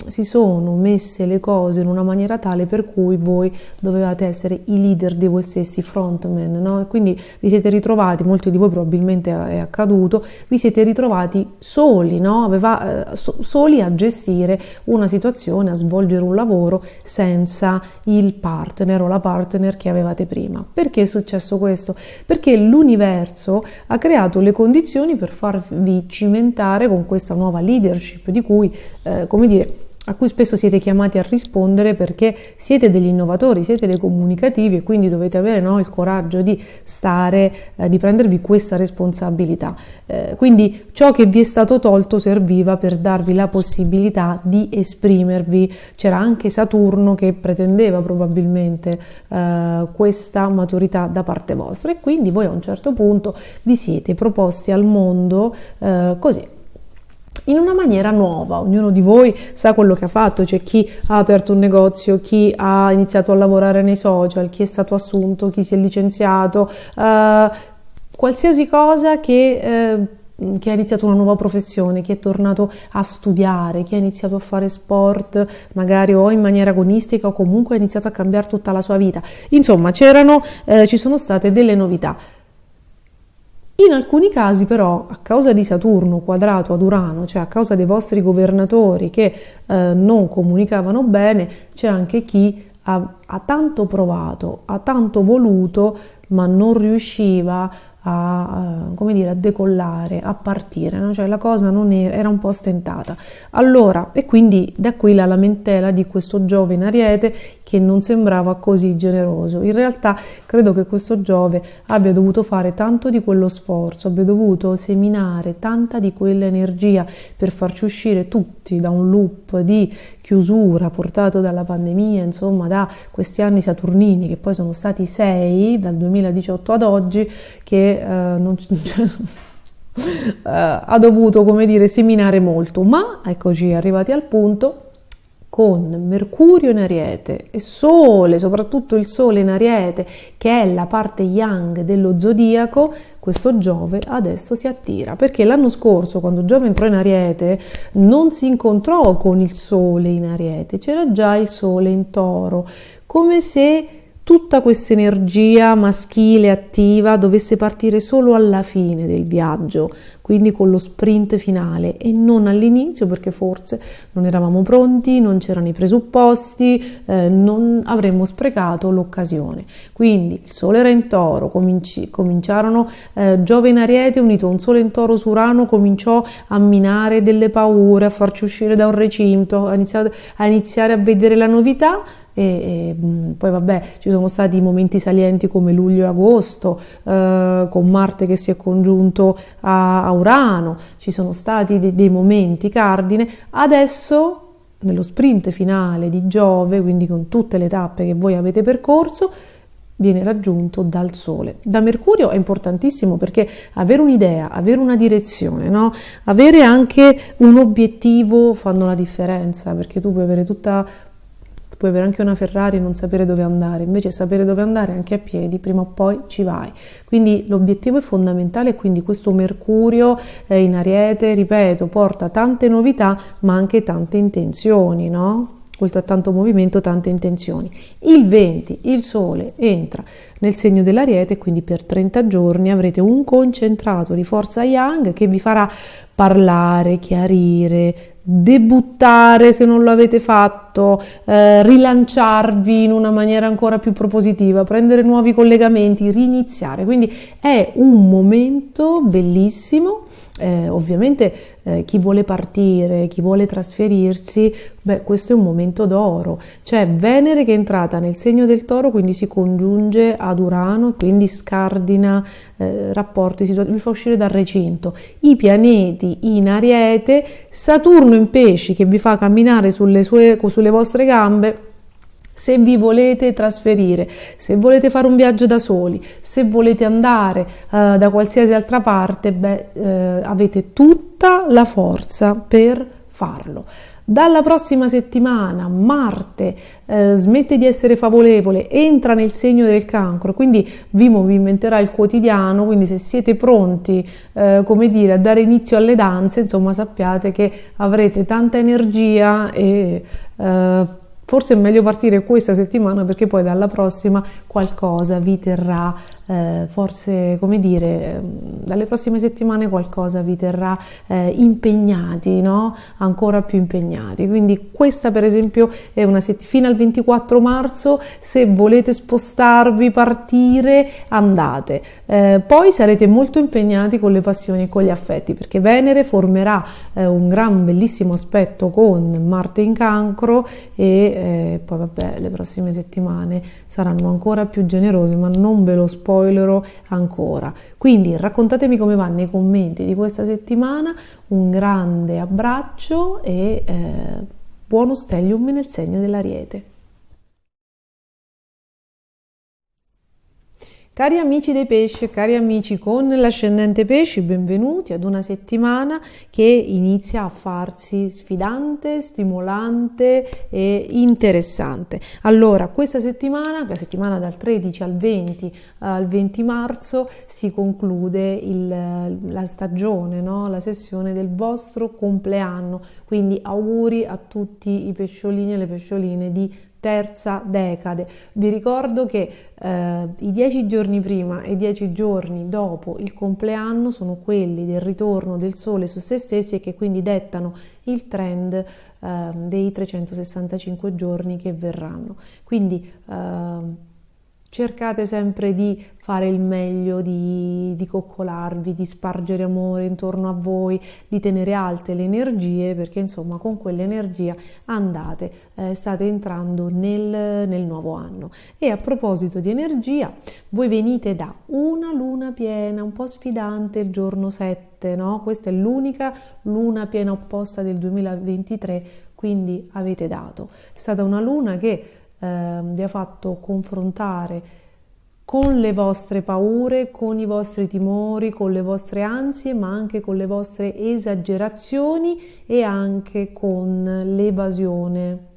si sono messe le cose in una maniera tale per cui voi dovevate essere i leader di voi stessi, frontman, no? E quindi vi siete ritrovati, molti di voi probabilmente è accaduto, vi siete ritrovati soli, no? Soli a gestire una situazione, a svolgere un lavoro senza il partner o la partner che avevate prima. Perché è successo questo? Perché l'universo ha creato le condizioni per farvi cimentare con questa nuova leadership di cui a cui spesso siete chiamati a rispondere, perché siete degli innovatori, siete dei comunicativi e quindi dovete avere, no, il coraggio di di prendervi questa responsabilità. Quindi ciò che vi è stato tolto serviva per darvi la possibilità di esprimervi. C'era anche Saturno che pretendeva probabilmente questa maturità da parte vostra e quindi voi a un certo punto vi siete proposti al mondo così, in una maniera nuova. Ognuno di voi sa quello che ha fatto, c'è chi ha aperto un negozio, chi ha iniziato a lavorare nei social, chi è stato assunto, chi si è licenziato, qualsiasi cosa che ha iniziato una nuova professione, chi è tornato a studiare, chi ha iniziato a fare sport, magari o in maniera agonistica o comunque ha iniziato a cambiare tutta la sua vita. Insomma, ci sono state delle novità. In alcuni casi però, a causa di Saturno quadrato ad Urano, cioè a causa dei vostri governatori che non comunicavano bene, c'è anche chi ha tanto provato, ha tanto voluto, ma non riusciva come dire, a decollare, a partire, no? Cioè la cosa non era un po' stentata. Allora, e quindi da qui la lamentela di questo Giove in Ariete che non sembrava così generoso. In realtà credo che questo Giove abbia dovuto fare tanto di quello sforzo, abbia dovuto seminare tanta di quell'energia per farci uscire tutti da un loop di chiusura portato dalla pandemia, insomma da questi anni saturnini che poi sono stati 6 dal 2018 ad oggi, che ha dovuto, come dire, seminare molto, ma eccoci arrivati al punto. Con Mercurio in Ariete e Sole, soprattutto il Sole in Ariete, che è la parte yang dello zodiaco, questo Giove adesso si attira, perché l'anno scorso, quando Giove entrò in Ariete, non si incontrò con il Sole in Ariete, c'era già il Sole in Toro, come se tutta questa energia maschile attiva dovesse partire solo alla fine del viaggio, quindi con lo sprint finale e non all'inizio, perché forse non eravamo pronti, non c'erano i presupposti, non avremmo sprecato l'occasione. Quindi il Sole era in Toro, cominciarono Giove in Ariete unito a un Sole in Toro su Urano, cominciò a minare delle paure, a farci uscire da un recinto, a iniziare a vedere la novità. E poi vabbè, ci sono stati momenti salienti come luglio e agosto, con Marte che si è congiunto a Urano, ci sono stati dei momenti cardine. Adesso nello sprint finale di Giove, quindi con tutte le tappe che voi avete percorso, viene raggiunto dal Sole. Da Mercurio è importantissimo, perché avere un'idea, avere una direzione, no? Avere anche un obiettivo fanno la differenza, perché tu puoi avere anche una Ferrari e non sapere dove andare, invece sapere dove andare anche a piedi, prima o poi ci vai. Quindi l'obiettivo è fondamentale, e quindi questo Mercurio in Ariete, ripeto, porta tante novità ma anche tante intenzioni, no? Oltre a tanto movimento, tante intenzioni. Il 20 il Sole entra nel segno dell'Ariete, quindi per 30 giorni avrete un concentrato di forza yang che vi farà parlare, chiarire, debuttare se non lo avete fatto, rilanciarvi in una maniera ancora più propositiva, prendere nuovi collegamenti, riniziare. Quindi è un momento bellissimo. Ovviamente chi vuole partire, chi vuole trasferirsi, questo è un momento d'oro. C'è Venere che è entrata nel segno del Toro, quindi si congiunge ad Urano e quindi scardina rapporti, vi fa uscire dal recinto. I pianeti in Ariete, Saturno in Pesci che vi fa camminare sulle vostre gambe. Se vi volete trasferire, se volete fare un viaggio da soli, se volete andare da qualsiasi altra parte, avete tutta la forza per farlo. Dalla prossima settimana Marte smette di essere favorevole, entra nel segno del Cancro, quindi vi movimenterà il quotidiano, quindi se siete pronti come dire, a dare inizio alle danze, insomma sappiate che avrete tanta energia e forse è meglio partire questa settimana, perché poi dalla prossima qualcosa vi terrà, forse, come dire, dalle prossime settimane qualcosa vi terrà impegnati, no? Ancora più impegnati. Quindi questa per esempio è una settimana, fino al 24 marzo, se volete spostarvi, partire, andate. Poi sarete molto impegnati con le passioni e con gli affetti, perché Venere formerà un gran bellissimo aspetto con Marte in Cancro e poi vabbè, le prossime settimane saranno ancora più generose, ma non ve lo spoilerò ancora. Quindi raccontatemi come va nei commenti di questa settimana. Un grande abbraccio e buono stellium nel segno dell'Ariete. Cari amici dei pesci, cari amici con l'ascendente pesci, benvenuti ad una settimana che inizia a farsi sfidante, stimolante e interessante. Allora, questa settimana, la settimana dal 13 al 20 marzo, si conclude la stagione, no? La sessione del vostro compleanno, quindi auguri a tutti i pesciolini e le pescioline di terza decade. Vi ricordo che i 10 giorni prima e i 10 giorni dopo il compleanno sono quelli del ritorno del Sole su se stessi e che quindi dettano il trend dei 365 giorni che verranno. Quindi cercate sempre di fare il meglio, di coccolarvi, di spargere amore intorno a voi, di tenere alte le energie, perché insomma con quell'energia state entrando nel nuovo anno. E a proposito di energia, voi venite da una luna piena un po' sfidante il giorno 7, no? Questa è l'unica luna piena opposta del 2023, quindi avete dato. È stata una luna che vi ha fatto confrontare con le vostre paure, con i vostri timori, con le vostre ansie, ma anche con le vostre esagerazioni e anche con l'evasione,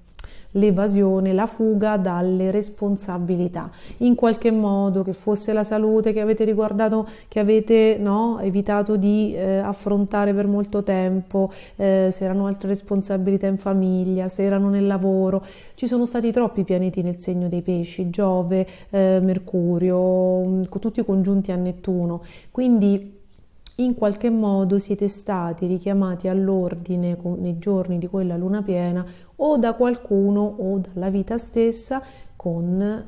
la fuga dalle responsabilità. In qualche modo, che fosse la salute che avete riguardato, che avete evitato di affrontare per molto tempo, se erano altre responsabilità in famiglia, se erano nel lavoro. Ci sono stati troppi pianeti nel segno dei pesci, Giove, Mercurio, tutti congiunti a Nettuno, quindi in qualche modo siete stati richiamati all'ordine nei giorni di quella luna piena o da qualcuno o dalla vita stessa con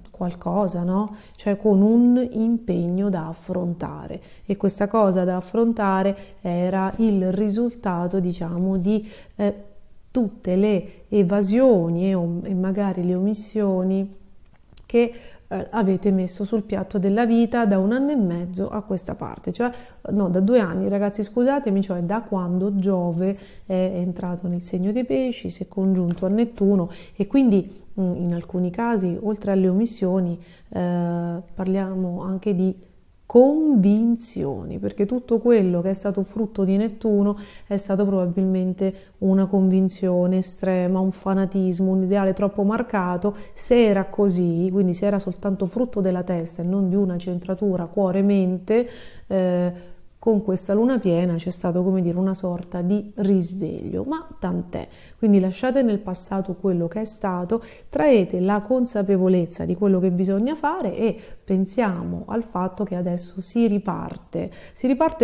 qualcosa, no? Cioè con un impegno da affrontare, e questa cosa da affrontare era il risultato, diciamo, di tutte le evasioni e magari le omissioni che avete messo sul piatto della vita da 1 anno e mezzo a questa parte, cioè no, da 2 anni, ragazzi, scusatemi, cioè da quando Giove è entrato nel segno dei pesci, si è congiunto a Nettuno, e quindi in alcuni casi, oltre alle omissioni, parliamo anche di convinzioni, perché tutto quello che è stato frutto di Nettuno è stato probabilmente una convinzione estrema, un fanatismo, un ideale troppo marcato. Se era così, quindi se era soltanto frutto della testa e non di una centratura cuore-mente, con questa luna piena c'è stato, come dire, una sorta di risveglio, ma tant'è. Quindi lasciate nel passato quello che è stato, traete la consapevolezza di quello che bisogna fare e pensiamo al fatto che adesso si riparte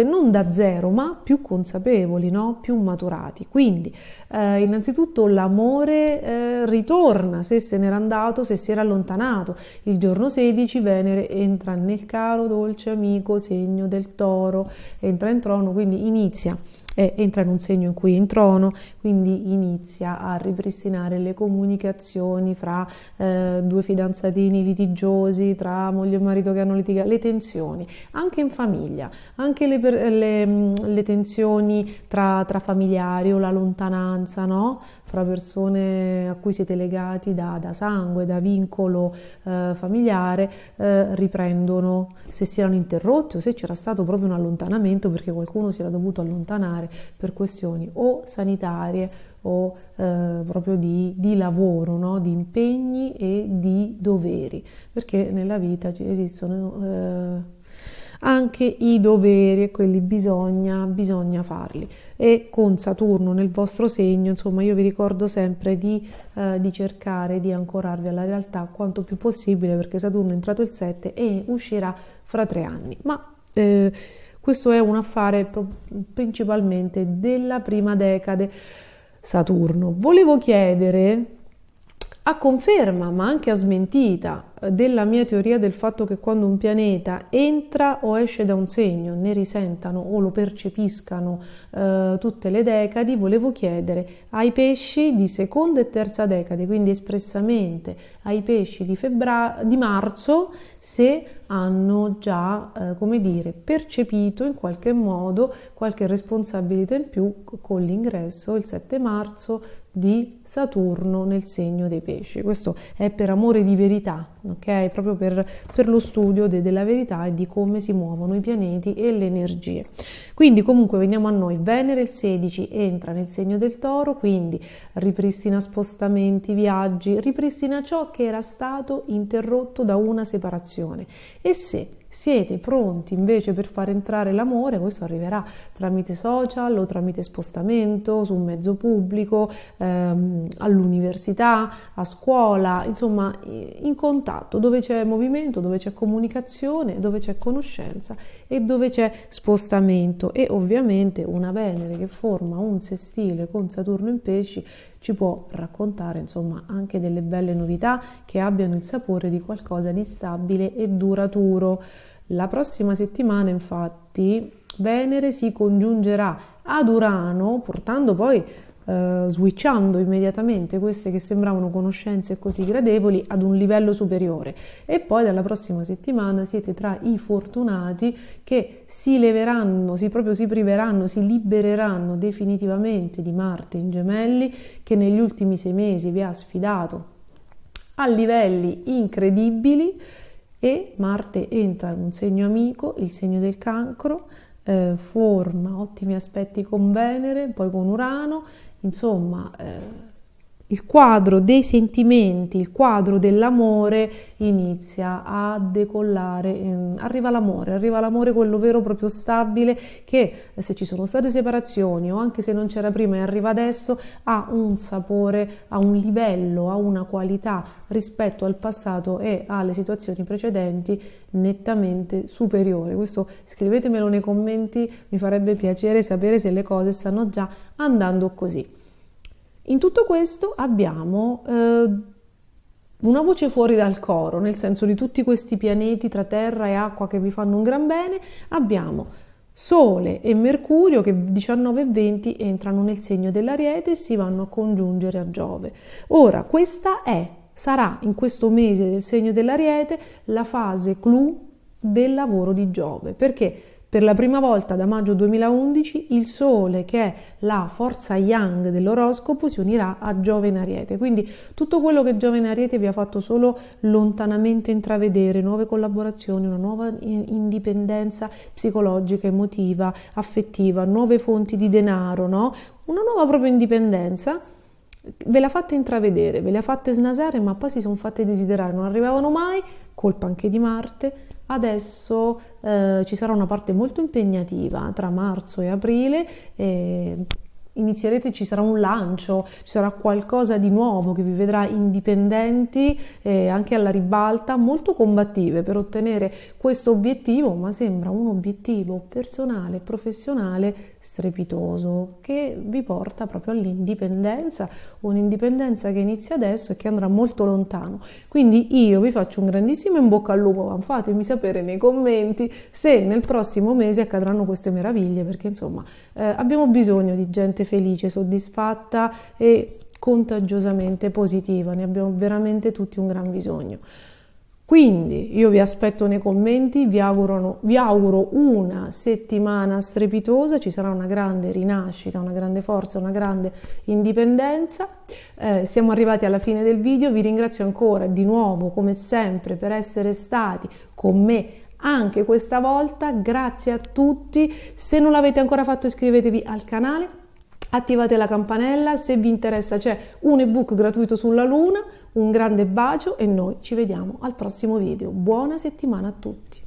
non da zero, ma più consapevoli, no? Più maturati. Quindi innanzitutto l'amore ritorna, se se n'era andato, se si era allontanato. Il giorno 16 Venere entra nel caro dolce amico segno del Toro, entra in trono, quindi entra in un segno in cui è in trono, quindi inizia a ripristinare le comunicazioni fra due fidanzatini litigiosi, tra moglie e marito che hanno litigato, le tensioni, anche in famiglia, anche le tensioni tra familiari o la lontananza, no? Fra persone a cui siete legati da sangue, da vincolo familiare, riprendono, se si erano interrotti o se c'era stato proprio un allontanamento perché qualcuno si era dovuto allontanare per questioni o sanitarie o proprio di lavoro, no? Di impegni e di doveri, perché nella vita esistono anche i doveri e quelli bisogna farli. E con Saturno nel vostro segno, insomma, io vi ricordo sempre di cercare di ancorarvi alla realtà quanto più possibile, perché Saturno è entrato il 7 e uscirà fra 3 anni, ma questo è un affare principalmente della prima decade Saturno. Volevo chiedere, a conferma ma anche a smentita della mia teoria del fatto che quando un pianeta entra o esce da un segno ne risentano o lo percepiscano tutte le decadi, volevo chiedere ai pesci di seconda e terza decade, quindi espressamente ai pesci di marzo, se hanno già, come dire, percepito in qualche modo qualche responsabilità in più con l'ingresso il 7 marzo di Saturno nel segno dei pesci. Questo è per amore di verità, ok? Proprio per lo studio della verità e di come si muovono i pianeti e le energie. Quindi comunque veniamo a noi. Venere il 16 entra nel segno del Toro, quindi ripristina spostamenti, viaggi, ripristina ciò che era stato interrotto da una separazione. E se siete pronti invece per far entrare l'amore, questo arriverà tramite social o tramite spostamento su un mezzo pubblico, all'università, a scuola, insomma in contatto, dove c'è movimento, dove c'è comunicazione, dove c'è conoscenza e dove c'è spostamento. E ovviamente una Venere che forma un sestile con Saturno in Pesci ci può raccontare insomma anche delle belle novità che abbiano il sapore di qualcosa di stabile e duraturo. La prossima settimana infatti Venere si congiungerà ad Urano, portando poi switchando immediatamente queste che sembravano conoscenze così gradevoli ad un livello superiore. E poi dalla prossima settimana siete tra i fortunati che si leveranno, si priveranno, si libereranno definitivamente di Marte in Gemelli, che negli ultimi 6 mesi vi ha sfidato a livelli incredibili, e Marte entra in un segno amico, il segno del Cancro, forma ottimi aspetti con Venere, poi con Urano. Insomma, il quadro dei sentimenti, il quadro dell'amore inizia a decollare, arriva l'amore quello vero, proprio stabile, che se ci sono state separazioni o anche se non c'era prima e arriva adesso, ha un sapore, ha un livello, ha una qualità rispetto al passato e alle situazioni precedenti nettamente superiore. Questo scrivetemelo nei commenti, mi farebbe piacere sapere se le cose stanno già andando così. In tutto questo abbiamo una voce fuori dal coro, nel senso di tutti questi pianeti tra terra e acqua che vi fanno un gran bene. Abbiamo Sole e Mercurio che 19 e 20 entrano nel segno dell'Ariete e si vanno a congiungere a Giove. Ora, sarà in questo mese del segno dell'Ariete la fase clou del lavoro di Giove, perché per la prima volta da maggio 2011 il Sole, che è la forza yang dell'oroscopo, si unirà a Giove in Ariete. Quindi tutto quello che Giove in Ariete vi ha fatto solo lontanamente intravedere, nuove collaborazioni, una nuova indipendenza psicologica, emotiva, affettiva, nuove fonti di denaro, no? Una nuova proprio indipendenza, ve la fate intravedere, ve la fate snasare, ma poi si sono fatte desiderare, non arrivavano mai, colpa anche di Marte. Adesso ci sarà una parte molto impegnativa tra marzo e aprile, ci sarà un lancio, ci sarà qualcosa di nuovo che vi vedrà indipendenti, anche alla ribalta, molto combattive per ottenere questo obiettivo, ma sembra un obiettivo personale, professionale strepitoso, che vi porta proprio all'indipendenza, un'indipendenza che inizia adesso e che andrà molto lontano. Quindi io vi faccio un grandissimo in bocca al lupo, ma fatemi sapere nei commenti se nel prossimo mese accadranno queste meraviglie, perché insomma abbiamo bisogno di gente felice, soddisfatta e contagiosamente positiva, ne abbiamo veramente tutti un gran bisogno. Quindi io vi aspetto nei commenti, vi auguro una settimana strepitosa, ci sarà una grande rinascita, una grande forza, una grande indipendenza. Siamo arrivati alla fine del video, vi ringrazio ancora di nuovo come sempre per essere stati con me anche questa volta, grazie a tutti. Se non l'avete ancora fatto iscrivetevi al canale, attivate la campanella, se vi interessa c'è un ebook gratuito sulla Luna. Un grande bacio e noi ci vediamo al prossimo video. Buona settimana a tutti!